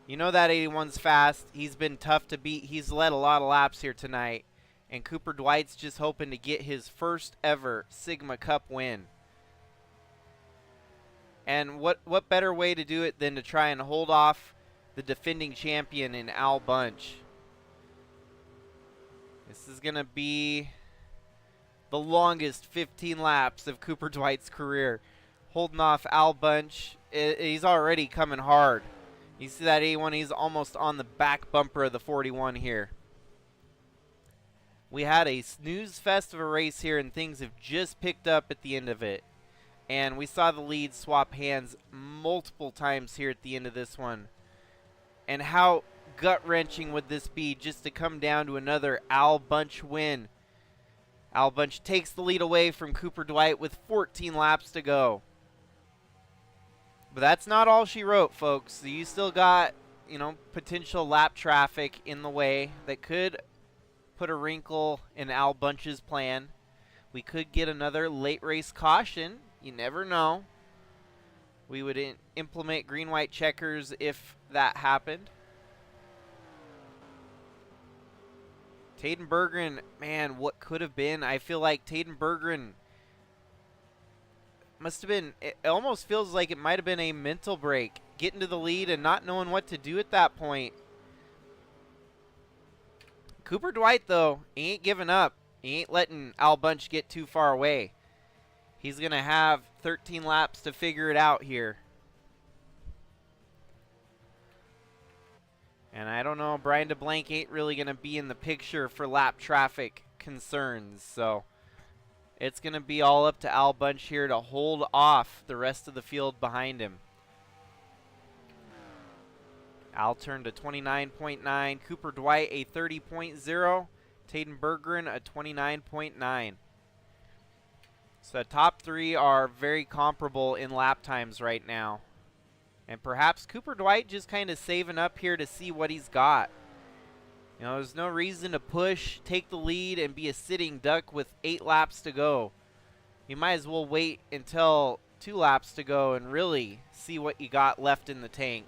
You know that 81's fast. He's been tough to beat. He's led a lot of laps here tonight. And Cooper Dwight's just hoping to get his first ever Sigma Cup win. And what better way to do it than to try and hold off the defending champion in Al Bunch. This is going to be the longest 15 laps of Cooper Dwight's career. Holding off Al Bunch. He's already coming hard. You see that 81, he's almost on the back bumper of the 41 here. We had a snooze fest of a race here, and things have just picked up at the end of it. And we saw the lead swap hands multiple times here at the end of this one. And how gut-wrenching would this be just to come down to another Al Bunch win. Al Bunch takes the lead away from Cooper Dwight with 14 laps to go. But that's not all she wrote, folks. So you still got, potential lap traffic in the way that could put a wrinkle in Al Bunch's plan. We could get another late race caution. You never know. We would implement green-white checkers if that happened. Taden Berggren, man, what could have been? I feel like Taden Berggren must have been, it almost feels like it might have been a mental break. Getting to the lead and not knowing what to do at that point. Cooper Dwight, though, he ain't giving up. He ain't letting Al Bunch get too far away. He's going to have 13 laps to figure it out here. And I don't know, Brian DeBlanc ain't really going to be in the picture for lap traffic concerns. So it's going to be all up to Al Bunch here to hold off the rest of the field behind him. Al turned a 29.9, Cooper Dwight a 30.0, Taden Berggren a 29.9. So the top three are very comparable in lap times right now. And perhaps Cooper Dwight just kind of saving up here to see what he's got. There's no reason to push, take the lead, and be a sitting duck with 8 laps to go. You might as well wait until 2 laps to go and really see what you got left in the tank.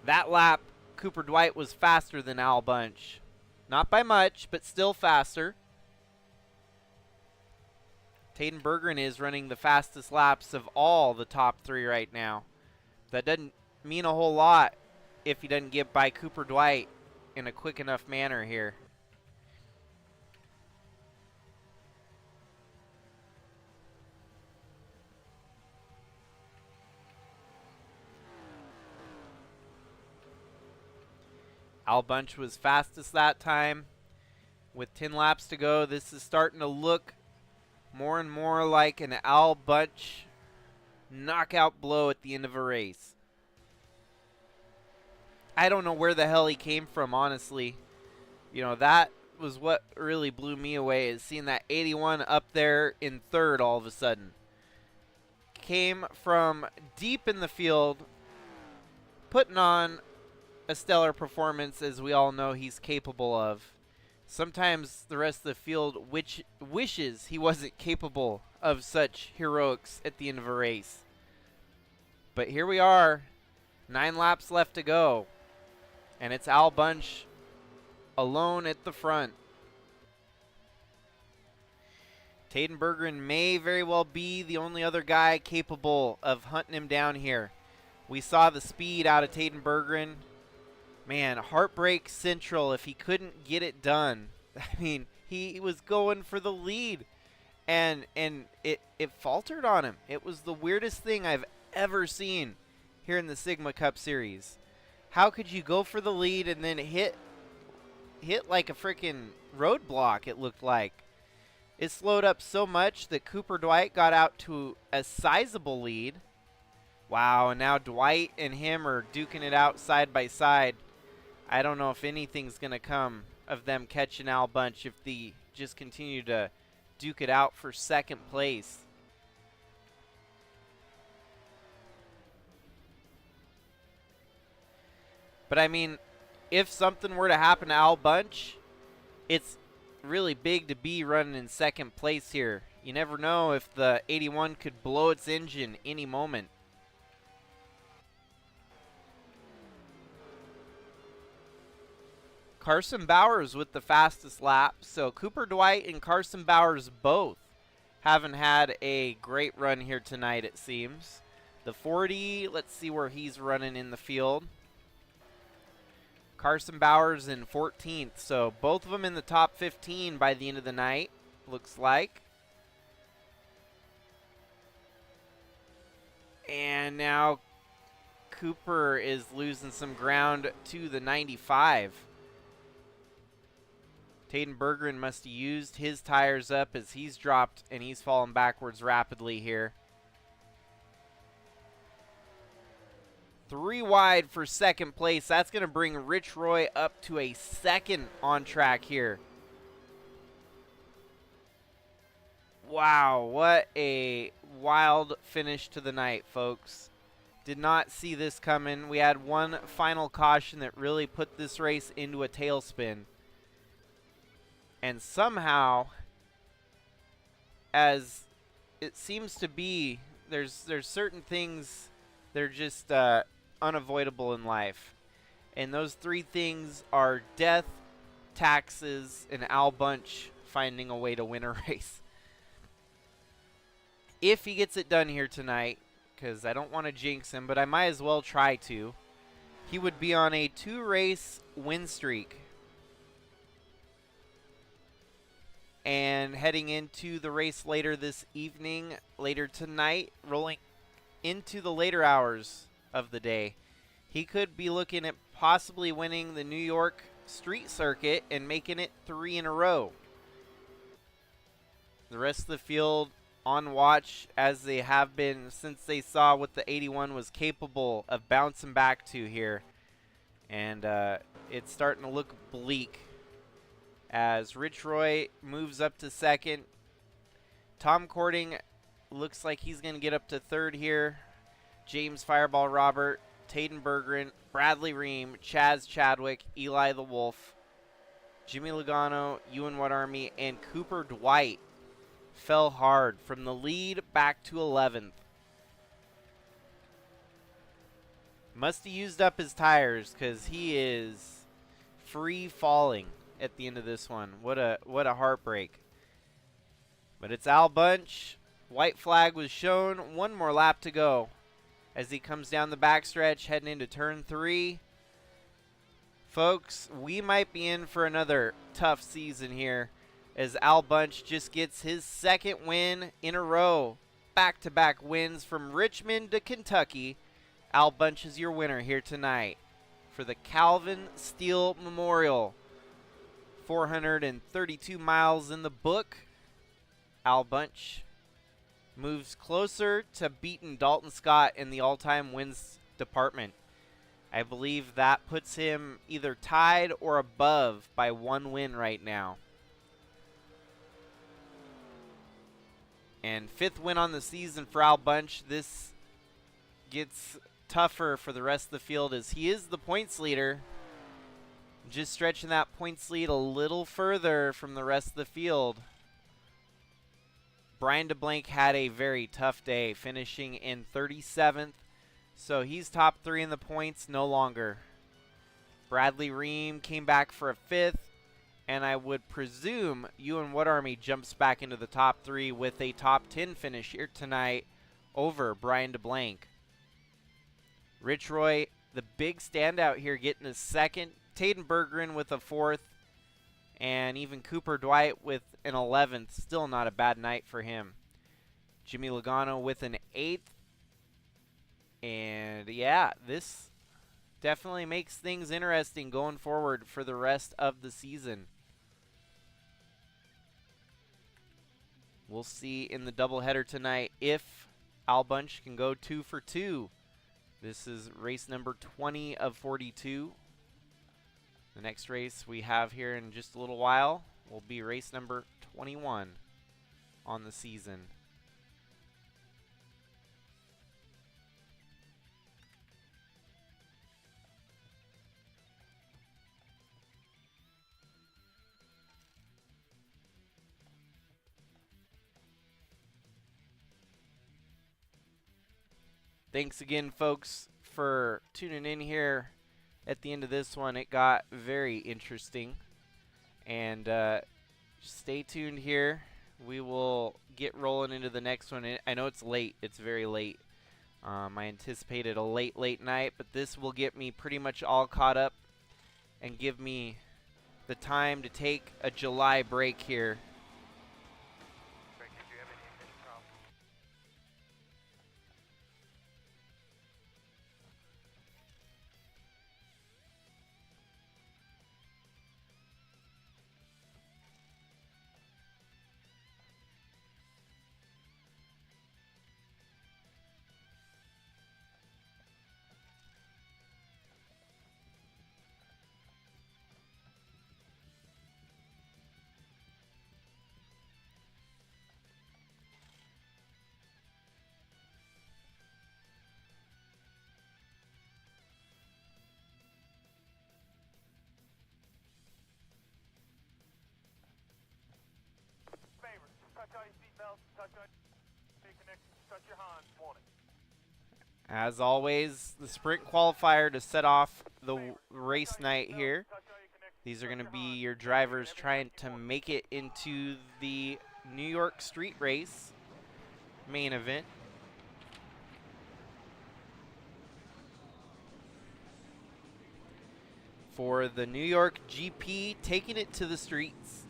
That lap, Cooper Dwight was faster than Al Bunch. Not by much, but still faster. Taden Berggren is running the fastest laps of all the top 3 right now. That doesn't mean a whole lot if he doesn't get by Cooper Dwight in a quick enough manner here. Al Bunch was fastest that time. With 10 laps to go, this is starting to look more and more like an Al Bunch knockout blow at the end of a race. I don't know where the hell he came from, honestly. You know, that was what really blew me away, is seeing that 81 up there in third all of a sudden. Came from deep in the field, putting on a stellar performance, as we all know he's capable of. Sometimes the rest of the field wishes he wasn't capable of such heroics at the end of a race. But here we are, 9 laps left to go, and it's Al Bunch alone at the front. Taden Berggren may very well be the only other guy capable of hunting him down here. We saw the speed out of Taden Berggren. Man, heartbreak central if he couldn't get it done. I mean, he was going for the lead, and it faltered on him. It was the weirdest thing I've ever seen here in the Sigma Cup Series. How could you go for the lead and then hit like a freaking roadblock, it looked like. It slowed up so much that Cooper Dwight got out to a sizable lead. Wow, and now Dwight and him are duking it out side by side. I don't know if anything's going to come of them catching Al Bunch if they just continue to duke it out for second place. But I mean, if something were to happen to Al Bunch, it's really big to be running in second place here. You never know if the 81 could blow its engine any moment. Carson Bowers with the fastest lap. So Cooper Dwight and Carson Bowers both haven't had a great run here tonight, it seems. The 40, let's see where he's running in the field. Carson Bowers in 14th, so both of them in the top 15 by the end of the night, looks like. And now Cooper is losing some ground to the 95. Taden Berggren must have used his tires up as he's dropped and he's fallen backwards rapidly here. 3 wide for second place. That's going to bring Rich Roy up to a second on track here. Wow, what a wild finish to the night, folks. Did not see this coming. We had one final caution that really put this race into a tailspin. And somehow, as it seems to be, there's certain things that are just unavoidable in life. And those 3 things are death, taxes, and Al Bunch finding a way to win a race. If he gets it done here tonight, because I don't want to jinx him, but I might as well try to, he would be on a 2-race win streak. And heading into the race later this evening, later tonight, rolling into the later hours of the day, he could be looking at possibly winning the New York street circuit and making it 3 in a row. The rest of the field on watch, as they have been since they saw what the 81 was capable of bouncing back to here. And it's starting to look bleak as Rich Roy moves up to second. Tom Cording looks like he's going to get up to third here. James Fireball Robert, Taden Berggren, Bradley Ream, Chaz Chadwick, Eli the Wolf, Jimmy Logano, Ewan Wadarmy, and Cooper Dwight fell hard from the lead back to 11th. Must have used up his tires because he is free falling at the end of this one. What a heartbreak. But it's Al Bunch. White flag was shown. 1 more lap to go as he comes down the backstretch heading into turn 3. Folks, we might be in for another tough season here as Al Bunch just gets his 2nd win in a row. Back-to-back wins from Richmond to Kentucky. Al Bunch is your winner here tonight for the Calvin Steele Memorial. 432 miles in the book. Al Bunch moves closer to beating Dalton Scott in the all-time wins department. I believe that puts him either tied or above by 1 win right now. And 5th win on the season for Al Bunch. This gets tougher for the rest of the field as he is the points leader. Just stretching that points lead a little further from the rest of the field. Brian DeBlanc had a very tough day, finishing in 37th. So he's top 3 in the points no longer. Bradley Ream came back for a 5th. And I would presume Ewan Wood Army jumps back into the top 3 with a top 10 finish here tonight over Brian DeBlanc. Rich Roy, the big standout here, getting his 2nd. Taden Bergeron with a 4th. And even Cooper Dwight with an 11th. Still not a bad night for him. Jimmy Logano with an 8th. And yeah, this definitely makes things interesting going forward for the rest of the season. We'll see in the doubleheader tonight if Al Bunch can go 2 for 2. This is race number 20 of 42. The next race we have here in just a little while will be race number 21 on the season. Thanks again, folks, for tuning in here at the end of this one. It got very interesting. And stay tuned here. We will get rolling into the next one. I know it's late. It's very late. I anticipated a late night, but this will get me pretty much all caught up and give me the time to take a July break here. As always, the sprint qualifier to set off the race night here. These are going to be your drivers trying to make it into the New York Street Race main event. For the New York GP, taking it to the streets.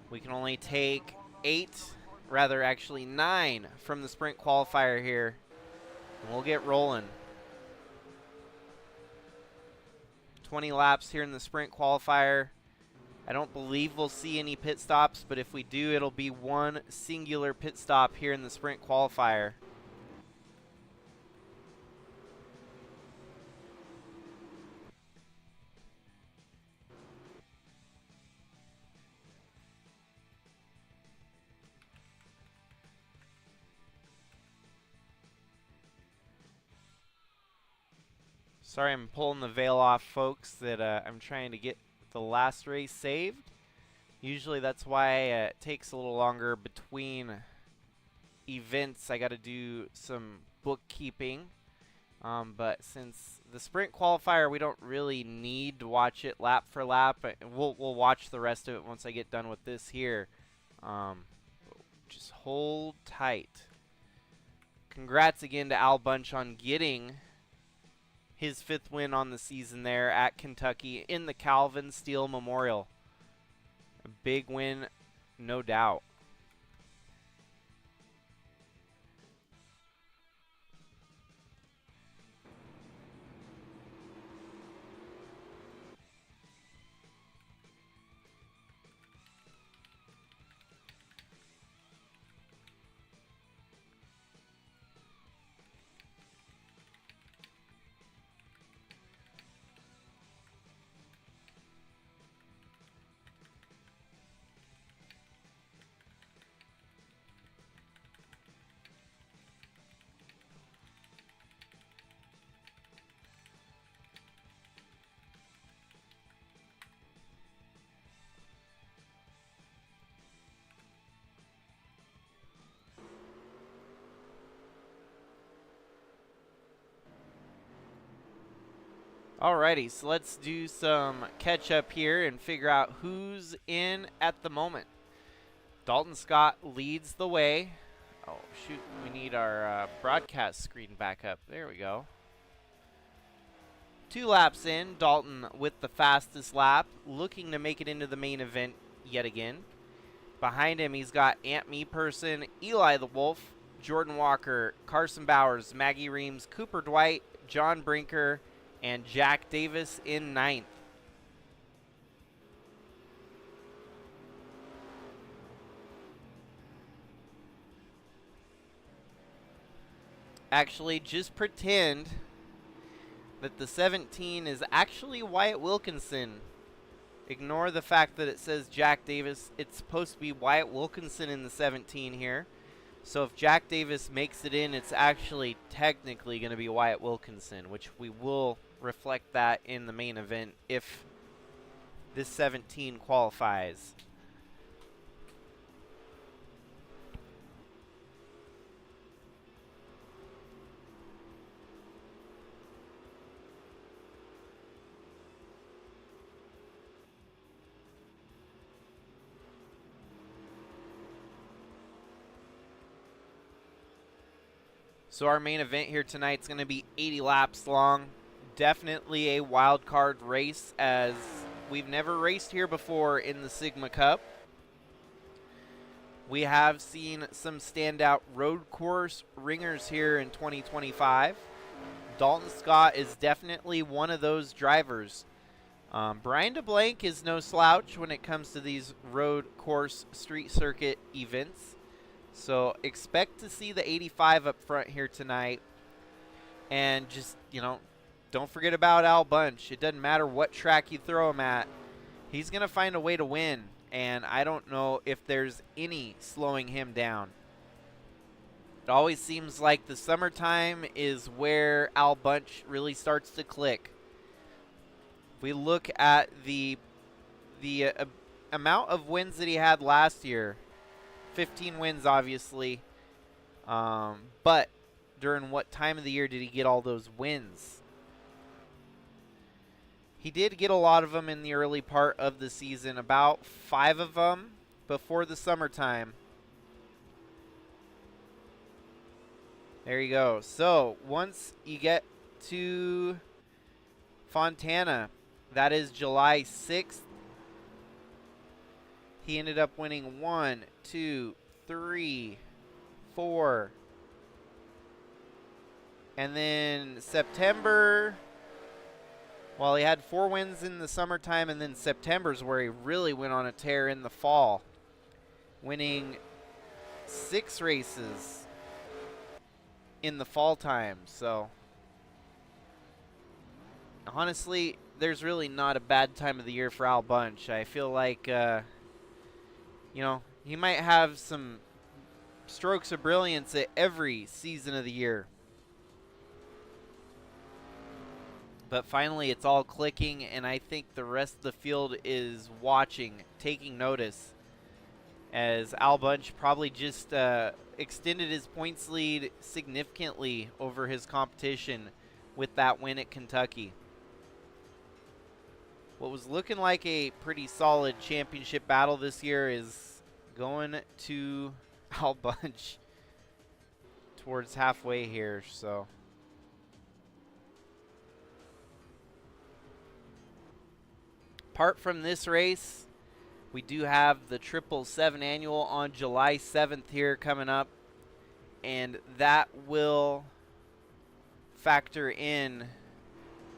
We can only take 9 from the sprint qualifier here. And we'll get rolling. 20 laps here in the sprint qualifier. I don't believe we'll see any pit stops, but if we do, it'll be one singular pit stop here in the sprint qualifier. Sorry, I'm pulling the veil off, folks, that I'm trying to get the last race saved. Usually that's why it takes a little longer between events. I got to do some bookkeeping. But since the sprint qualifier, we don't really need to watch it lap for lap. We'll watch the rest of it once I get done with this here. Just hold tight. Congrats again to Al Bunch on getting his 5th win on the season there at Kentucky in the Calvin Steele Memorial. A big win, no doubt. Alrighty, so let's do some catch up here and figure out who's in at the moment. Dalton Scott leads the way. Oh, shoot, we need our broadcast screen back up. There we go. 2 laps in, Dalton with the fastest lap, looking to make it into the main event yet again. Behind him, he's got Ant Me Person, Eli the Wolf, Jordan Walker, Carson Bowers, Maggie Reams, Cooper Dwight, John Brinker, and Jack Davis in 9th. Actually, just pretend that the 17 is actually Wyatt Wilkinson. Ignore the fact that it says Jack Davis. It's supposed to be Wyatt Wilkinson in the 17 here. So if Jack Davis makes it in, it's actually technically going to be Wyatt Wilkinson, which we will reflect that in the main event if this 17 qualifies. So our main event here tonight is going to be 80 laps long. Definitely a wild card race, as we've never raced here before in the Sigma Cup. We have seen some standout road course ringers here in 2025. Dalton Scott is definitely one of those drivers. Brian DeBlanc is no slouch when it comes to these road course street circuit events. So expect to see the 85 up front here tonight. And just, don't forget about Al Bunch. It doesn't matter what track you throw him at. He's going to find a way to win. And I don't know if there's any slowing him down. It always seems like the summertime is where Al Bunch really starts to click. If we look at the amount of wins that he had last year, 15 wins, obviously. But during what time of the year did he get all those wins? He did get a lot of them in the early part of the season, about 5 of them before the summertime. There you go. So once you get to Fontana, that is July 6th. He ended up winning 1, 2, 3, 4. And then September, well, he had 4 wins in the summertime, and then September's where he really went on a tear in the fall, winning 6 races in the fall time. So honestly, there's really not a bad time of the year for Al Bunch. I feel like he might have some strokes of brilliance at every season of the year. But finally, it's all clicking, and I think the rest of the field is watching, taking notice, as Al Bunch probably just extended his points lead significantly over his competition with that win at Kentucky. What was looking like a pretty solid championship battle this year is going to Al Bunch towards halfway here. So apart from this race, we do have the 777 annual on July 7th here coming up, and that will factor in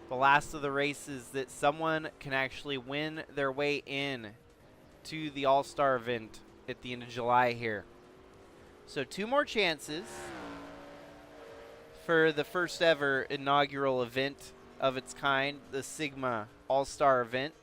the last of the races that someone can actually win their way in to the All-Star event at the end of July here. So 2 more chances for the first ever inaugural event of its kind, the Sigma All-Star event.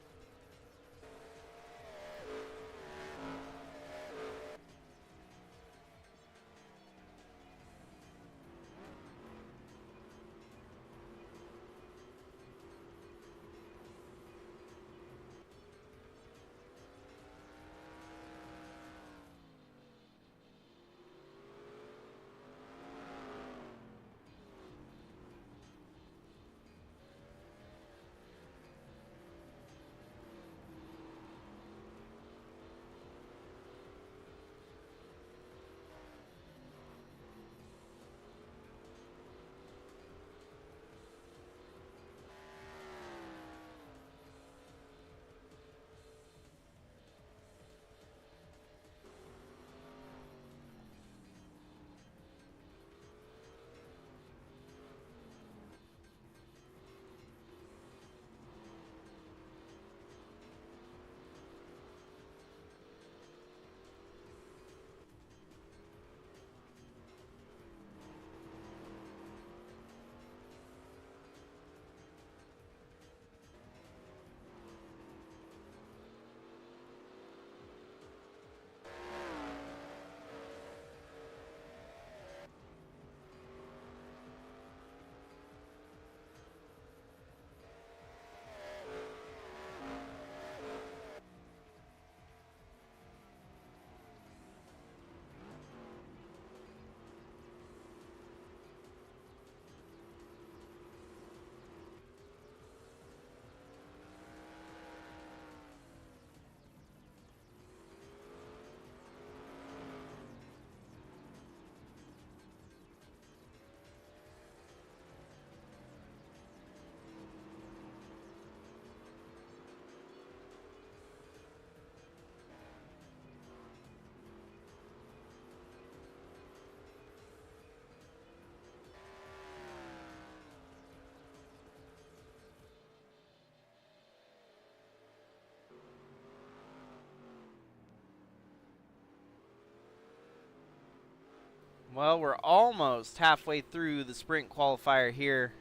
Well, we're almost halfway through the sprint qualifier here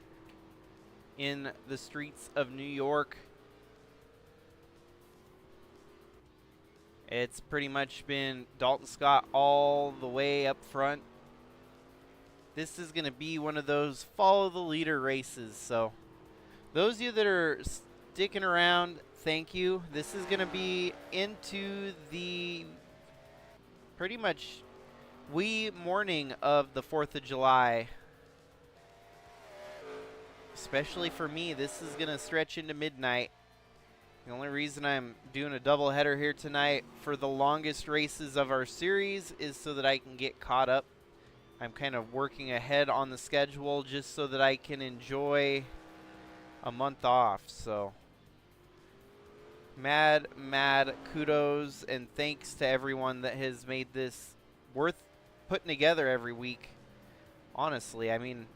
in the streets of New York. It's pretty much been Dalton Scott all the way up front. This is going to be one of those follow the leader races. So those of you that are sticking around, thank you. This is going to be into the pretty much wee morning of the 4th of July. Especially for me, this is going to stretch into midnight. The only reason I'm doing a doubleheader here tonight for the longest races of our series is so that I can get caught up. I'm kind of working ahead on the schedule just so that I can enjoy a month off. So mad kudos and thanks to everyone that has made this worth putting together every week. Honestly, I mean,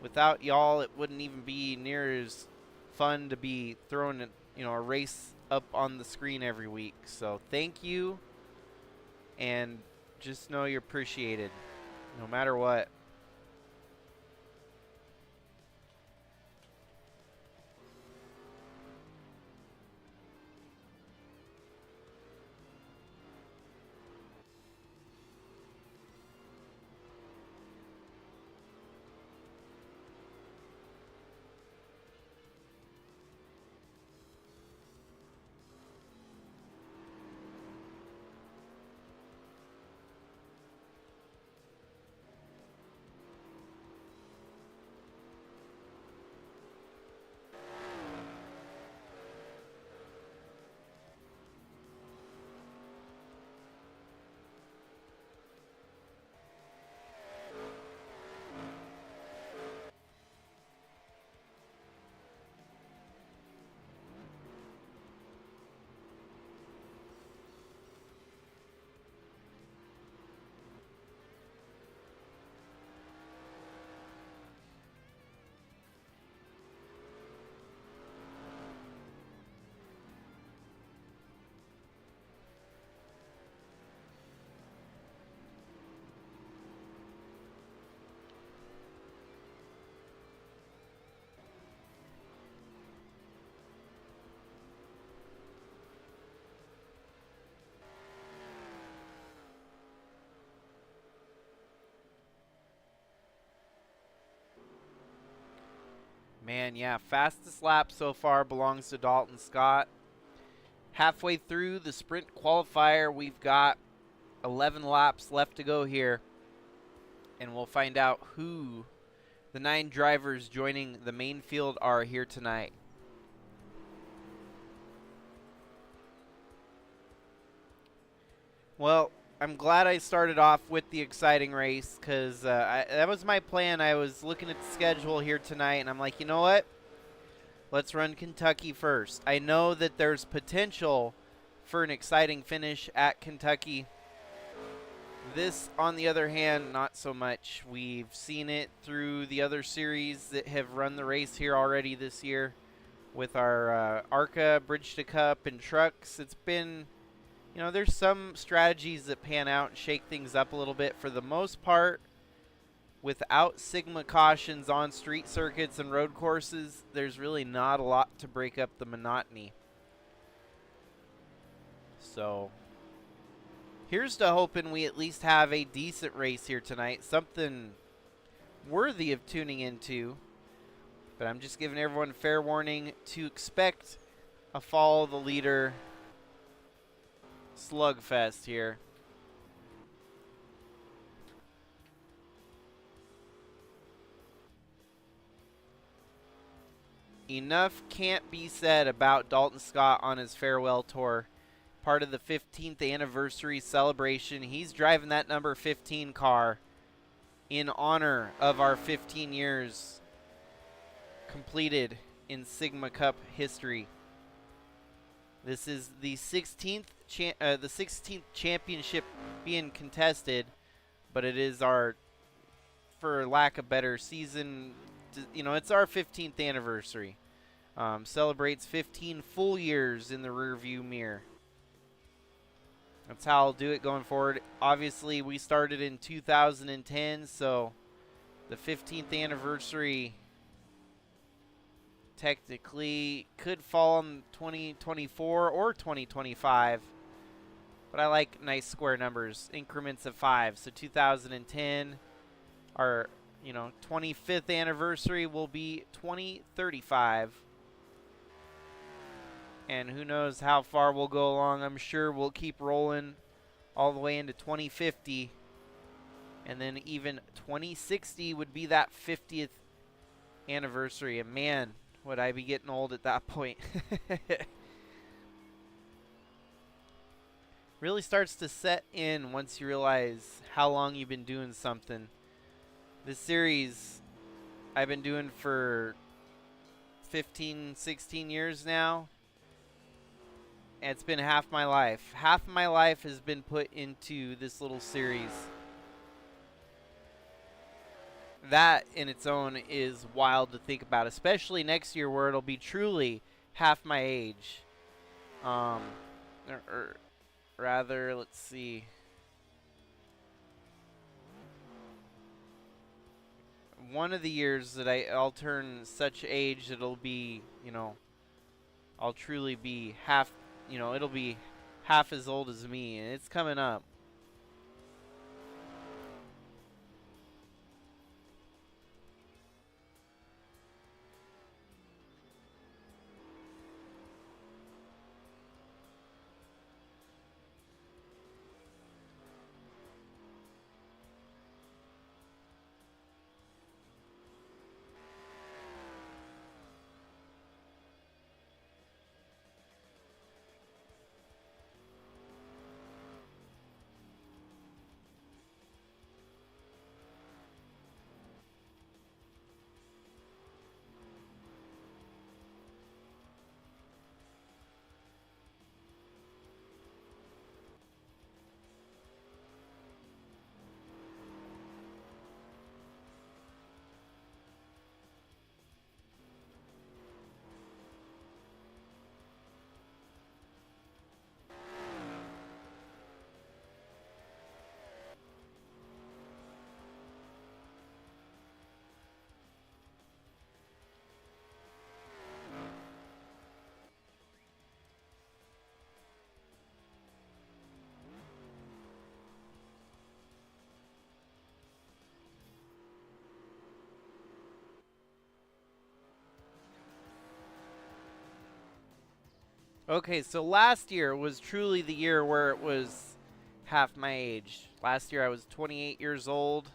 without y'all, it wouldn't even be near as fun to be throwing a race up on the screen every week. So thank you, and just know you're appreciated no matter what. Man, yeah, fastest lap so far belongs to Dalton Scott. Halfway through the sprint qualifier, we've got 11 laps left to go here, and we'll find out who the 9 drivers joining the main field are here tonight. Well, I'm glad I started off with the exciting race because that was my plan. I was looking at the schedule here tonight, and I'm like, you know what? Let's run Kentucky first. I know that there's potential for an exciting finish at Kentucky. This, on the other hand, not so much. We've seen it through the other series that have run the race here already this year with our ARCA, Bridge to Cup, and trucks. It's been... there's some strategies that pan out and shake things up a little bit. For the most part, without Sigma cautions on street circuits and road courses, there's really not a lot to break up the monotony. So, here's to hoping we at least have a decent race here tonight. Something worthy of tuning into. But I'm just giving everyone fair warning to expect a follow the leader slugfest here. Enough can't be said about Dalton Scott on his farewell tour. Part of the 15th anniversary celebration. He's driving that number 15 car in honor of our 15 years completed in Sigma Cup history. This is the 16th championship being contested, but it is our, for lack of better, season. It's our 15th anniversary. Celebrates 15 full years in the rearview mirror. That's how I'll do it going forward. Obviously, we started in 2010, so the 15th anniversary technically could fall in 2024 or 2025. But I like nice square numbers, increments of 5. So 2010, our 25th anniversary will be 2035. And who knows how far we'll go along. I'm sure we'll keep rolling all the way into 2050. And then even 2060 would be that 50th anniversary. And man, would I be getting old at that point. Really starts to set in once you realize how long you've been doing something. This series I've been doing for 15, 16 years now. And it's been half my life. Half of my life has been put into this little series. That in its own is wild to think about, especially next year where it'll be truly half my age. Rather, let's see. One of the years that I'll turn such age that it'll be, I'll truly be half, it'll be half as old as me, and it's coming up. Okay, so last year was truly the year where it was half my age. Last year I was 28 years old,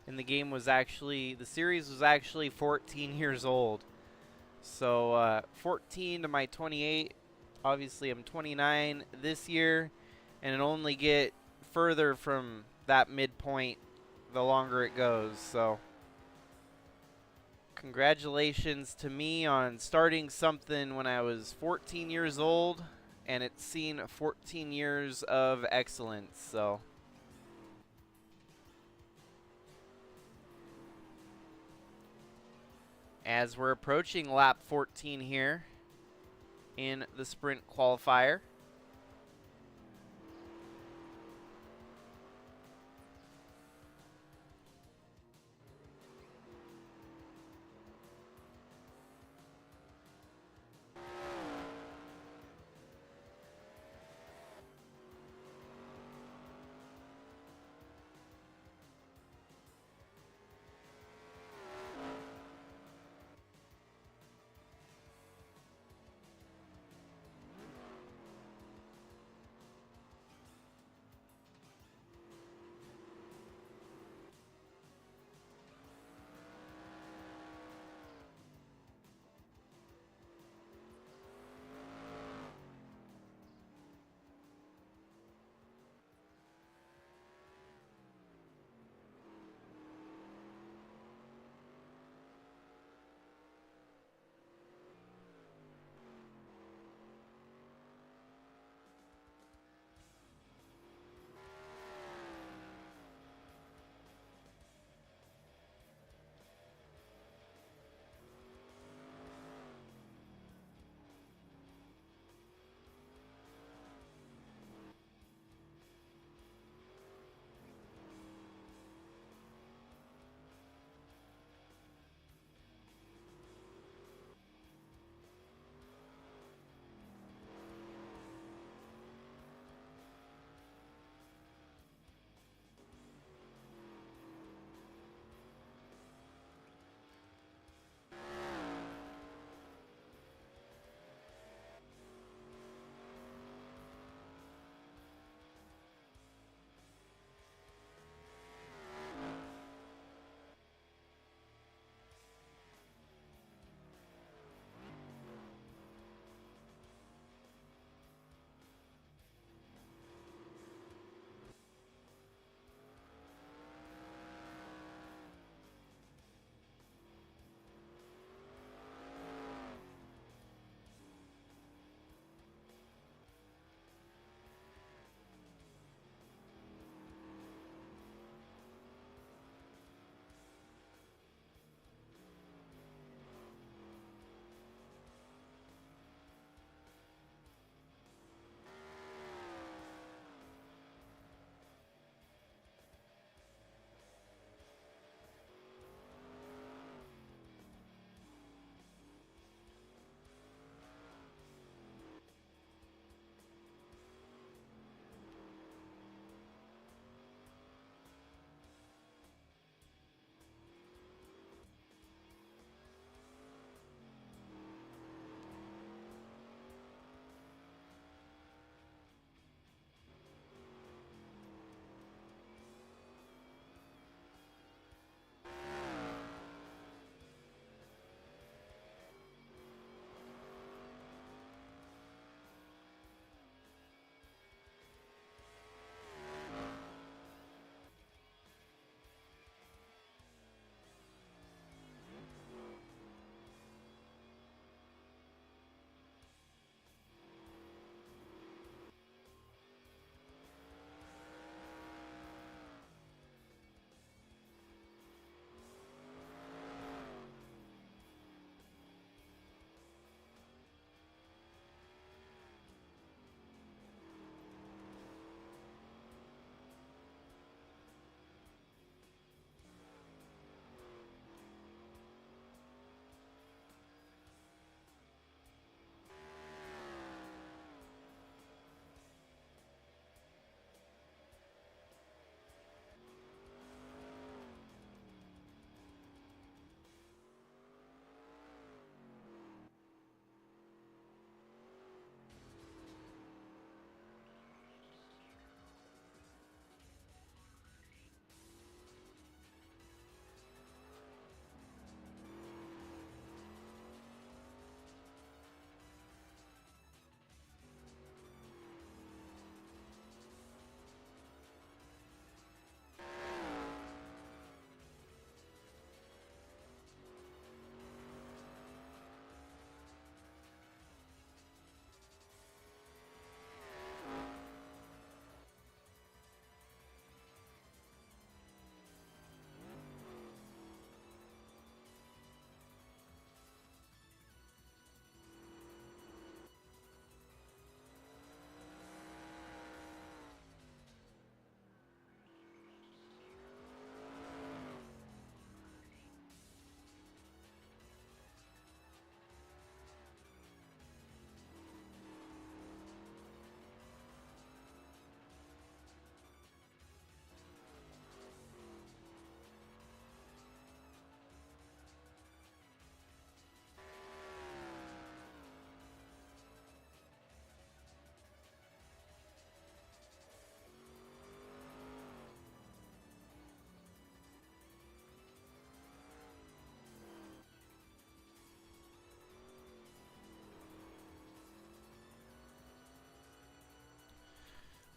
and the series was actually 14 years old. So 14 to my 28, obviously I'm 29 this year, and it'll only get further from that midpoint the longer it goes. So congratulations to me on starting something when I was 14 years old, and it's seen 14 years of excellence. So as we're approaching lap 14 here in the sprint qualifier,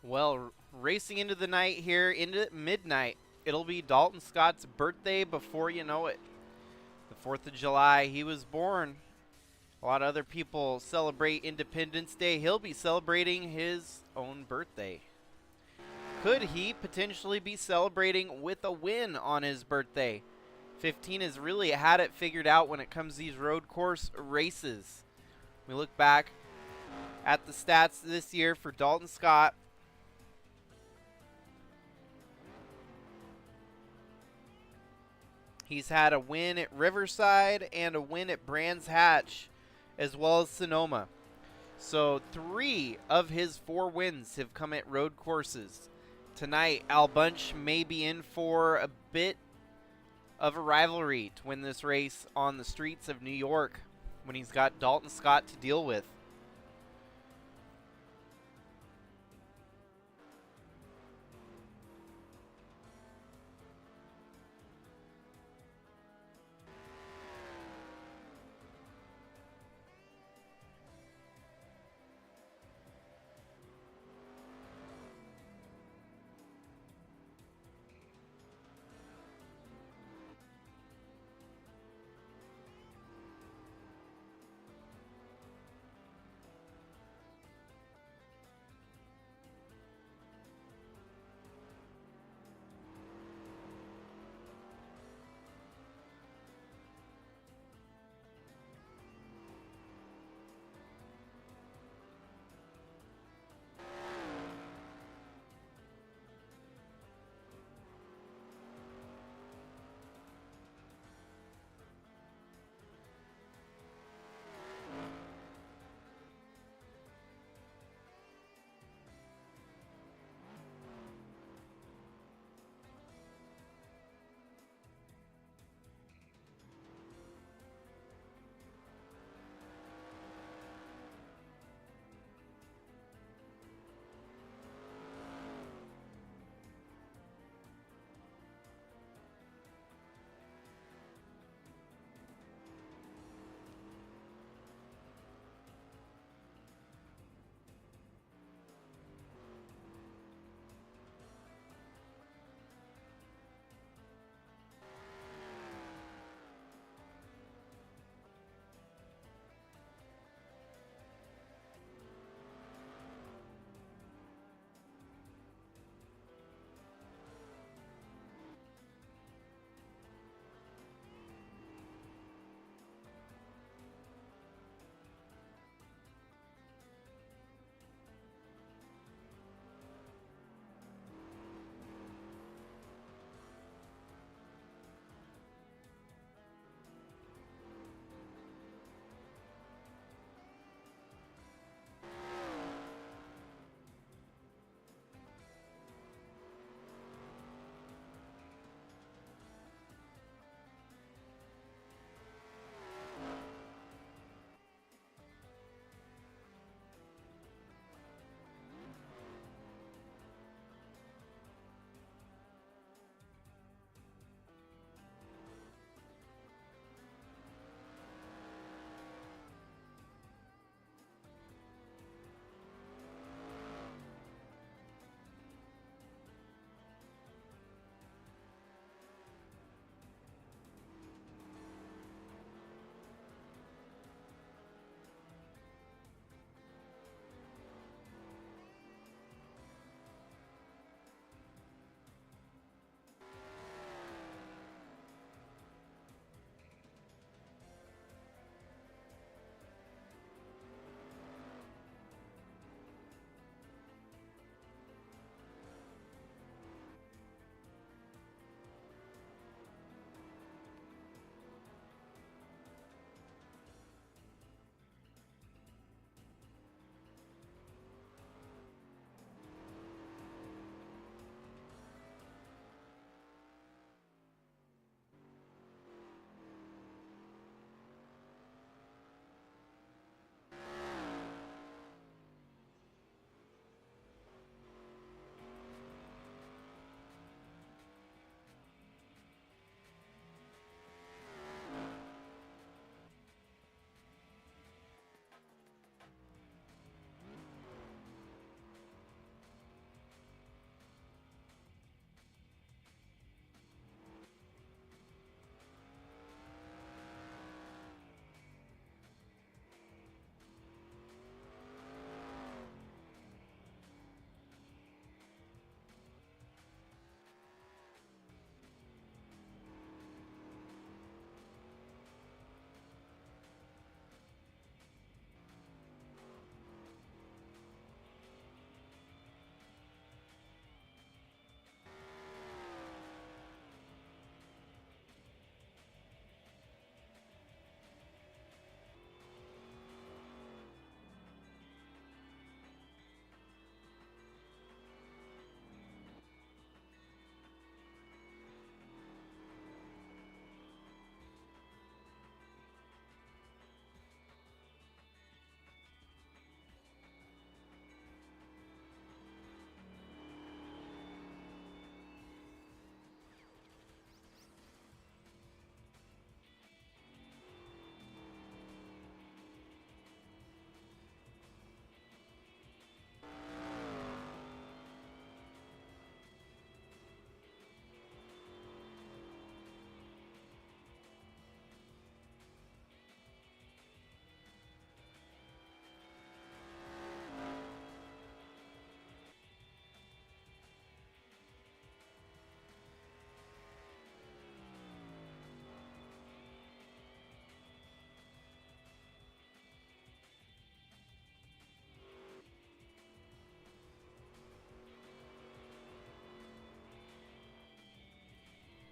Well, racing into the night here, into midnight, it'll be Dalton Scott's birthday before you know it. The 4th of July, he was born. A lot of other people celebrate Independence Day. He'll be celebrating his own birthday. Could he potentially be celebrating with a win on his birthday? 15 has really had it figured out when it comes to these road course races. We look back at the stats this year for Dalton Scott. He's had a win at Riverside and a win at Brands Hatch, as well as Sonoma. So 3 of his 4 wins have come at road courses. Tonight, Al Bunch may be in for a bit of a rivalry to win this race on the streets of New York when he's got Dalton Scott to deal with.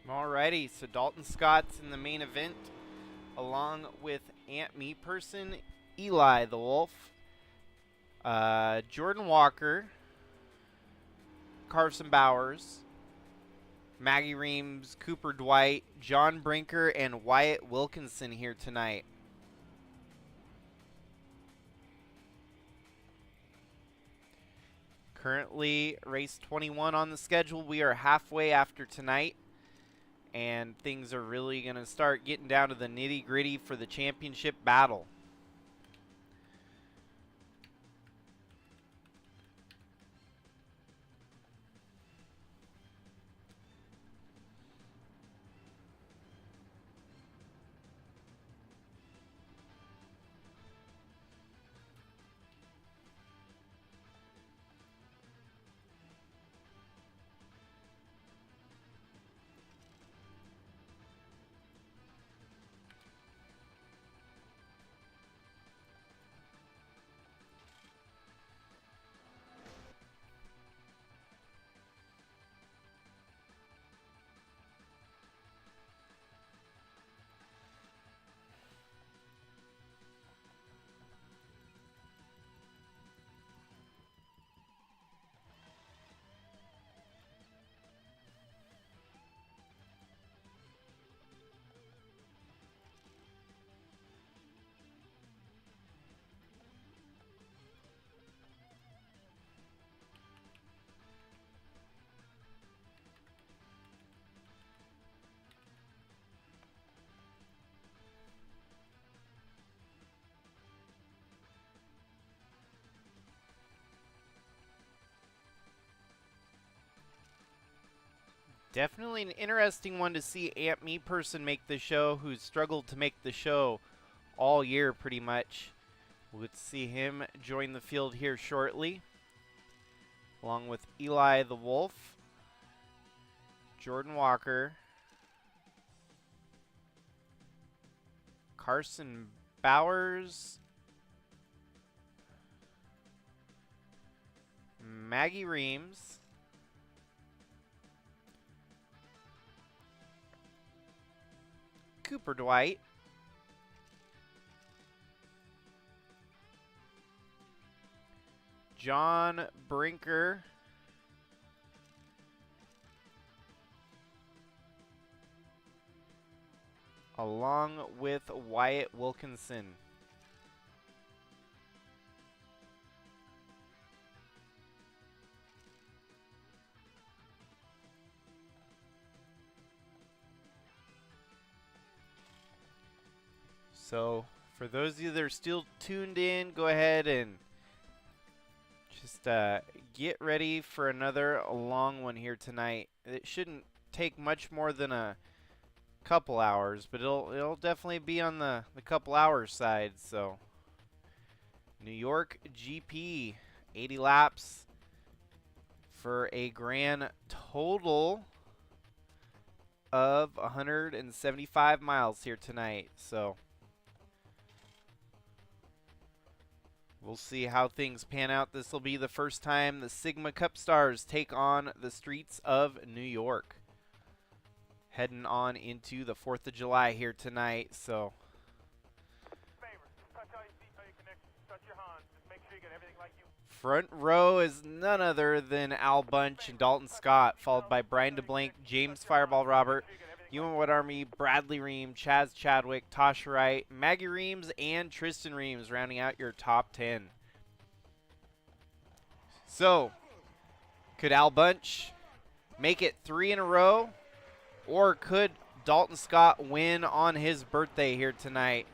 Alrighty, so Dalton Scott's in the main event, along with Ant Me Person, Eli the Wolf, Jordan Walker, Carson Bowers, Maggie Reams, Cooper Dwight, John Brinker, and Wyatt Wilkinson here tonight. Currently, race 21 on the schedule. We are halfway after tonight, and things are really going to start getting down to the nitty-gritty for the championship battle. Definitely an interesting one to see Ant Me Person make the show, who's struggled to make the show all year pretty much. We'll see him join the field here shortly, along with Eli the Wolf, Jordan Walker, Carson Bowers, Maggie Reams, Cooper Dwight, John Brinker, along with Wyatt Wilkinson. So, for those of you that are still tuned in, go ahead and just get ready for another long one here tonight. It shouldn't take much more than a couple hours, but it'll definitely be on the couple hours side. So, New York GP, 80 laps for a grand total of 175 miles here tonight. So, we'll see how things pan out. This will be the first time the Sigma Cup Stars take on the streets of New York. Heading on into the 4th of July here tonight. So, front row is none other than Al Bunch and Dalton Scott, followed by Brian DeBlank, James Fireball Robert, Ewan Wood Army, Bradley Ream, Chaz Chadwick, Tasha Wright, Maggie Reams, and Tristan Reams rounding out your top 10. So, could Al Bunch make it 3 in a row? Or could Dalton Scott win on his birthday here tonight?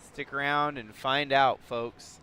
Stick around and find out, folks.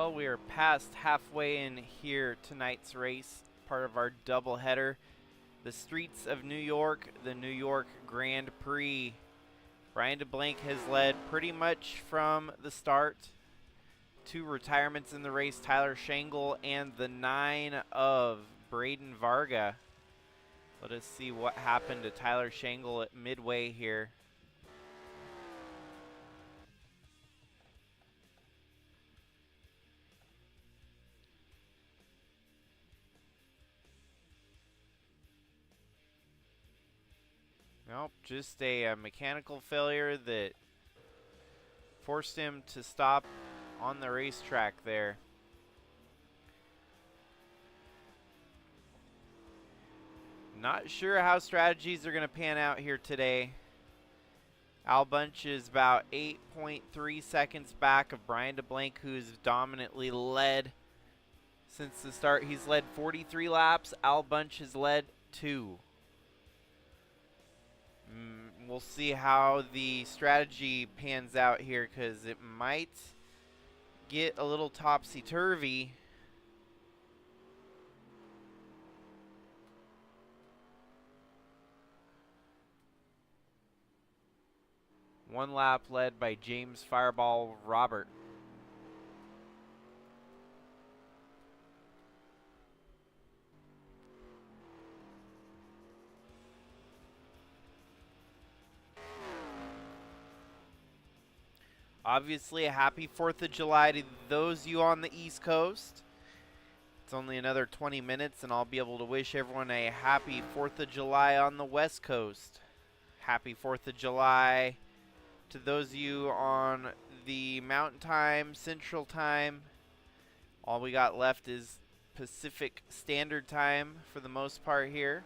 Well, we are past halfway in here tonight's race, part of our doubleheader. The streets of New York, the New York Grand Prix. Brian DeBlanc has led pretty much from the start. 2 retirements in the race, Tyler Shangle and the 9 of Braden Varga. Let us see what happened to Tyler Shangle at midway here. Nope, just a mechanical failure that forced him to stop on the racetrack there. Not sure how strategies are going to pan out here today. Al Bunch is about 8.3 seconds back of Brian DeBlanc, who's dominantly led since the start. He's led 43 laps. Al Bunch has led 2. We'll see how the strategy pans out here, because it might get a little topsy-turvy. One lap led by James Fireball Robert. Obviously, a happy 4th of July to those of you on the East Coast. It's only another 20 minutes, and I'll be able to wish everyone a happy 4th of July on the West Coast. Happy 4th of July to those of you on the Mountain Time, Central Time. All we got left is Pacific Standard Time for the most part here.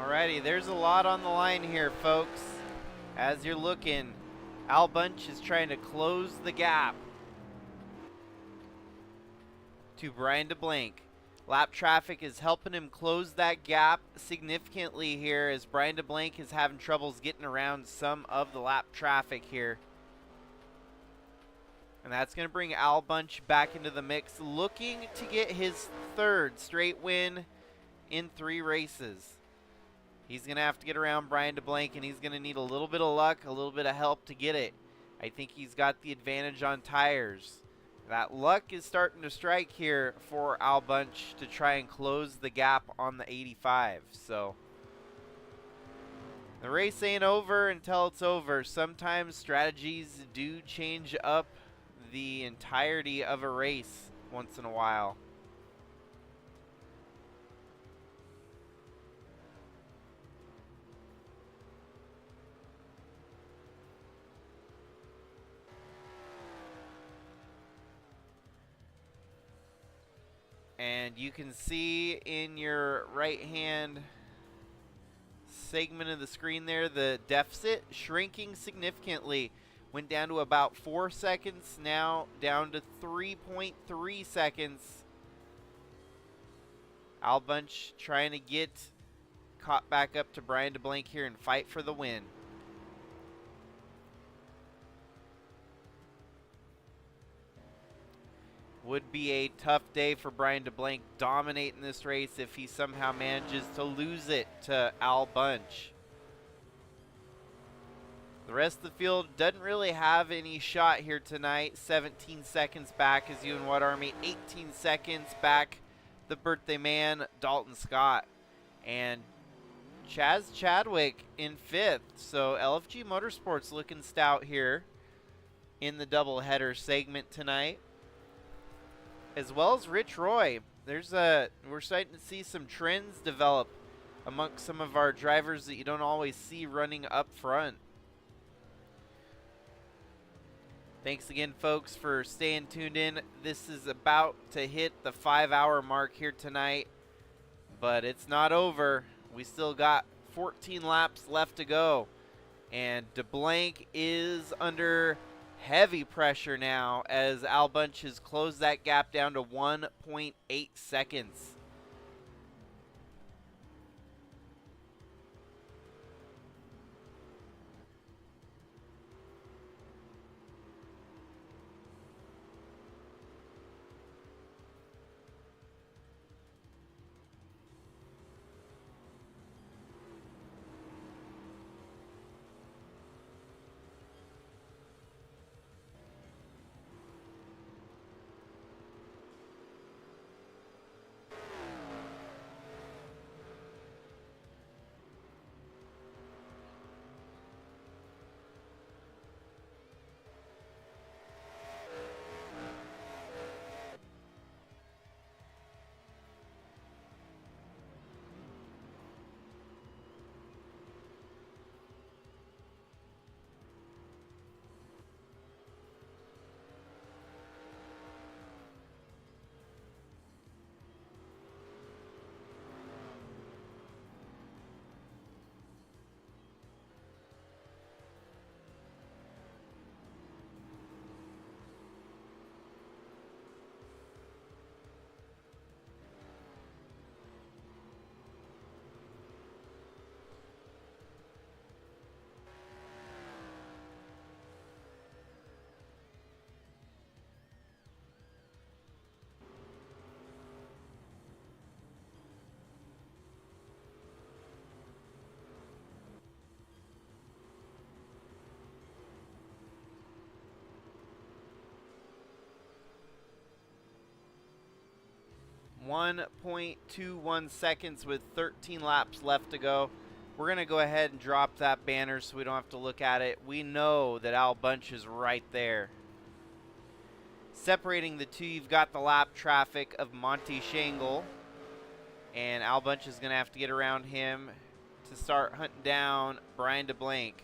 Alrighty, there's a lot on the line here, folks. As you're looking, Al Bunch is trying to close the gap to Brian DeBlank. Lap traffic is helping him close that gap significantly here as Brian DeBlank is having troubles getting around some of the lap traffic here. And that's going to bring Al Bunch back into the mix, looking to get his third straight win in 3 races. He's going to have to get around Brian DeBlank, and he's going to need a little bit of luck, a little bit of help to get it. I think he's got the advantage on tires. That luck is starting to strike here for Al Bunch to try and close the gap on the 85. So the race ain't over until it's over. Sometimes strategies do change up the entirety of a race once in a while. And you can see in your right hand segment of the screen there, the deficit shrinking significantly. Went down to about 4 seconds, now down to 3.3 seconds. Al Bunch trying to get caught back up to Brian DeBlank here and fight for the win. Would be a tough day for Brian DeBlank dominating this race if he somehow manages to lose it to Al Bunch. The rest of the field doesn't really have any shot here tonight. 17 seconds back is You and What Army. 18 seconds back, the birthday man, Dalton Scott. And Chaz Chadwick in 5th. So LFG Motorsports looking stout here in the doubleheader segment tonight. As well as Rich Roy. We're starting to see some trends develop amongst some of our drivers that you don't always see running up front. Thanks again, folks, for staying tuned in. This is about to hit the 5-hour mark here tonight, but it's not over. We still got 14 laps left to go, and DeBlank is under heavy pressure now as Al Bunch has closed that gap down to 1.8 seconds. .21 seconds with 13 laps left to go. We're going to go ahead and drop that banner so we don't have to look at it. We know that Al Bunch is right there. Separating the two, you've got the lap traffic of Monty Shangle. And Al Bunch is going to have to get around him to start hunting down Brian DeBlank.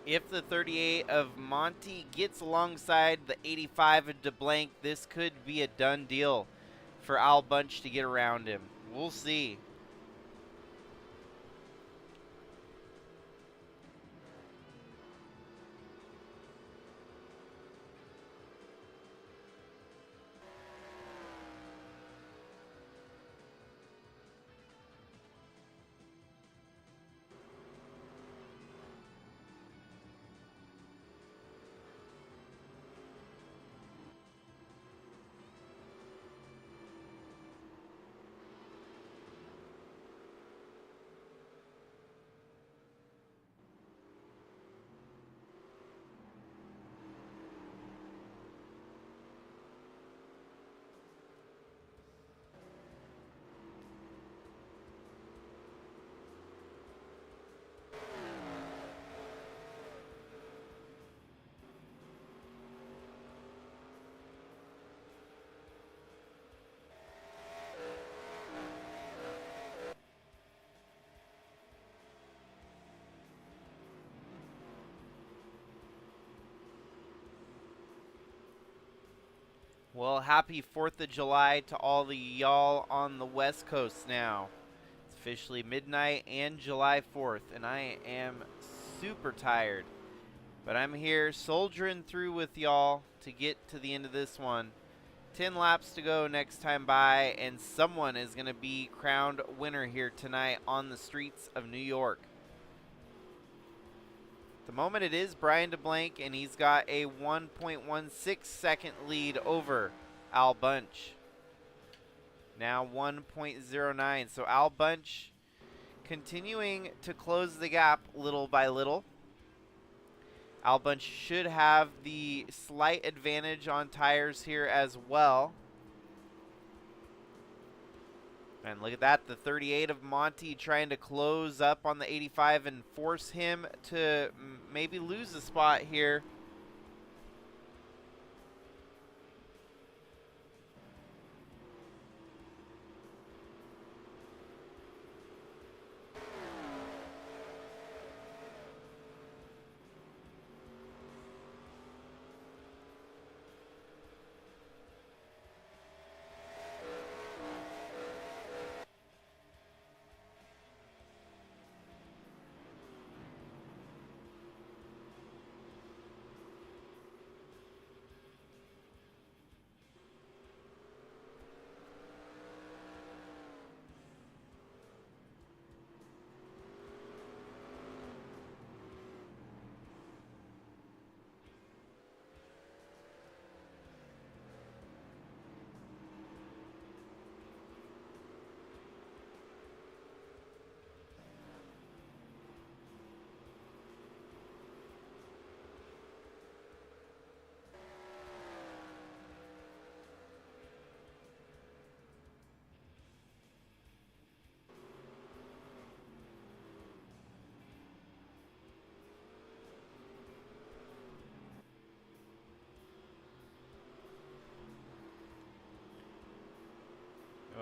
If the 38 of Monty gets alongside the 85 of DeBlanc, this could be a done deal for Al Bunch to get around him. We'll see. Well, happy 4th of July to all the y'all on the West Coast now. It's officially midnight and July 4th, and I am super tired. But I'm here soldiering through with y'all to get to the end of this one. 10 laps to go next time by, and someone is going to be crowned winner here tonight on the streets of New York. At the moment it is Brian DeBlanc, and he's got a 1.16 second lead over Al Bunch. Now 1.09. So Al Bunch continuing to close the gap little by little. Al Bunch should have the slight advantage on tires here as well. And look at that, the 38 of Monty trying to close up on the 85 and force him to maybe lose a spot here.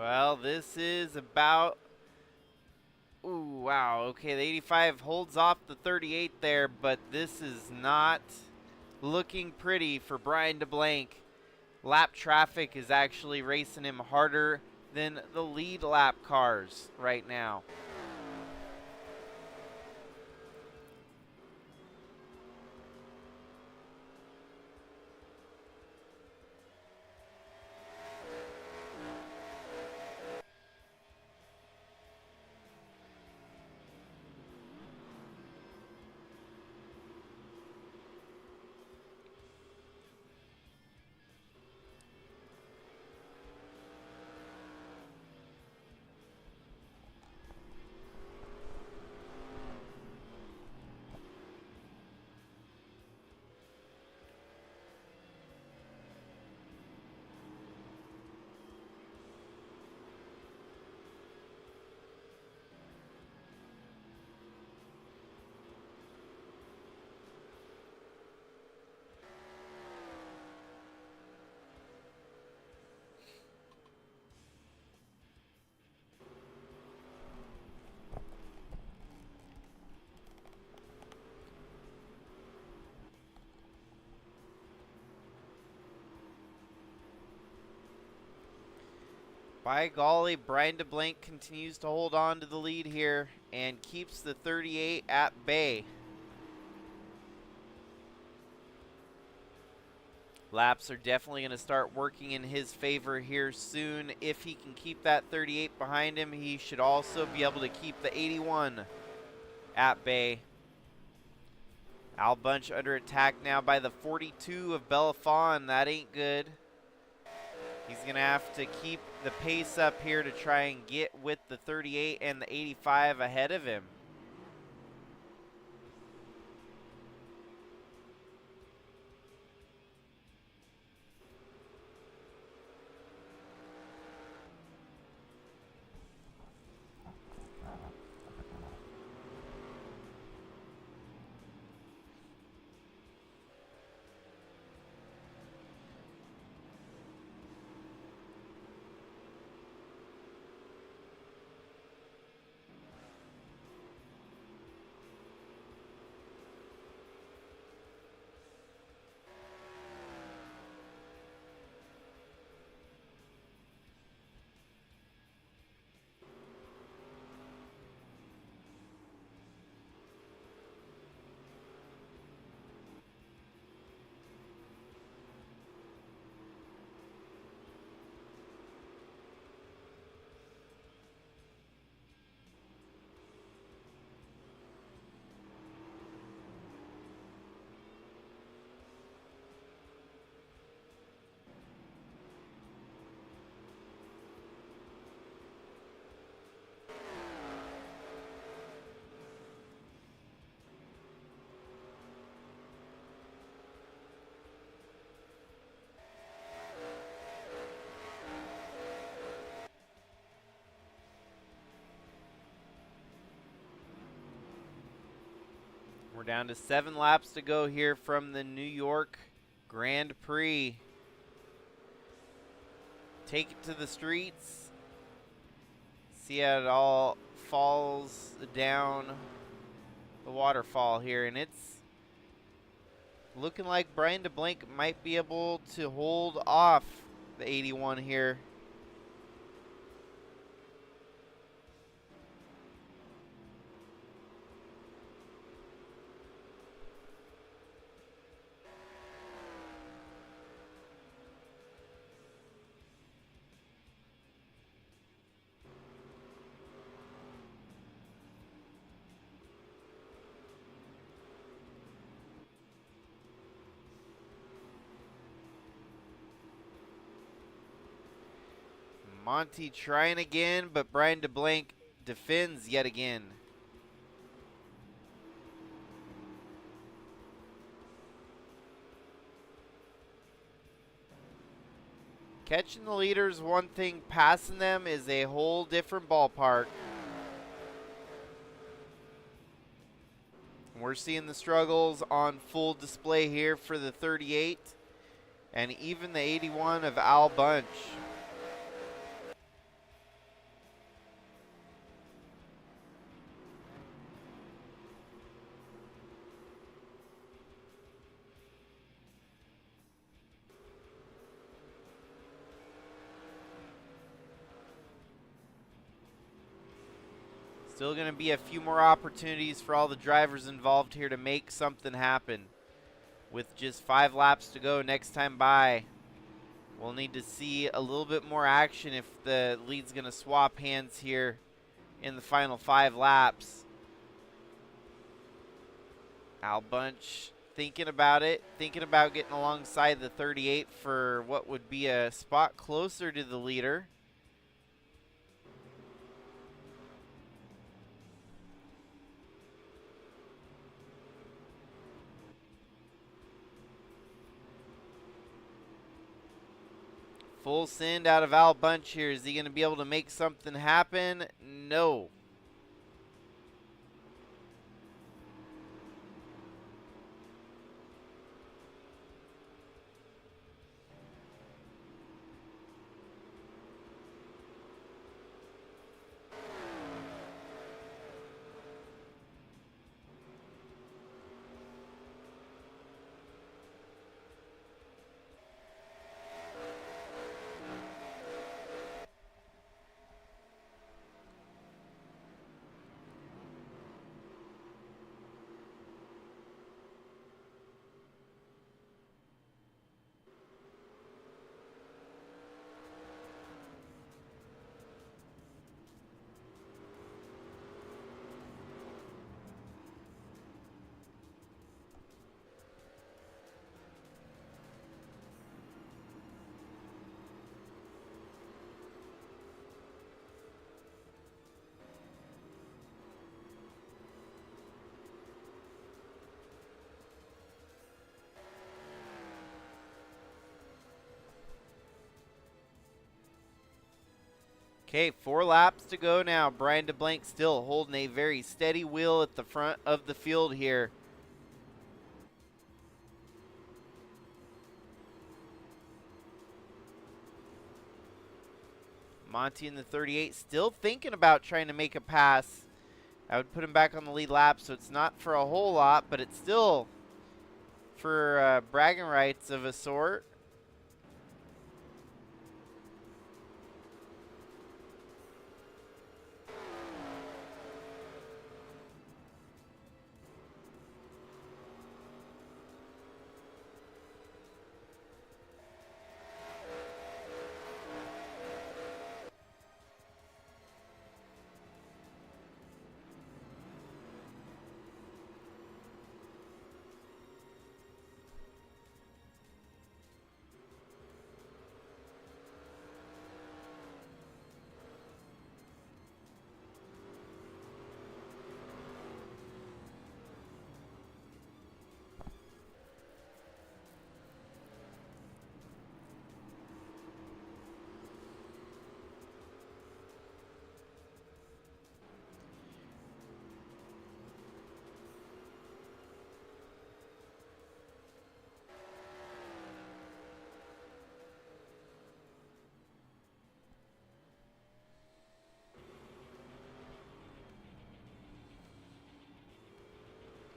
Well, this is about... Ooh, wow. Okay, the 85 holds off the 38 there, but this is not looking pretty for Brian DeBlanc. Lap traffic is actually racing him harder than the lead lap cars right now. By golly, Brian DeBlanc continues to hold on to the lead here and keeps the 38 at bay. Laps are definitely going to start working in his favor here soon. If he can keep that 38 behind him, he should also be able to keep the 81 at bay. Al Bunch under attack now by the 42 of Belafon. That ain't good. He's going to have to keep the pace up here to try and get with the 38 and the 85 ahead of him. We're down to 7 laps to go here from the New York Grand Prix. Take it to the streets. See how it all falls down the waterfall here. And it's looking like Brian DeBlanc might be able to hold off the 81 here. Monty trying again, but Brian DeBlanc defends yet again. Catching the leaders one thing, passing them is a whole different ballpark. We're seeing the struggles on full display here for the 38 and even the 81 of Al Bunch. Still going to be a few more opportunities for all the drivers involved here to make something happen. With just 5 laps to go next time by, we'll need to see a little bit more action if the lead's going to swap hands here in the final 5 laps. Al Bunch thinking about it, thinking about getting alongside the 38 for what would be a spot closer to the leader. Full send out of Al Bunch here. Is he going to be able to make something happen? No. Okay, 4 laps to go now. Brian DeBlank still holding a very steady wheel at the front of the field here. Monty in the 38 still thinking about trying to make a pass. I would put him back on the lead lap, so it's not for a whole lot, but it's still for bragging rights of a sort.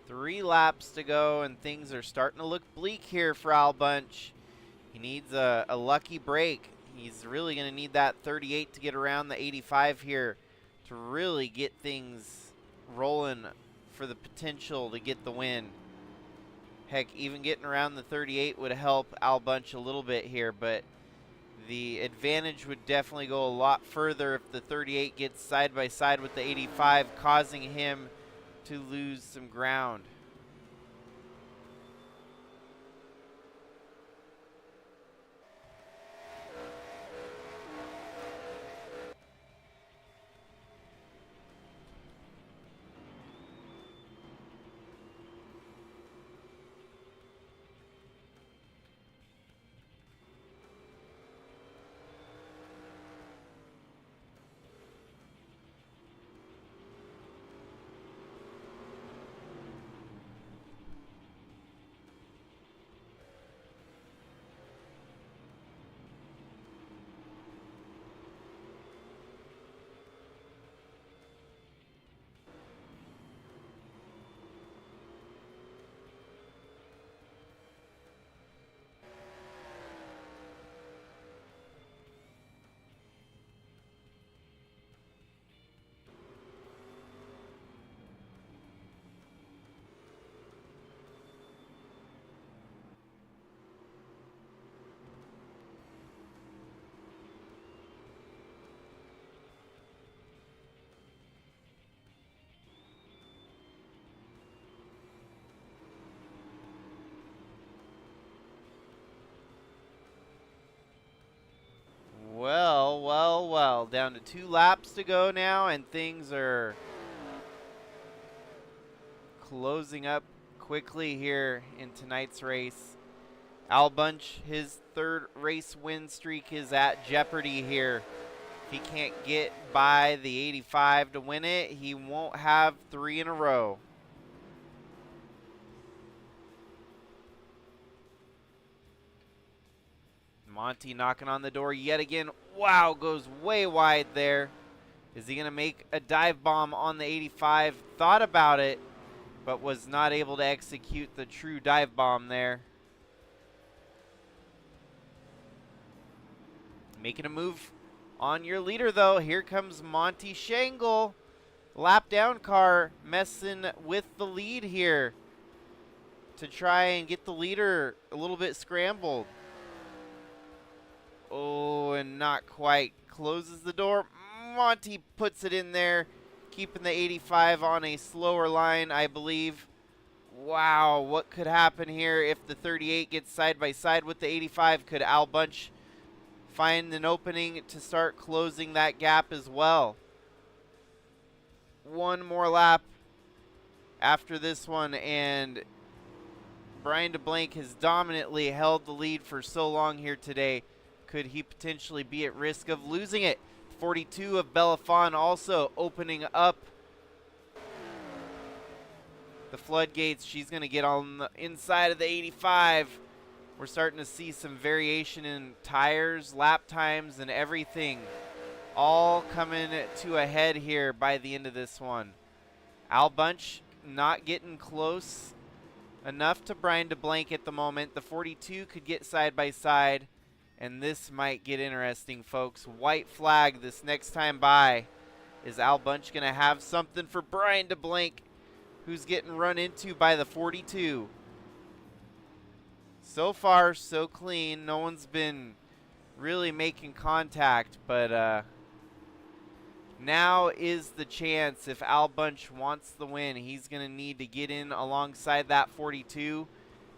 Three laps to go, and things are starting to look bleak here for Al Bunch. He needs a lucky break. He's really going to need that 38 to get around the 85 here to really get things rolling for the potential to get the win. Heck, even getting around the 38 would help Al Bunch a little bit here, but the advantage would definitely go a lot further if the 38 gets side by side with the 85, causing him to lose some ground. Well, down to 2 laps to go now, and things are closing up quickly here in tonight's race. Al Bunch, his 3rd race win streak is at jeopardy here. If he can't get by the 85 to win it, he won't have 3 in a row. Monty knocking on the door yet again. Wow, goes way wide there. Is he going to make a dive bomb on the 85? Thought about it, but was not able to execute the true dive bomb there. Making a move on your leader, though. Here comes Monty Shangle. Lap down car messing with the lead here to try and get the leader a little bit scrambled. Oh, and not quite. Closes the door. Monty puts it in there, keeping the 85 on a slower line, I believe. Wow, what could happen here if the 38 gets side by side with the 85? Could Al Bunch find an opening to start closing that gap as well? One more lap after this one, and Brian DeBlank has dominantly held the lead for so long here today. Could he potentially be at risk of losing it? 42 of Belafon also opening up the floodgates. She's going to get on the inside of the 85. We're starting to see some variation in tires, lap times, and everything all coming to a head here by the end of this one. Al Bunch not getting close enough to Brian DeBlank at the moment. The 42 could get side by side, and this might get interesting, folks. White flag this next time by. Is Al Bunch going to have something for Brian DeBlank, who's getting run into by the 42? So far, so clean. No one's been really making contact, but now is the chance. If Al Bunch wants the win, he's going to need to get in alongside that 42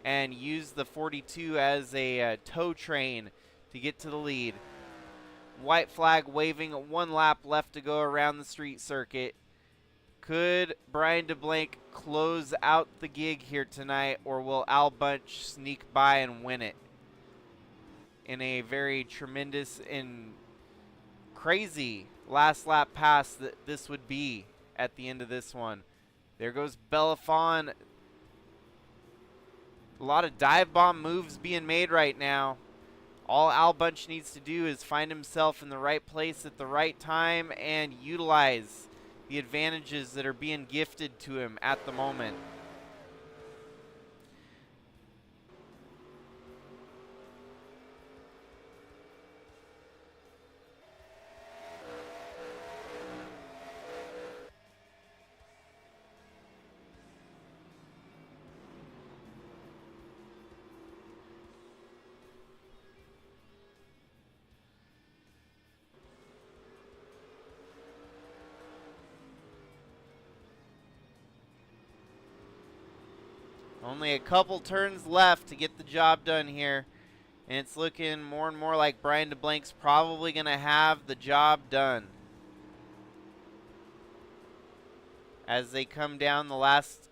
and use the 42 as a tow train to get to the lead. White flag waving, 1 lap left to go around the street circuit. Could Brian DeBlank close out the gig here tonight, or will Al Bunch sneak by and win it in a very tremendous and crazy last lap pass that this would be at the end of this one? There goes Belafon. A lot of dive bomb moves being made right now. All Al Bunch needs to do is find himself in the right place at the right time and utilize the advantages that are being gifted to him at the moment. Only a couple turns left to get the job done here. And it's looking more and more like Brian DeBlank's probably going to have the job done. As they come down the last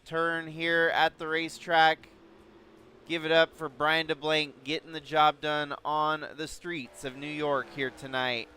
turn here at the racetrack, give it up for Brian DeBlank getting the job done on the streets of New York here tonight.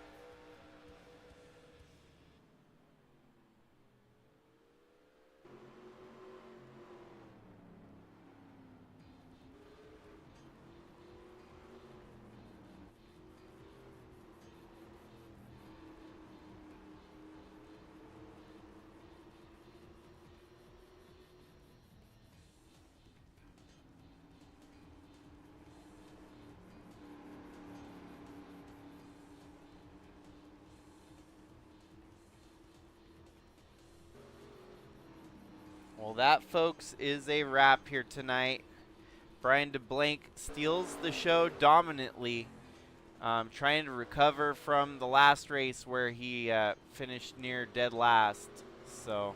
Well, that, folks, is a wrap here tonight. Brian DeBlank steals the show dominantly, trying to recover from the last race where he finished near dead last. So